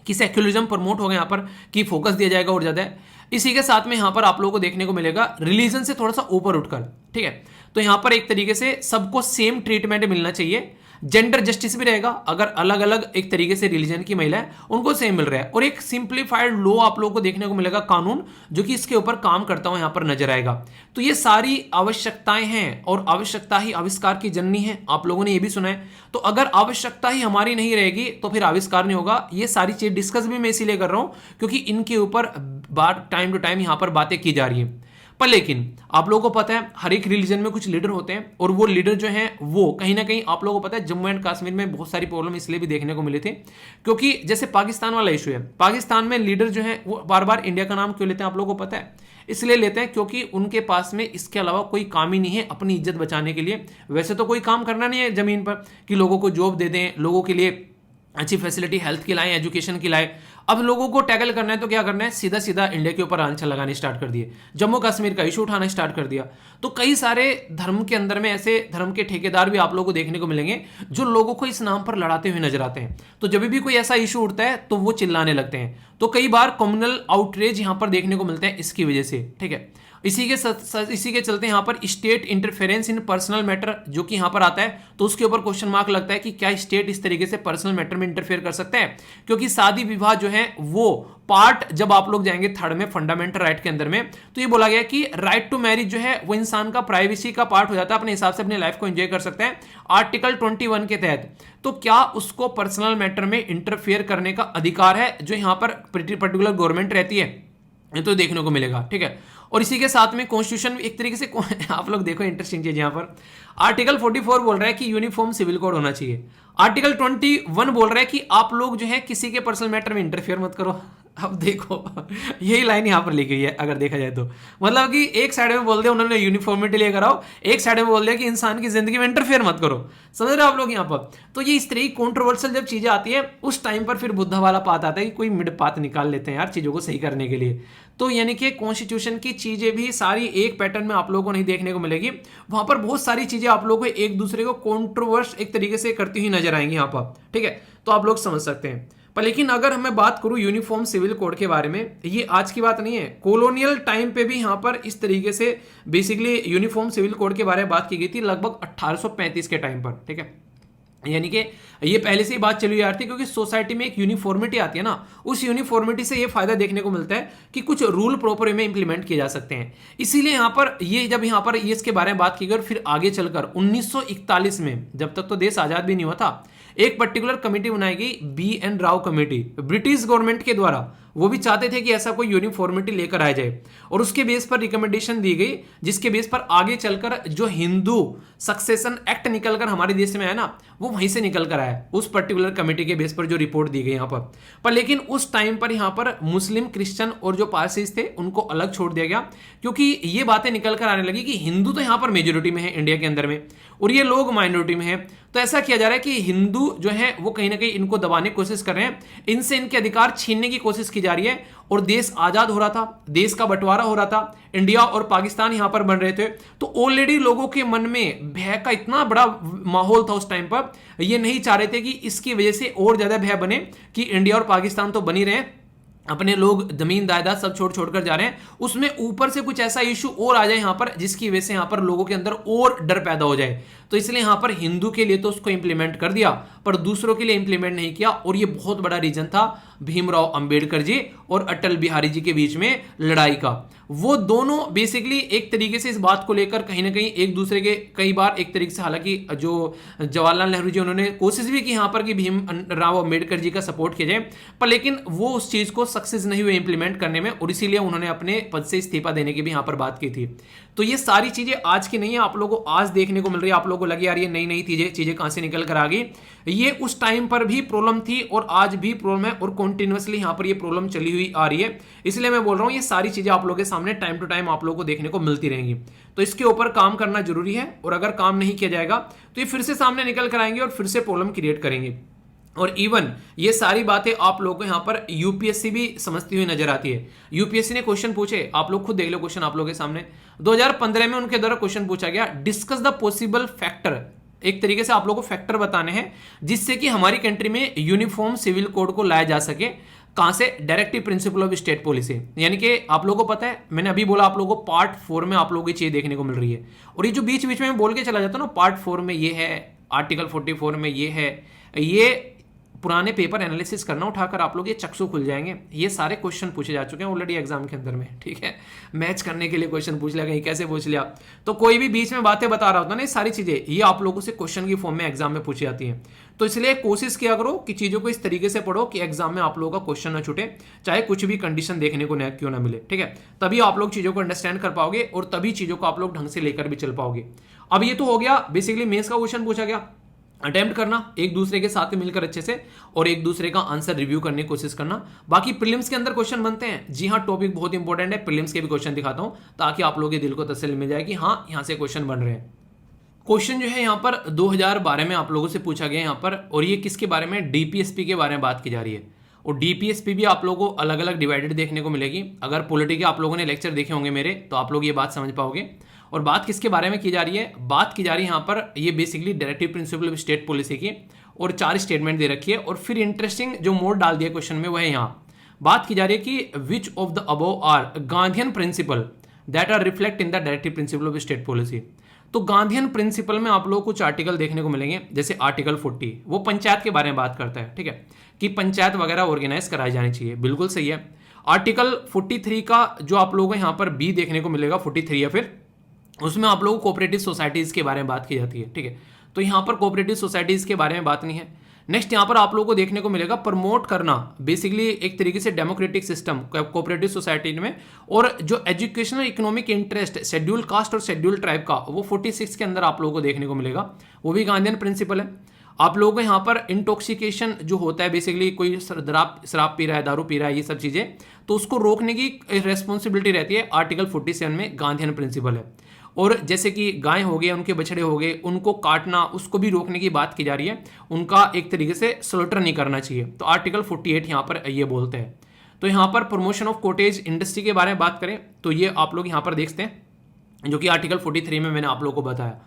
कि सेक्युलरिज्म प्रमोट होगा यहाँ पर, कि फोकस दिया जाएगा और ज्यादा है। इसी के साथ में यहाँ पर आप लोगों को देखने को मिलेगा रिलीजन से थोड़ा सा ऊपर उठकर, ठीक है। तो यहाँ पर एक तरीके से सबको सेम ट्रीटमेंट मिलना चाहिए, जेंडर जस्टिस भी रहेगा। अगर अलग अलग एक तरीके से रिलीजन की महिला है उनको सेम मिल रहा है, और एक सिंप्लीफाइड लॉ आप लोगों को देखने को मिलेगा, कानून जो कि इसके ऊपर काम करता हुआ यहाँ पर नजर आएगा। तो ये सारी आवश्यकताएं हैं, और आवश्यकता ही आविष्कार की जननी है, आप लोगों ने ये भी सुना है। तो अगर आवश्यकता ही हमारी नहीं रहेगी तो फिर आविष्कार नहीं होगा। ये सारी चीज डिस्कस भी मैं इसीलिए कर रहा हूं क्योंकि इनके ऊपर टाइम टू टाइम यहाँ पर बातें की जा रही हैं। पर लेकिन आप लोगों को पता है हर एक रिलीजन में कुछ लीडर होते हैं, और वो लीडर जो हैं वो कहीं ना कहीं आप लोगों को पता है जम्मू एंड कश्मीर में बहुत सारी प्रॉब्लम इसलिए भी देखने को मिले थे क्योंकि जैसे पाकिस्तान वाला इशू है, पाकिस्तान में लीडर जो है वो बार बार इंडिया का नाम क्यों लेते हैं आप लोगों को पता है? इसलिए लेते हैं क्योंकि उनके पास में इसके अलावा कोई काम ही नहीं है अपनी इज्जत बचाने के लिए। वैसे तो कोई काम करना नहीं है जमीन पर कि लोगों को जॉब दे दें, लोगों के लिए अच्छी फैसिलिटी हेल्थ की लाएं, एजुकेशन की लाएं। अब लोगों को टैकल करना है तो क्या करना है, सीधा सीधा इंडिया के ऊपर आंचल लगाने स्टार्ट कर दिए, जम्मू कश्मीर का इशू उठाना स्टार्ट कर दिया। तो कई सारे धर्म के अंदर में ऐसे धर्म के ठेकेदार भी आप लोगों को देखने को मिलेंगे जो लोगों को इस नाम पर लड़ाते हुए नजर आते हैं। तो जब भी कोई ऐसा इशू उठता है तो वो चिल्लाने लगते हैं। तो तो कई बार कम्युनल आउटरेज यहां पर देखने को मिलता है इसकी वजह से, ठीक है। इसी के चलते यहां पर स्टेट इंटरफेरेंस इन पर्सनल मैटर जो कि यहां पर आता है, तो उसके ऊपर क्वेश्चन मार्क लगता है कि क्या स्टेट इस तरीके से पर्सनल मैटर में इंटरफेयर कर सकते हैं, क्योंकि शादी विवाह जो है वो पार्ट, जब आप लोग जाएंगे थर्ड में फंडामेंटल राइट के अंदर में, तो ये बोला गया कि राइट टू मैरिज जो है वो इंसान का प्राइवेसी का पार्ट हो जाता है, अपने हिसाब से अपनी लाइफ को एंजॉय कर सकते हैं आर्टिकल 21 के तहत। तो क्या उसको पर्सनल मैटर में इंटरफेयर करने का अधिकार है जो यहां पर पर्टिकुलर गवर्नमेंट रहती है, ये तो देखने को मिलेगा, ठीक है। और इसी के साथ में कॉन्स्टिट्यूशन एक तरीके से आप लोग देखो इंटरेस्टिंग चीज, यहां पर आर्टिकल 44 बोल रहा है कि यूनिफॉर्म सिविल कोड होना चाहिए। आर्टिकल 21 बोल रहा है कि आप लोग जो है किसी के पर्सनल मैटर में इंटरफेयर मत करो। अब देखो यही लाइन यहां पर लिखी हुई है अगर देखा जाए तो, मतलब कि एक साइड में बोल दिया उन्होंने यूनिफॉर्मिटी लेकर आओ, एक साइड में बोल दिया कि इंसान की जिंदगी में इंटरफेयर मत करो। समझ रहे हो आप लोग यहां पर? तो ये इस तरह की कॉन्ट्रोवर्शियल जब चीजें आती है उस टाइम पर फिर बुद्धा वाला पात आता है कि कोई मिड पाथ निकाल लेते हैं यार चीजों को सही करने के लिए। तो यानी कि कॉन्स्टिट्यूशन की चीजें भी सारी एक पैटर्न में आप लोगों को नहीं देखने को मिलेगी, वहां पर बहुत सारी चीजें आप लोगों को एक दूसरे को कॉन्ट्रोवर्स एक तरीके से करती हुई नजर आएंगी यहां पर, ठीक है। तो आप लोग समझ सकते हैं। पर लेकिन अगर मैं बात करूं यूनिफॉर्म सिविल कोड के बारे में, ये आज की बात नहीं है, कॉलोनियल टाइम पे भी यहां पर इस तरीके से बेसिकली यूनिफॉर्म सिविल कोड के बारे में बात की गई थी लगभग 1835 के टाइम पर, ठीक है। यानी कि ये पहले से ही बात चली आ रही थी, क्योंकि सोसाइटी में एक यूनिफॉर्मिटी आती है ना, उस यूनिफॉर्मिटी से ये फायदा देखने को मिलता है कि कुछ रूल प्रॉपर वे में इंप्लीमेंट किए जा सकते हैं। इसीलिए यहां पर ये जब यहां पर ये इसके बारे में बात की गई और फिर आगे चलकर 1941 में, जब तक तो देश आजाद भी नहीं हुआ था, एक पर्टिकुलर कमेटी बनाई गई, BN Rao committee, British government के द्वारा। वो भी चाहते थे कि ऐसा कोई यूनिफॉर्मिटी लेकर आ जाए, और उसके बेस पर रिकमेंडेशन दी गई, जिसके बेस पर आगे चलकर जो हिंदू सक्सेशन एक्ट निकलकर हमारे देश में आया ना, वो वहीं से निकल कर आया, उस पर्टिकुलर कमेटी के बेस पर जो रिपोर्ट दी गई यहां पर लेकिन उस टाइम पर यहां पर मुस्लिम, क्रिश्चियन और जो पारसीज थे उनको अलग छोड़ दिया गया, क्योंकि ये बातें निकल कर आने लगी कि हिंदू तो यहां पर मेजोरिटी में है इंडिया के अंदर में, और ये लोग माइनॉरिटी में है। तो ऐसा किया जा रहा है कि हिंदू जो है वो कहीं ना कहीं इनको दबाने की कोशिश कर रहे हैं, इनसे इनके अधिकार छीनने की कोशिश की जा रही है। और देश आजाद हो रहा था, देश का बंटवारा हो रहा था, इंडिया और पाकिस्तान यहां पर बन रहे थे, तो ऑलरेडी लोगों के मन में भय का इतना बड़ा माहौल था उस टाइम पर, ये नहीं चाह रहे थे कि इसकी वजह से और ज्यादा भय बने कि इंडिया और पाकिस्तान तो बनी रहे, अपने लोग जमीन जायदाद सब छोड़ कर जा रहे हैं, उसमें ऊपर से कुछ ऐसा इशू और आ जाए यहां पर जिसकी वजह से यहां पर लोगों के अंदर और डर पैदा हो जाए। तो इसलिए यहां पर हिंदू के लिए तो उसको इंप्लीमेंट कर दिया, पर दूसरों के लिए इंप्लीमेंट नहीं किया। और ये बहुत बड़ा रीजन था भीमराव अंबेडकर जी और अटल बिहारी जी के बीच में लड़ाई का। वो दोनों बेसिकली एक तरीके से इस बात को लेकर कहीं ना कहीं एक दूसरे के कई बार एक तरीके से, हालांकि जो जवाहरलाल नेहरू जी उन्होंने कोशिश भी की यहां पर कि भीमराव अंबेडकर जी का सपोर्ट किया जाए, पर लेकिन वो उस चीज को सक्सेस नहीं हुए इंप्लीमेंट करने में, और इसीलिए उन्होंने अपने पद से इस्तीफा देने की भी यहां पर बात की थी। तो ये सारी चीजें आज की नहीं है, आप लोगों को आज देखने को मिल रही है, आप लोगों को लगे यार ये नई नई चीजें कहां से निकल कर आ गई। ये उस टाइम पर भी प्रॉब्लम थी और आज भी प्रॉब्लम है, और कॉन्टिन्यूअसली यहां पर ये प्रॉब्लम चली हुई आ रही है। इसलिए मैं बोल रहा हूं ये सारी चीजें आप लोगों के सामने टाइम टू टाइम आप लोगों को देखने को मिलती रहेंगी। तो इसके ऊपर काम करना जरूरी है, और अगर काम नहीं किया जाएगा तो ये फिर से सामने निकल कर आएंगे और फिर से प्रॉब्लम क्रिएट करेंगे। और इवन ये सारी बातें आप लोगों को यहां पर यूपीएससी भी समझती हुई नजर आती है। यूपीएससी ने क्वेश्चन पूछे, आप लोग खुद देख लो क्वेश्चन आप लोगों के सामने, 2015 में उनके द्वारा क्वेश्चन पूछा गया, डिस्कस द पॉसिबल फैक्टर, एक तरीके से आप लोगों को फैक्टर बताने हैं जिससे कि हमारी कंट्री में यूनिफॉर्म सिविल कोड को लाया जा सके। कहां से? Directive principle of state policy. यानी कि आप लोगों को पता है, मैंने अभी बोला आप लोगों को पार्ट 4 में आप लोगों की चीज देखने को मिल रही है, और ये जो बीच बीच में बोल के चला जाता है ना, पार्ट 4 में ये है, आर्टिकल 44 में ये है, ये पुराने पेपर एनालिसिस करना उठाकर आप लोग ये चक्षु खुल जाएंगे। ये सारे क्वेश्चन पूछे जा चुके हैं ऑलरेडी एग्जाम के अंदर में, ठीक है। मैच करने के लिए क्वेश्चन पूछ लिया, कहीं कैसे पूछ लिया, तो कोई भी बीच में बातें बता रहा होता ना, ये सारी चीजें ये आप लोगों से क्वेश्चन की फॉर्म में एग्जाम में पूछी जाती हैं। तो इसलिए कोशिश किया करो कि चीजों को इस तरीके से पढ़ो कि एग्जाम में आप लोगों का क्वेश्चन न छूटे, चाहे कुछ भी कंडीशन देखने को क्यों ना मिले, ठीक है। तभी आप लोग चीजों को अंडरस्टैंड कर पाओगे और तभी चीजों को आप लोग ढंग से लेकर भी चल पाओगे। अब ये तो हो गया बेसिकली मेंस का क्वेश्चन पूछा गया, अटेम्प्ट करना एक दूसरे के साथ मिलकर अच्छे से और एक दूसरे का आंसर रिव्यू करने की कोशिश करना। बाकी प्रीलिम्स के अंदर क्वेश्चन बनते हैं, जी हाँ, टॉपिक बहुत इंपॉर्टेंट है, प्रीलिम्स के भी क्वेश्चन दिखाता हूं ताकि आप लोगों के दिल को तसल्ली मिल जाए कि हाँ यहां से क्वेश्चन बन रहे हैं। क्वेश्चन जो है यहाँ पर 2012 में आप लोगों से पूछा गया यहाँ पर, और ये किसके बारे में? डीपीएसपी के बारे में बात की जा रही है। और डीपीएसपी भी आप लोगों को अलग अलग डिवाइडेड देखने को मिलेगी। अगर पॉलिटी के आप लोगों ने लेक्चर देखे होंगे मेरे, तो आप लोग ये बात समझ पाओगे। और बात किसके बारे में की जा रही है? बात की जा रही है यहाँ पर ये basically directive principle of state policy की, और 4 स्टेटमेंट दे रखी है। और फिर इंटरेस्टिंग जो मोड डाल दिया क्वेश्चन में वह है यहाँ बात की जा रही है कि which of the above are Gandhian principle that are reflect in the directive principle of state policy. तो गांधीयन प्रिंसिपल में आप लोगों को कुछ आर्टिकल देखने को मिलेंगे, जैसे आर्टिकल 40 वो पंचायत के बारे में बात करता है, ठीक है, कि पंचायत वगैरह ऑर्गेनाइज कराई जानी चाहिए, बिल्कुल सही है। आर्टिकल 43 का जो आप लोगों को यहाँ पर बी देखने को मिलेगा, 43 या फिर उसमें आप लोगों को कोऑपरेटिव सोसाइटीज के बारे में बात की जाती है, ठीक है, तो यहाँ पर कोऑपरेटिव सोसाइटीज के बारे में बात नहीं है। नेक्स्ट यहाँ पर आप लोगों को देखने को मिलेगा प्रमोट करना बेसिकली एक तरीके से डेमोक्रेटिक सिस्टम कोऑपरेटिव सोसाइटी में, और जो educational economic interest schedule caste और शेड्यूल ट्राइब का वो 46 के अंदर आप लोगों को देखने को मिलेगा, वो भी गांधीयन प्रिंसिपल है। आप लोगों को यहाँ पर इंटॉक्सिकेशन जो होता है बेसिकली कोई शराब पी रहा है, दारू पी रहा है, ये सब चीजें, तो उसको रोकने की रेस्पॉन्सिबिलिटी रहती है, आर्टिकल 47 में गांधीयन प्रिंसिपल है। और जैसे कि गाय हो गए, उनके बछड़े हो गए, उनको काटना उसको भी रोकने की बात की जा रही है, उनका एक तरीके से स्लॉटर नहीं करना चाहिए, तो आर्टिकल 48 यहाँ पर ये बोलते हैं। तो यहाँ पर प्रमोशन ऑफ कॉटेज इंडस्ट्री के बारे में बात करें तो ये आप लोग यहाँ पर देखते हैं, जो कि आर्टिकल 43 में मैंने आप लोगों को बताया।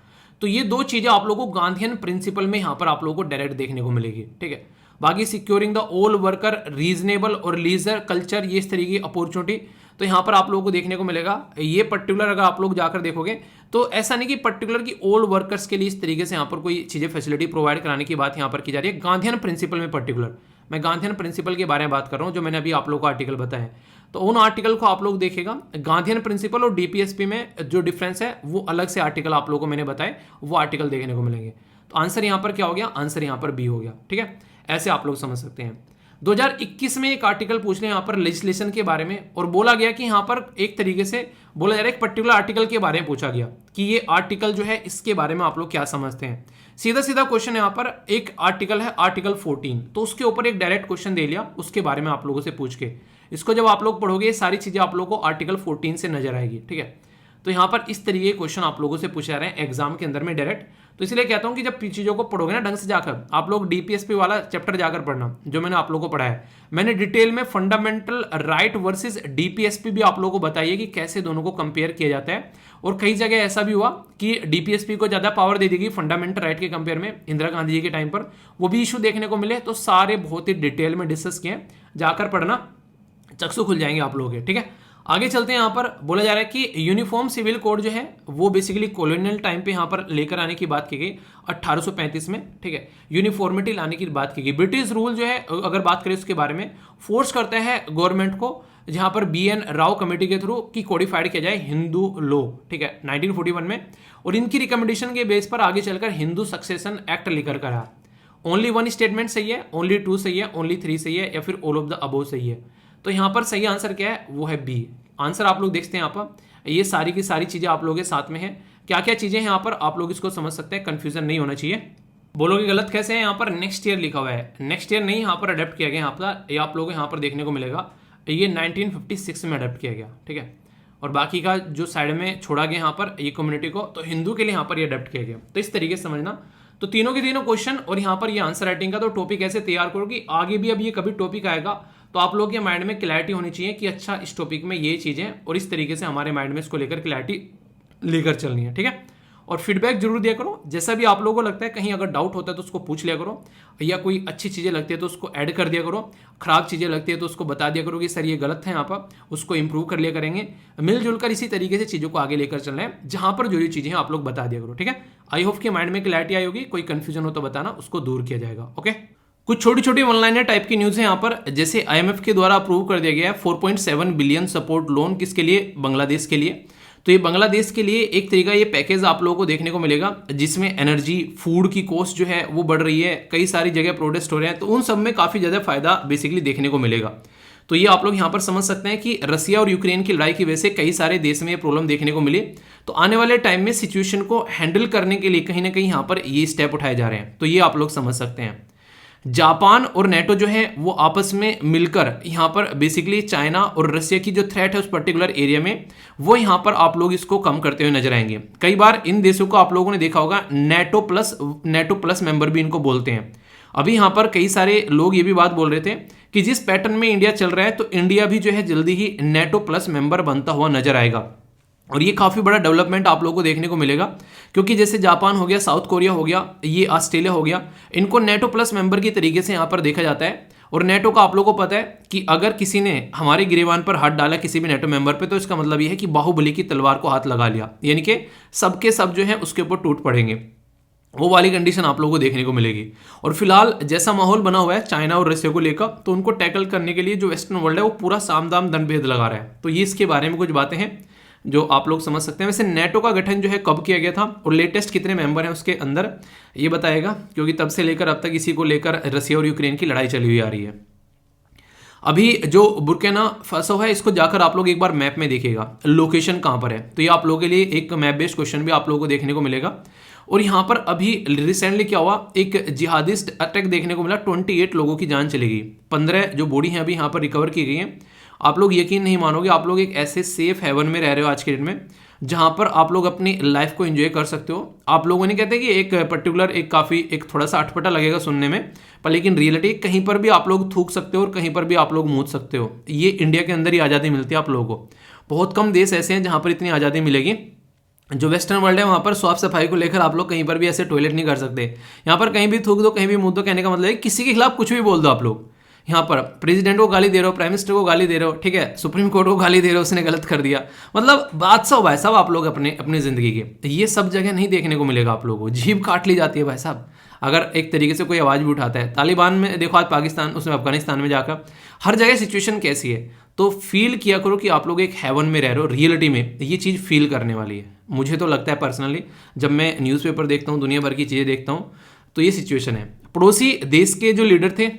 तो ये दो चीजें आप लोगों को गांधीयन प्रिंसिपल में यहाँ पर आप लोगों को डायरेक्ट देखने को मिलेगी, ठीक है। बाकी securing the all worker reasonable और लीजर कल्चर, ये इस तरीके की अपॉर्चुनिटी, तो यहाँ पर आप लोगों को देखने को मिलेगा। ये पर्टिकुलर अगर आप लोग जाकर देखोगे तो ऐसा नहीं कि पर्टिकुलर की ऑल वर्कर्स के लिए इस तरीके से यहाँ पर कोई चीजें फैसिलिटी प्रोवाइड कराने की बात यहाँ पर की जा रही है, गांधीयन प्रिंसिपल में पर्टिकुलर मैं गांधीयन प्रिंसिपल के बारे में बात कर रहा हूँ, जो मैंने अभी आप लोग को आर्टिकल बताया। तो उन आर्टिकल को आप लोग देखेगा, गांधीयन प्रिंसिपल और डीपीएसपी में जो डिफरेंस है वो अलग से आर्टिकल आप लोगों को मैंने बताए, वो आर्टिकल देखने को मिलेंगे। तो आंसर यहाँ पर क्या हो गया, आंसर यहाँ पर बी हो गया, ठीक है, ऐसे आप लोग समझ सकते हैं। 2021 में एक आर्टिकल पूछ रहे हैं यहाँ पर लेजिस्लेशन के बारे में, और बोला गया कि यहाँ पर एक तरीके से बोला जा रहा है एक पर्टिकुलर आर्टिकल के बारे में पूछा गया कि ये आर्टिकल जो है इसके बारे में आप लोग क्या समझते हैं। सीधा सीधा क्वेश्चन यहाँ पर एक आर्टिकल है आर्टिकल 14, तो उसके ऊपर एक डायरेक्ट क्वेश्चन दे लिया, उसके बारे में आप लोगों से पूछ के, इसको जब आप लोग पढ़ोगे सारी चीजें आप लोगों को आर्टिकल 14 से नजर आएगी, ठीक है। तो यहाँ पर इस तरीके के क्वेश्चन आप लोगों से पूछे जा रहे हैं एग्जाम के अंदर में डायरेक्ट। तो इसलिए कहता हूं कि जब चीजों को पढ़ोगे ना ढंग से जाकर, आप लोग डीपीएसपी वाला चैप्टर जाकर पढ़ना जो मैंने आप लोगों को पढ़ाया है। मैंने डिटेल में फंडामेंटल राइट वर्सेस डीपीएसपी भी आप लोगों को बताइए कि कैसे दोनों को कंपेयर किया जाता है। और कई जगह ऐसा भी हुआ कि डीपीएसपी को ज्यादा पावर दे दी गई फंडामेंटल राइट के कंपेयर में इंदिरा गांधी जी के टाइम पर, वो भी इशू देखने को मिले। तो सारे बहुत ही डिटेल में डिस्कस किए, जाकर पढ़ना, चक्षु खुल जाएंगे आप लोगों के, ठीक है। आगे चलते हैं। यहाँ पर बोला जा रहा है कि यूनिफॉर्म सिविल कोड जो है वो बेसिकली कॉलोनियल टाइम पे यहाँ पर लेकर आने की बात की गई 1835 में, ठीक है। यूनिफॉर्मिटी लाने की बात की गई। ब्रिटिश रूल जो है अगर बात करें उसके बारे में, फोर्स करता है गवर्नमेंट को, जहां पर BN राव कमेटी के थ्रू की कोडिफाइड किया जाए हिंदू लॉ, ठीक है, 1941 में। और इनकी रिकमेंडेशन के बेस पर आगे चलकर हिंदू सक्सेशन एक्ट लेकर करा। ओनली 1 स्टेटमेंट सही है, ओनली 2 सही है, ओनली 3 सही है, या फिर ऑल ऑफ द अबव सही है। तो यहाँ पर सही आंसर क्या है, वो है बी। आंसर आप लोग देखते हैं यहाँ पर, ये सारी की सारी चीजें आप लोगों के साथ में है। क्या क्या चीजें हैं यहाँ पर आप लोग इसको समझ सकते हैं, कंफ्यूजन नहीं होना चाहिए। बोलोगे गलत कैसे है, यहाँ पर नेक्स्ट ईयर लिखा हुआ है, नेक्स्ट ईयर नहीं, यहाँ पर अडेप्ट किया गया। यहाँ पर ये आप लोगों को यहाँ पर देखने को मिलेगा, ये 1956 में अडेप्ट किया गया, ठीक है। और बाकी का जो साइड में छोड़ा गया यहाँ पर ये कम्युनिटी को, तो हिंदू के लिए यहाँ पर ये अडेप्ट किया गया। तो इस तरीके से समझना। तो तीनों के तीनों क्वेश्चन और यहाँ पर ये आंसर राइटिंग का तो टॉपिक ऐसे तैयार करो कि आगे भी अब ये कभी टॉपिक आएगा तो आप लोग के माइंड में क्लैरिटी होनी चाहिए कि अच्छा इस टॉपिक में ये चीजें, और इस तरीके से हमारे माइंड में इसको लेकर क्लैरिटी लेकर चलनी है, ठीक है। और फीडबैक जरूर दिया करो, जैसा भी आप लोगों को लगता है, कहीं अगर डाउट होता है तो उसको पूछ लिया करो, या कोई अच्छी चीजें लगती है तो उसको ऐड कर दिया करो, खराब चीजें लगती है तो उसको बता दिया करो कि सर ये गलत है, यहाँ पर उसको इंप्रूव कर लिया करेंगे। मिलजुल कर इसी तरीके से चीजों को आगे लेकर चलना है, जहां पर जो चीजें हैं आप लोग बता दिया करो, ठीक है। आई होप के माइंड में क्लैरिटी आई होगी, कोई कंफ्यूजन हो तो बताना, उसको दूर किया जाएगा, ओके। कुछ छोटी छोटी ऑनलाइन टाइप की न्यूज है यहाँ पर, जैसे IMF के द्वारा अप्रूव कर दिया गया है 4.7 बिलियन सपोर्ट लोन, किसके लिए, बांग्लादेश के लिए। तो ये बांग्लादेश के लिए एक तरीका ये पैकेज आप लोगों को देखने को मिलेगा, जिसमें एनर्जी फूड की कॉस्ट जो है वो बढ़ रही है, कई सारी जगह प्रोटेस्ट हो रहे हैं, तो उन सब में काफी ज्यादा फायदा बेसिकली देखने को मिलेगा। तो ये आप लोग यहाँ पर समझ सकते हैं कि रसिया और यूक्रेन की लड़ाई की वजह से कई सारे देश में ये प्रॉब्लम देखने को मिली, तो आने वाले टाइम में सिचुएशन को हैंडल करने के लिए कहीं ना कहीं यहाँ पर ये स्टेप उठाए जा रहे हैं, तो ये आप लोग समझ सकते हैं। जापान और नेटो जो है वो आपस में मिलकर यहाँ पर बेसिकली चाइना और रसिया की जो थ्रेट है उस पर्टिकुलर एरिया में, वो यहाँ पर आप लोग इसको कम करते हुए नजर आएंगे। कई बार इन देशों को आप लोगों ने देखा होगा नेटो प्लस मेंबर भी इनको बोलते हैं। अभी यहाँ पर कई सारे लोग ये भी बात बोल रहे थे कि जिस पैटर्न में इंडिया चल रहा है तो इंडिया भी जो है जल्दी ही नेटो प्लस मेंबर बनता हुआ नजर आएगा, और ये काफी बड़ा डेवलपमेंट आप लोगों को देखने को मिलेगा, क्योंकि जैसे जापान हो गया, साउथ कोरिया हो गया, ये ऑस्ट्रेलिया हो गया, इनको नेटो प्लस मेंबर की तरीके से यहाँ पर देखा जाता है। और नेटो का आप लोगों को पता है कि अगर किसी ने हमारे गिरेबान पर हाथ डाला किसी भी नेटो मेंबर पे, तो इसका मतलब ये है कि बाहुबली की तलवार को हाथ लगा लिया, यानी कि सब के सब जो है उसके ऊपर टूट पड़ेंगे। वो वाली कंडीशन आप लोगों को देखने को मिलेगी। और फिलहाल जैसा माहौल बना हुआ है चाइना और रशिया को लेकर, तो उनको टैकल करने के लिए जो वेस्टर्न वर्ल्ड है वो पूरा साम दाम दंड भेद लगा रहा है। तो ये इसके बारे में कुछ बातें हैं जो आप लोग समझ सकते हैं। वैसे नेटो का गठन जो है कब किया गया था और लेटेस्ट कितने मेंबर हैं उसके अंदर, ये बताएगा, क्योंकि तब से लेकर अब तक इसी को लेकर रशिया और यूक्रेन की लड़ाई चली हुई आ रही है। अभी जो बुर्किना फासो है इसको जाकर आप लोग एक बार मैप में देखिएगा लोकेशन कहाँ पर है। तो ये आप लोगों के लिए एक मैप बेस्ड क्वेश्चन भी आप लोगों को देखने को मिलेगा। और यहाँ पर अभी रिसेंटली क्या हुआ, एक जिहादिस्ट अटैक देखने को मिला, 28 लोगों की जान चली गई, 15 जो बॉडी हैं अभी यहाँ पर रिकवर की गई हैं। आप लोग यकीन नहीं मानोगे, आप लोग एक ऐसे सेफ हेवन में रह रहे हो आज के डेट में जहाँ पर आप लोग अपनी लाइफ को एंजॉय कर सकते हो। आप लोगों ने कहते हैं कि एक पर्टिकुलर एक थोड़ा सा अटपटा लगेगा सुनने में, पर लेकिन रियलिटी कहीं पर भी आप लोग थूक सकते हो और कहीं पर भी आप लोग मूत सकते हो। ये इंडिया के अंदर ही आज़ादी मिलती है आप लोगों को। बहुत कम देश ऐसे हैं जहाँ पर इतनी आज़ादी मिलेगी। जो वेस्टर्न वर्ल्ड है वहाँ पर साफ सफाई को लेकर आप लोग कहीं पर भी ऐसे टॉयलेट नहीं कर सकते। यहाँ पर कहीं भी थूक दो, कहीं भी मुँह दो, कहने का मतलब है किसी के खिलाफ कुछ भी बोल दो आप लोग। यहाँ पर प्रेसिडेंट को गाली दे रहे हो, प्राइम मिनिस्टर को गाली दे रहे हो, ठीक है, सुप्रीम कोर्ट को गाली दे रहे हो, उसने गलत कर दिया, मतलब बादशाह भाई साहब आप लोग अपनी जिंदगी के। ये सब जगह नहीं देखने को मिलेगा आप लोगों को, जीभ काट ली जाती है भाई साहब अगर एक तरीके से कोई आवाज़ भी उठाता है। तालिबान में देखो, आज पाकिस्तान, उसमें अफगानिस्तान में जाकर हर जगह सिचुएशन कैसी है। तो फील किया करो कि आप लोग एक हेवन में रह रहे हो, रियलिटी में ये चीज़ फील करने वाली है। मुझे तो लगता है पर्सनली, जब मैं न्यूज़पेपर देखता हूँ, दुनिया भर की चीज़ें देखता हूँ, तो ये सिचुएशन है। पड़ोसी देश के जो लीडर थे,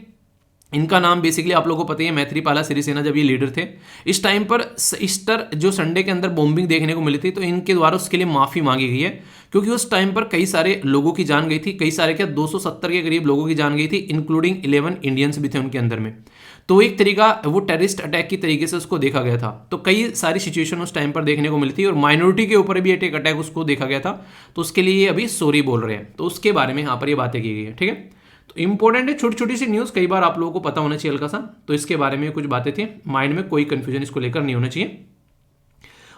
इनका नाम बेसिकली आप लोगों को पता ही है, मैत्रीपाला सिरिसेना जब ये लीडर थे, इस टाइम पर ईस्टर जो संडे के अंदर बॉम्बिंग देखने को मिली थी, तो इनके द्वारा उसके लिए माफ़ी मांगी गई है, क्योंकि उस टाइम पर कई सारे लोगों की जान गई थी, कई सारे क्या 270 के करीब लोगों की जान गई थी, इंक्लूडिंग 11 इंडियंस भी थे उनके अंदर में। तो एक तरीका वो टेररिस्ट अटैक की तरीके से उसको देखा गया था। तो कई सारी सिचुएशन उस टाइम पर देखने को मिली थी और माइनॉरिटी के ऊपर भी एक अटैक उसको देखा गया था। तो उसके लिए ये अभी सॉरी बोल रहे हैं, तो उसके बारे में यहाँ पर ये बातें की गई है, ठीक है। तो इंपॉर्टेंट है, छोटी छोटी सी न्यूज़, कई बार आप लोगों को पता होना चाहिए हल्का सा। तो इसके बारे में कुछ बातें थी, माइंड में कोई कंफ्यूजन इसको लेकर नहीं होना चाहिए।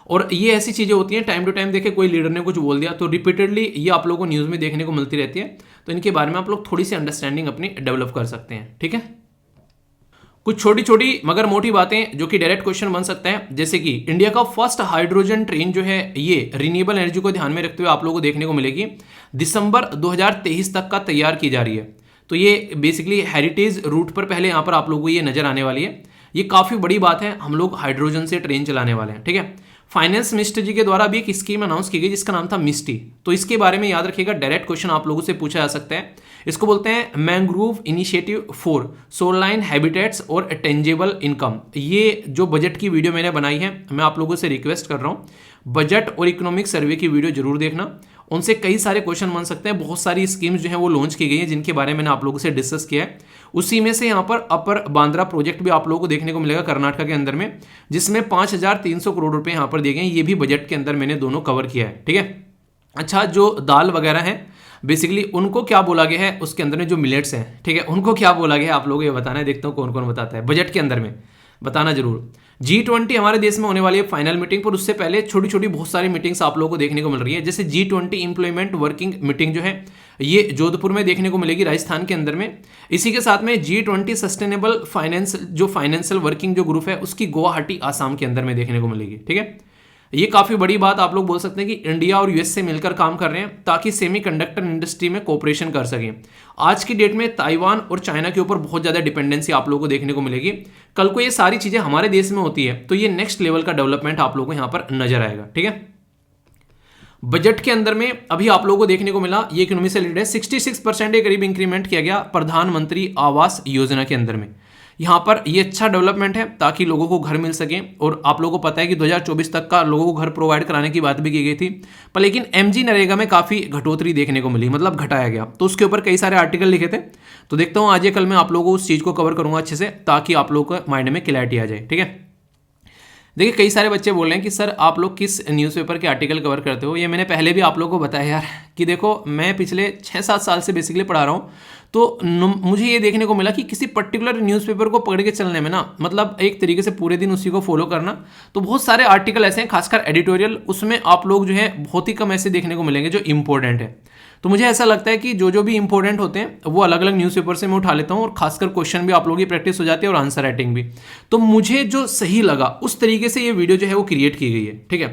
और ये ऐसी चीज़ें होती हैं, टाइम टू टाइम देखे कोई लीडर ने कुछ बोल दिया तो रिपीटेडली ये आप लोगों को न्यूज़ में देखने को मिलती रहती है। तो इनके बारे में आप लोग थोड़ी सी अंडरस्टैंडिंग अपनी डेवलप कर सकते हैं, ठीक है। कुछ छोटी छोटी मगर मोटी बातें जो कि डायरेक्ट क्वेश्चन बन सकता है, जैसे कि इंडिया का फर्स्ट हाइड्रोजन ट्रेन जो है ये रिन्यूएबल एनर्जी को ध्यान में रखते हुए आप लोगों को देखने को मिलेगी, दिसंबर 2023 तक का तैयार की जा रही है। तो ये बेसिकली हेरिटेज रूट पर पहले यहाँ पर आप लोगों को ये नजर आने वाली है। ये काफ़ी बड़ी बात है, हम लोग हाइड्रोजन से ट्रेन चलाने वाले हैं, ठीक है। फाइनेंस मिनिस्टर जी के द्वारा भी एक स्कीम अनाउंस की गई जिसका नाम था मिस्टी। तो इसके बारे में याद रखिएगा, डायरेक्ट क्वेश्चन आप लोगों से पूछा जा सकता है। इसको बोलते हैं mangrove initiative for shoreline habitats और टेंजेबल इनकम। ये जो बजट की वीडियो मैंने बनाई है, मैं आप लोगों से रिक्वेस्ट कर रहा हूँ बजट और इकोनॉमिक सर्वे की वीडियो जरूर देखना, उनसे कई सारे क्वेश्चन बन सकते हैं। बहुत सारी स्कीम्स जो है वो लॉन्च की गई हैं जिनके बारे में मैंने आप लोगों से डिस्कस किया है। उसी में से यहाँ पर अपर बांद्रा प्रोजेक्ट भी आप लोगों को देखने को मिलेगा कर्नाटक के अंदर में, जिसमें 5300 करोड़ रुपए यहाँ पर दिए गए हैं। ये भी बजट के अंदर मैंने दोनों कवर किया है, ठीक है। अच्छा, जो दाल वगैरह है बेसिकली उनको क्या बोला गया है, उसके अंदर में जो मिलेट्स हैं, ठीक है, उनको क्या बोला गया है आप लोगों को ये बताना है। देखता हूँ कौन कौन बताता है बजट के अंदर में, बताना जरूर। G20 हमारे देश में होने वाली है फाइनल मीटिंग, पर उससे पहले छोटी छोटी बहुत सारी मीटिंग्स आप लोगों को देखने को मिल रही है। जैसे G20 इंप्लॉयमेंट वर्किंग मीटिंग जो है ये जोधपुर में देखने को मिलेगी, राजस्थान के अंदर में। इसी के साथ में G20 सस्टेनेबल फाइनेंस जो फाइनेंशियल वर्किंग जो ग्रुप है उसकी गुवाहाटी आसाम के अंदर में देखने को मिलेगी, ठीक है। ये काफ़ी बड़ी बात आप लोग बोल सकते हैं कि इंडिया और यूएस से मिलकर काम कर रहे हैं ताकि सेमीकंडक्टर इंडस्ट्री में कोऑपरेशन कर सकें। आज की डेट में ताइवान और चाइना के ऊपर बहुत ज़्यादा डिपेंडेंसी आप लोगों को देखने को मिलेगी। कल को ये सारी चीज़ें हमारे देश में होती है तो ये नेक्स्ट लेवल का डेवलपमेंट आप लोगों को यहाँ पर नजर आएगा, ठीक है। बजट के अंदर में अभी आप लोगों को देखने को मिला, ये इकोनॉमी से रिलेटेड है, 66% के करीब इंक्रीमेंट किया गया प्रधानमंत्री आवास योजना के अंदर में। यहाँ पर ये अच्छा डेवलपमेंट है ताकि लोगों को घर मिल सके। और आप लोगों को पता है कि 2024 तक का लोगों को घर प्रोवाइड कराने की बात भी की गई थी, पर लेकिन MG नरेगा में काफ़ी घटोतरी देखने को मिली, मतलब घटाया गया। तो उसके ऊपर कई सारे आर्टिकल लिखे थे, तो देखता हूँ आज या कल मैं आप लोगों को उस चीज़ को कवर करूँगा अच्छे से ताकि आप लोगों को माइंड में क्लैरिटी आ जाए, ठीक है। देखिए कई सारे बच्चे बोल रहे हैं कि सर आप लोग किस न्यूज़पेपर के आर्टिकल कवर करते हो। ये मैंने पहले भी आप लोगों को बताया यार कि देखो मैं पिछले 6-7 साल से बेसिकली पढ़ा रहा हूँ, मुझे ये देखने को मिला कि किसी पर्टिकुलर न्यूज़पेपर को पकड़ के चलने में ना, मतलब एक तरीके से पूरे दिन उसी को फॉलो करना, तो बहुत सारे आर्टिकल ऐसे हैं, खासकर एडिटोरियल, उसमें आप लोग जो है बहुत ही कम ऐसे देखने को मिलेंगे जो इंपॉर्टेंट है। तो मुझे ऐसा लगता है कि जो भी इंपॉर्टेंट होते हैं वो अलग अलग न्यूज़पेपर से मैं उठा लेता हूँ, और खासकर क्वेश्चन भी आप लोगों की प्रैक्टिस हो जाती है और आंसर राइटिंग भी। तो मुझे जो सही लगा उस तरीके से ये वीडियो जो है वो क्रिएट की गई है, ठीक है।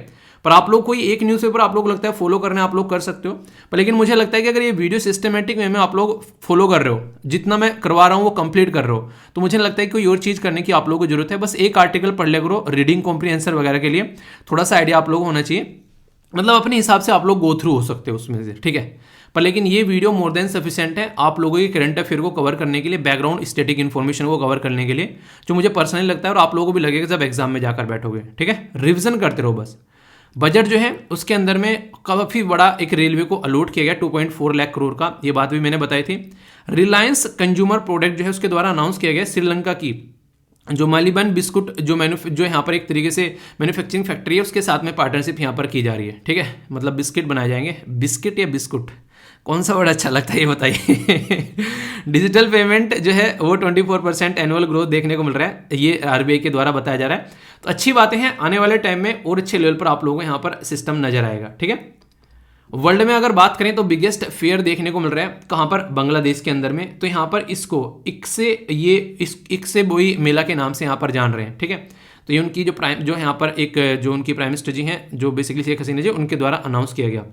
पर आप लोग कोई एक न्यूज़पेपर आप लोग लगता है फॉलो करना आप लोग कर सकते हो, पर लेकिन मुझे लगता है कि अगर ये वीडियो सिस्टमेटिक वे में आप लोग फॉलो कर रहे हो, जितना मैं करवा रहा हूँ वो कंप्लीट कर रहे हो, तो मुझे लगता है कि कोई और चीज़ करने की आप लोगों को जरूरत है। बस एक आर्टिकल पढ़ लिया करो, रीडिंग कॉम्प्रीहेंशन वगैरह के लिए थोड़ा सा आइडिया आप लोगों को होना चाहिए, मतलब अपने हिसाब से आप लोग गो थ्रू हो सकते हो उसमें से, ठीक है। पर लेकिन ये वीडियो मोर देन सफिशिएंट है आप लोगों के करंट अफेयर को कवर करने के लिए, बैकग्राउंड स्टैटिक इन्फॉर्मेशन को कवर करने के लिए, जो मुझे पर्सनली लगता है और आप लोगों को भी लगेगा जब एग्जाम में जाकर बैठोगे, ठीक है। रिवीजन करते रहो बस। बजट जो है उसके अंदर में काफ़ी बड़ा एक रेलवे को अलॉट किया गया 2.4 लाख करोड़ का, ये बात भी मैंने बताई थी। रिलायंस कंज्यूमर प्रोडक्ट जो है उसके द्वारा अनाउंस किया गया श्रीलंका की जो मालिबन बिस्कुट जो यहाँ पर एक तरीके से मैन्युफैक्चरिंग फैक्ट्री है, उसके साथ में पार्टनरशिप यहाँ पर की जा रही है, ठीक है। मतलब बिस्किट बनाए जाएंगे, बिस्किट या बिस्कुट कौन सा वर्ड अच्छा लगता है ये बताइए। डिजिटल पेमेंट जो है वो 24% एनुअल ग्रोथ देखने को मिल रहा है, ये आरबीआई के द्वारा बताया जा रहा है। तो अच्छी बातें हैं, आने वाले टाइम में और अच्छे लेवल पर आप लोगों को यहाँ पर सिस्टम नजर आएगा, ठीक है। वर्ल्ड में अगर बात करें तो बिगेस्ट फेयर देखने को मिल रहा है कहाँ पर, बांग्लादेश के अंदर में। तो यहाँ पर इसको इक्से बोई मेला के नाम से यहाँ पर जान रहे हैं, ठीक है। तो ये उनकी जो यहाँ पर एक जो उनकी प्राइम मिनिस्टर जी हैं, जो बेसिकली शेख हसीना जी, उनके द्वारा अनाउंस किया गया।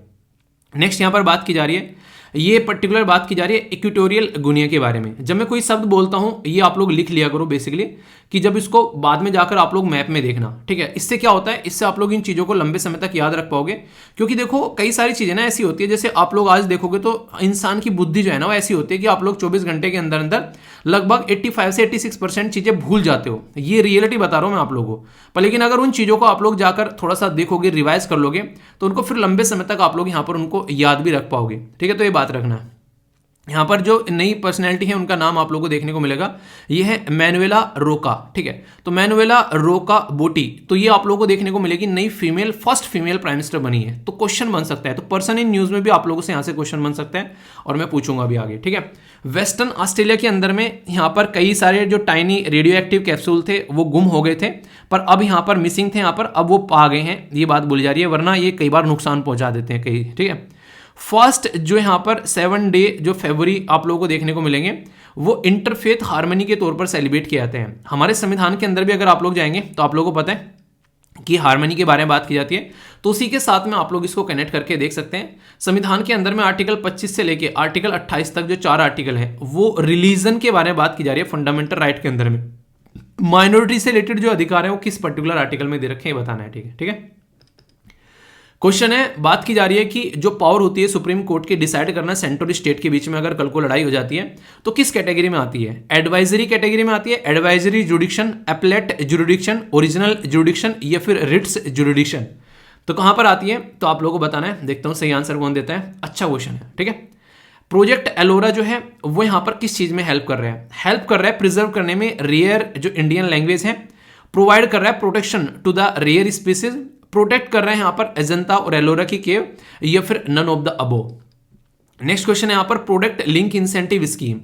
नेक्स्ट यहाँ पर बात की जा रही है, ये पर्टिकुलर बात की जा रही है इक्वेटोरियल गुनिया के बारे में। जब मैं कोई शब्द बोलता हूँ ये आप लोग लिख लिया करो बेसिकली, कि जब इसको बाद में जाकर आप लोग मैप में देखना, ठीक है। इससे क्या होता है, इससे आप लोग इन चीज़ों को लंबे समय तक याद रख पाओगे, क्योंकि देखो कई सारी चीज़ें ना ऐसी होती है, जैसे आप लोग आज देखोगे तो इंसान की बुद्धि जो है ना वो ऐसी होती है कि आप लोग 24 घंटे के अंदर अंदर लगभग 85 से 86% चीज़ें भूल जाते हो। ये रियलिटी बता रहा हूँ मैं आप लोगों को। पर लेकिन अगर उन चीज़ों को आप लोग जाकर थोड़ा सा देखोगे, रिवाइज कर लोगे, तो उनको फिर लंबे समय तक आप लोग यहाँ पर उनको याद भी रख पाओगे, ठीक है। तो ये बात रखना है। यहाँ पर जो नई पर्सनैलिटी है उनका नाम आप लोगों को देखने को मिलेगा, ये है मैनुएला रोका, ठीक है। तो मैनुएला रोका बोटी, तो ये आप लोगों को देखने को मिलेगी नई फर्स्ट फीमेल प्राइम मिनिस्टर बनी है। तो क्वेश्चन बन सकता है, तो पर्सन इन न्यूज में भी आप लोगों से यहाँ से क्वेश्चन बन सकता है और मैं पूछूंगा अभी आगे, ठीक है। वेस्टर्न ऑस्ट्रेलिया के अंदर में यहाँ पर कई सारे जो टाइनी रेडियो एक्टिव कैप्सूल थे वो गुम हो गए थे, पर अब यहाँ पर मिसिंग थे, यहाँ पर अब वो पा गए हैं, ये बात बोली जा रही है, वरना ये कई बार नुकसान पहुंचा देते हैं कई, ठीक है। फर्स्ट जो यहाँ पर 7 डे जो फरवरी आप लोगों को देखने को मिलेंगे वो इंटरफेथ हार्मनी के तौर पर सेलिब्रेट किए जाते हैं। हमारे संविधान के अंदर भी अगर आप लोग जाएंगे तो आप लोगों को पता है कि हार्मनी के बारे में बात की जाती है, तो उसी के साथ में आप लोग इसको कनेक्ट करके देख सकते हैं। संविधान के अंदर में आर्टिकल 25 से लेके आर्टिकल 28 तक जो 4 आर्टिकल हैं वो रिलीजन के बारे में बात की जा रही है, फंडामेंटल राइट के अंदर में। माइनॉरिटी से रिलेटेड जो अधिकार है वो किस पर्टिकुलर आर्टिकल में दे रखे हैं बताना है, ठीक है, ठीक है। क्वेश्चन है, बात की जा रही है कि जो पावर होती है सुप्रीम कोर्ट की डिसाइड करना सेंटर और स्टेट के बीच में, अगर कल को लड़ाई हो जाती है तो किस कैटेगरी में आती है? एडवाइजरी कैटेगरी में आती है, advisory jurisdiction, appellate jurisdiction, original jurisdiction या फिर रिट्स जुडिक्शन। तो कहां पर आती है तो आप लोगों को बताना है। देखता हूं सही आंसर कौन देता है। अच्छा क्वेश्चन है, ठीक है। प्रोजेक्ट एलोरा जो है वो यहां पर किस चीज में हेल्प कर रहा है? हेल्प कर रहा है प्रिजर्व करने में रेयर जो इंडियन लैंग्वेज है, प्रोवाइड कर रहा है protection to the rare species, protect कर रहे हैं यहां पर अजंता और एलोरा की केव, या फिर none of the above. Next question है यहां पर प्रोडक्ट लिंक इंसेंटिव स्कीम,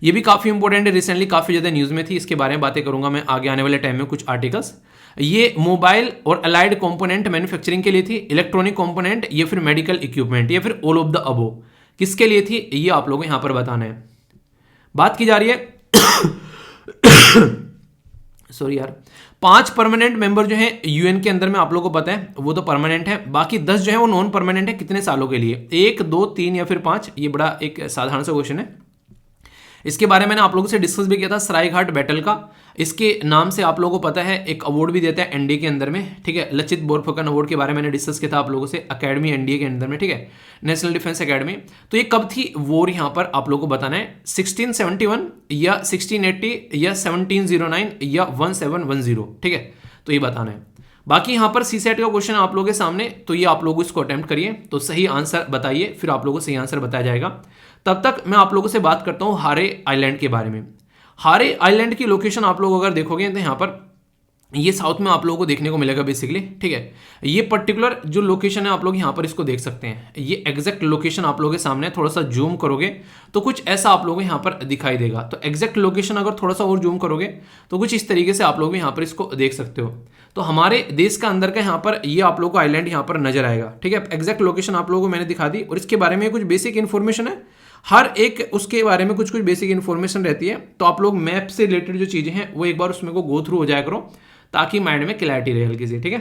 ये भी काफी इंपॉर्टेंट है, रिसेंटली काफी ज्यादा न्यूज में थी, इसके बारे में बातें करूंगा मैं आगे आने वाले टाइम में कुछ आर्टिकल्स। ये मोबाइल और अलाइड कंपोनेंट मैन्युफैक्चरिंग के लिए थी, इलेक्ट्रॉनिक कंपोनेंट या फिर मेडिकल इक्विपमेंट या फिर ऑल ऑफ द अबोव, किसके लिए थी ये आप लोगों को यहां पर बताना है। बात की जा रही है सॉरी यार, 5 परमानेंट मेंबर जो है यूएन के अंदर में आप लोगों को पता है वो तो परमानेंट है, बाकी 10 जो है वो नॉन परमानेंट है। कितने सालों के लिए? 1, 2, 3 या फिर 5? ये बड़ा एक साधारण सा क्वेश्चन है, इसके बारे में मैंने आप लोगों से डिस्कस भी किया था, सरायघाट बैटल का। इसके नाम से आप लोगों को पता है एक अवार्ड भी देता है एनडीए के अंदर में, ठीक है। लचित बोरफुकन अवार्ड के बारे में मैंने डिस्कस किया था आप लोगों से, अकेडमी एनडीए के अंदर में, ठीक है, नेशनल डिफेंस अकेडमी। तो ये कब थी वॉर यहां पर आप लोगों को बताना है, 1671 या 1680 या 1709 या 1710, ठीक है, तो ये बताना है। बाकी यहां पर सीसेट का क्वेश्चन आप लोगों के सामने, तो ये आप लोग इसको अटेम्प्ट करिए, तो सही आंसर बताइए, फिर आप लोगों को सही आंसर बताया जाएगा। तब तक मैं आप लोगों से बात करता हूं हारे आइलैंड के बारे में। हारे आइलैंड की लोकेशन आप लोग अगर देखोगे तो यहां पर ये साउथ में आप लोगों को देखने को मिलेगा बेसिकली, ठीक है। ये पर्टिकुलर जो लोकेशन है आप लोग यहाँ पर इसको देख सकते हैं, ये एग्जैक्ट लोकेशन आप लोगों के सामने, थोड़ा सा जूम करोगे तो कुछ ऐसा आप लोगों को यहाँ पर दिखाई देगा। तो एग्जैक्ट लोकेशन अगर थोड़ा सा और जूम करोगे तो कुछ इस तरीके से आप लोग यहाँ पर इसको देख सकते हो। तो हमारे देश का अंदर का यहाँ पर ये आप लोगों को आइलैंड यहाँ पर नजर आएगा, ठीक है। एग्जैक्ट लोकेशन आप लोगों को मैंने दिखा दी, और इसके बारे में कुछ बेसिक इन्फॉर्मेशन है, हर एक उसके बारे में कुछ कुछ बेसिक इन्फॉर्मेशन रहती है। तो आप लोग मैप से रिलेटेड जो चीजें हैं वो एक बार उसमें को गो थ्रू हो जाया करो, ताकि माइंड में क्लैरिटी रहे हल्की सी, ठीक है।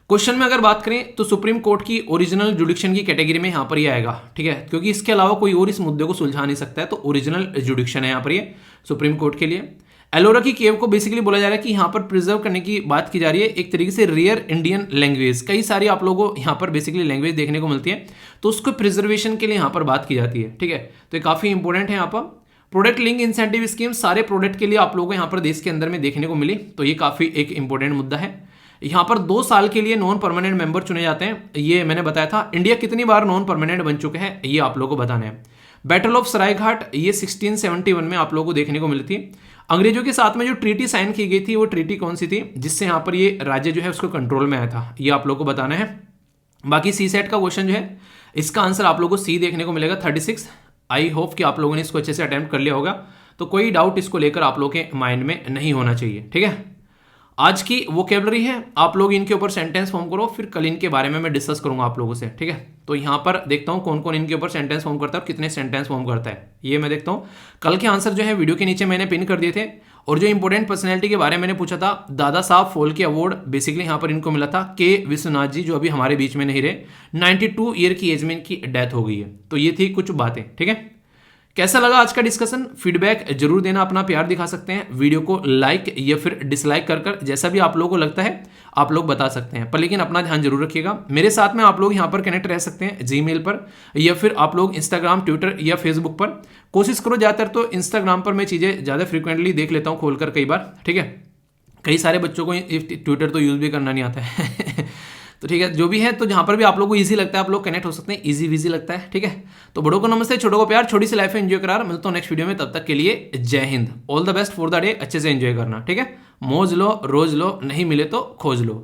क्वेश्चन में अगर बात करें तो सुप्रीम कोर्ट की ओरिजिनल जुडिक्शन की कैटेगरी में यहां पर ये आएगा, ठीक है, क्योंकि इसके अलावा कोई और इस मुद्दे को सुलझा नहीं सकता है। तो ओरिजिनल जुडिक्शन है यहां पर ये सुप्रीम कोर्ट के लिए। एलोरा की केव को बेसिकली बोला जा रहा है कि यहां पर प्रिजर्व करने की बात की जा रही है, एक तरीके से रेयर इंडियन लैंग्वेज, कई सारी आप लोगों को यहां पर बेसिकली लैंग्वेज देखने को मिलती है, तो उसको प्रिजर्वेशन के लिए यहां पर बात की जाती है, ठीक है। तो ये काफी इंपॉर्टेंट है। यहाँ पर प्रोडक्ट लिंक इंसेंटिव स्कीम सारे प्रोडक्ट के लिए आप लोगों को यहाँ पर देश के अंदर में देखने को मिली, तो ये काफी एक इंपॉर्टेंट मुद्दा है। यहाँ पर 2 साल के लिए नॉन परमानेंट मेंबर चुने जाते हैं, ये मैंने बताया था। इंडिया कितनी बार नॉन परमानेंट बन चुके हैं ये आप लोगों को बताना है। बैटल ऑफ सरायघाट ये 1671 में आप लोगों को देखने को मिलती है। अंग्रेजों के साथ में जो ट्रीटी साइन की गई थी वो ट्रीटी कौन सी थी, जिससे यहाँ पर ये राज्य जो है उसको कंट्रोल में आया था, ये आप लोगों को बताना है। बाकी सी सेट का क्वेश्चन जो है इसका आंसर आप लोगों को सी देखने को मिलेगा 36। आई होप कि आप लोगों ने इसको अच्छे से अटेम्प्ट कर लिया होगा, तो कोई डाउट इसको लेकर आप लोगों के माइंड में नहीं होना चाहिए, ठीक है। आज की वोकेबलरी है, आप लोग इनके ऊपर सेंटेंस फॉर्म करो, फिर कल इनके बारे में मैं डिस्कस करूंगा आप लोगों से, ठीक है। तो यहाँ पर देखता हूँ कौन कौन इनके ऊपर सेंटेंस फॉर्म करता है और कितने सेंटेंस फॉर्म करता है, ये मैं देखता हूँ। कल के आंसर जो है वीडियो के नीचे मैंने पिन कर दिए थे, और जो इंपॉर्टेंट पर्सनैलिटी के बारे में मैंने पूछा था, दादा साहब फाल्के अवार्ड बेसिकली यहाँ पर इनको मिला था के विश्वनाथ जी, जो अभी हमारे बीच में नहीं रहे, 92 ईयर की एज में इनकी डेथ हो गई है। तो ये थी कुछ बातें, ठीक है। कैसा लगा आज का डिस्कशन, फीडबैक जरूर देना, अपना प्यार दिखा सकते हैं, वीडियो को लाइक या फिर डिसलाइक कर जैसा भी आप लोगों को लगता है आप लोग बता सकते हैं, पर लेकिन अपना ध्यान जरूर रखिएगा। मेरे साथ में आप लोग यहाँ पर कनेक्ट रह सकते हैं जीमेल पर, या फिर आप लोग इंस्टाग्राम, ट्विटर या फेसबुक पर। कोशिश करो ज़्यादातर तो इंस्टाग्राम पर मैं चीज़ें ज़्यादा फ्रिक्वेंटली देख लेता हूँ खोलकर कई बार, ठीक है। कई सारे बच्चों को ट्विटर तो यूज़ भी करना नहीं आता है तो ठीक है, जो भी है, तो जहां पर भी आप लोगों को इजी लगता है आप लोग कनेक्ट हो सकते हैं, इजी विजी लगता है, ठीक है। तो बड़ों को नमस्ते, छोटों को प्यार, छोटी सी लाइफ में एंजॉय करार। मिलता हूं नेक्स्ट वीडियो में, तब तक के लिए जय Hind, all the best for the day, अच्छे से एंजॉय करना, ठीक है। मौज लो, रोज लो, नहीं मिले तो खोज लो।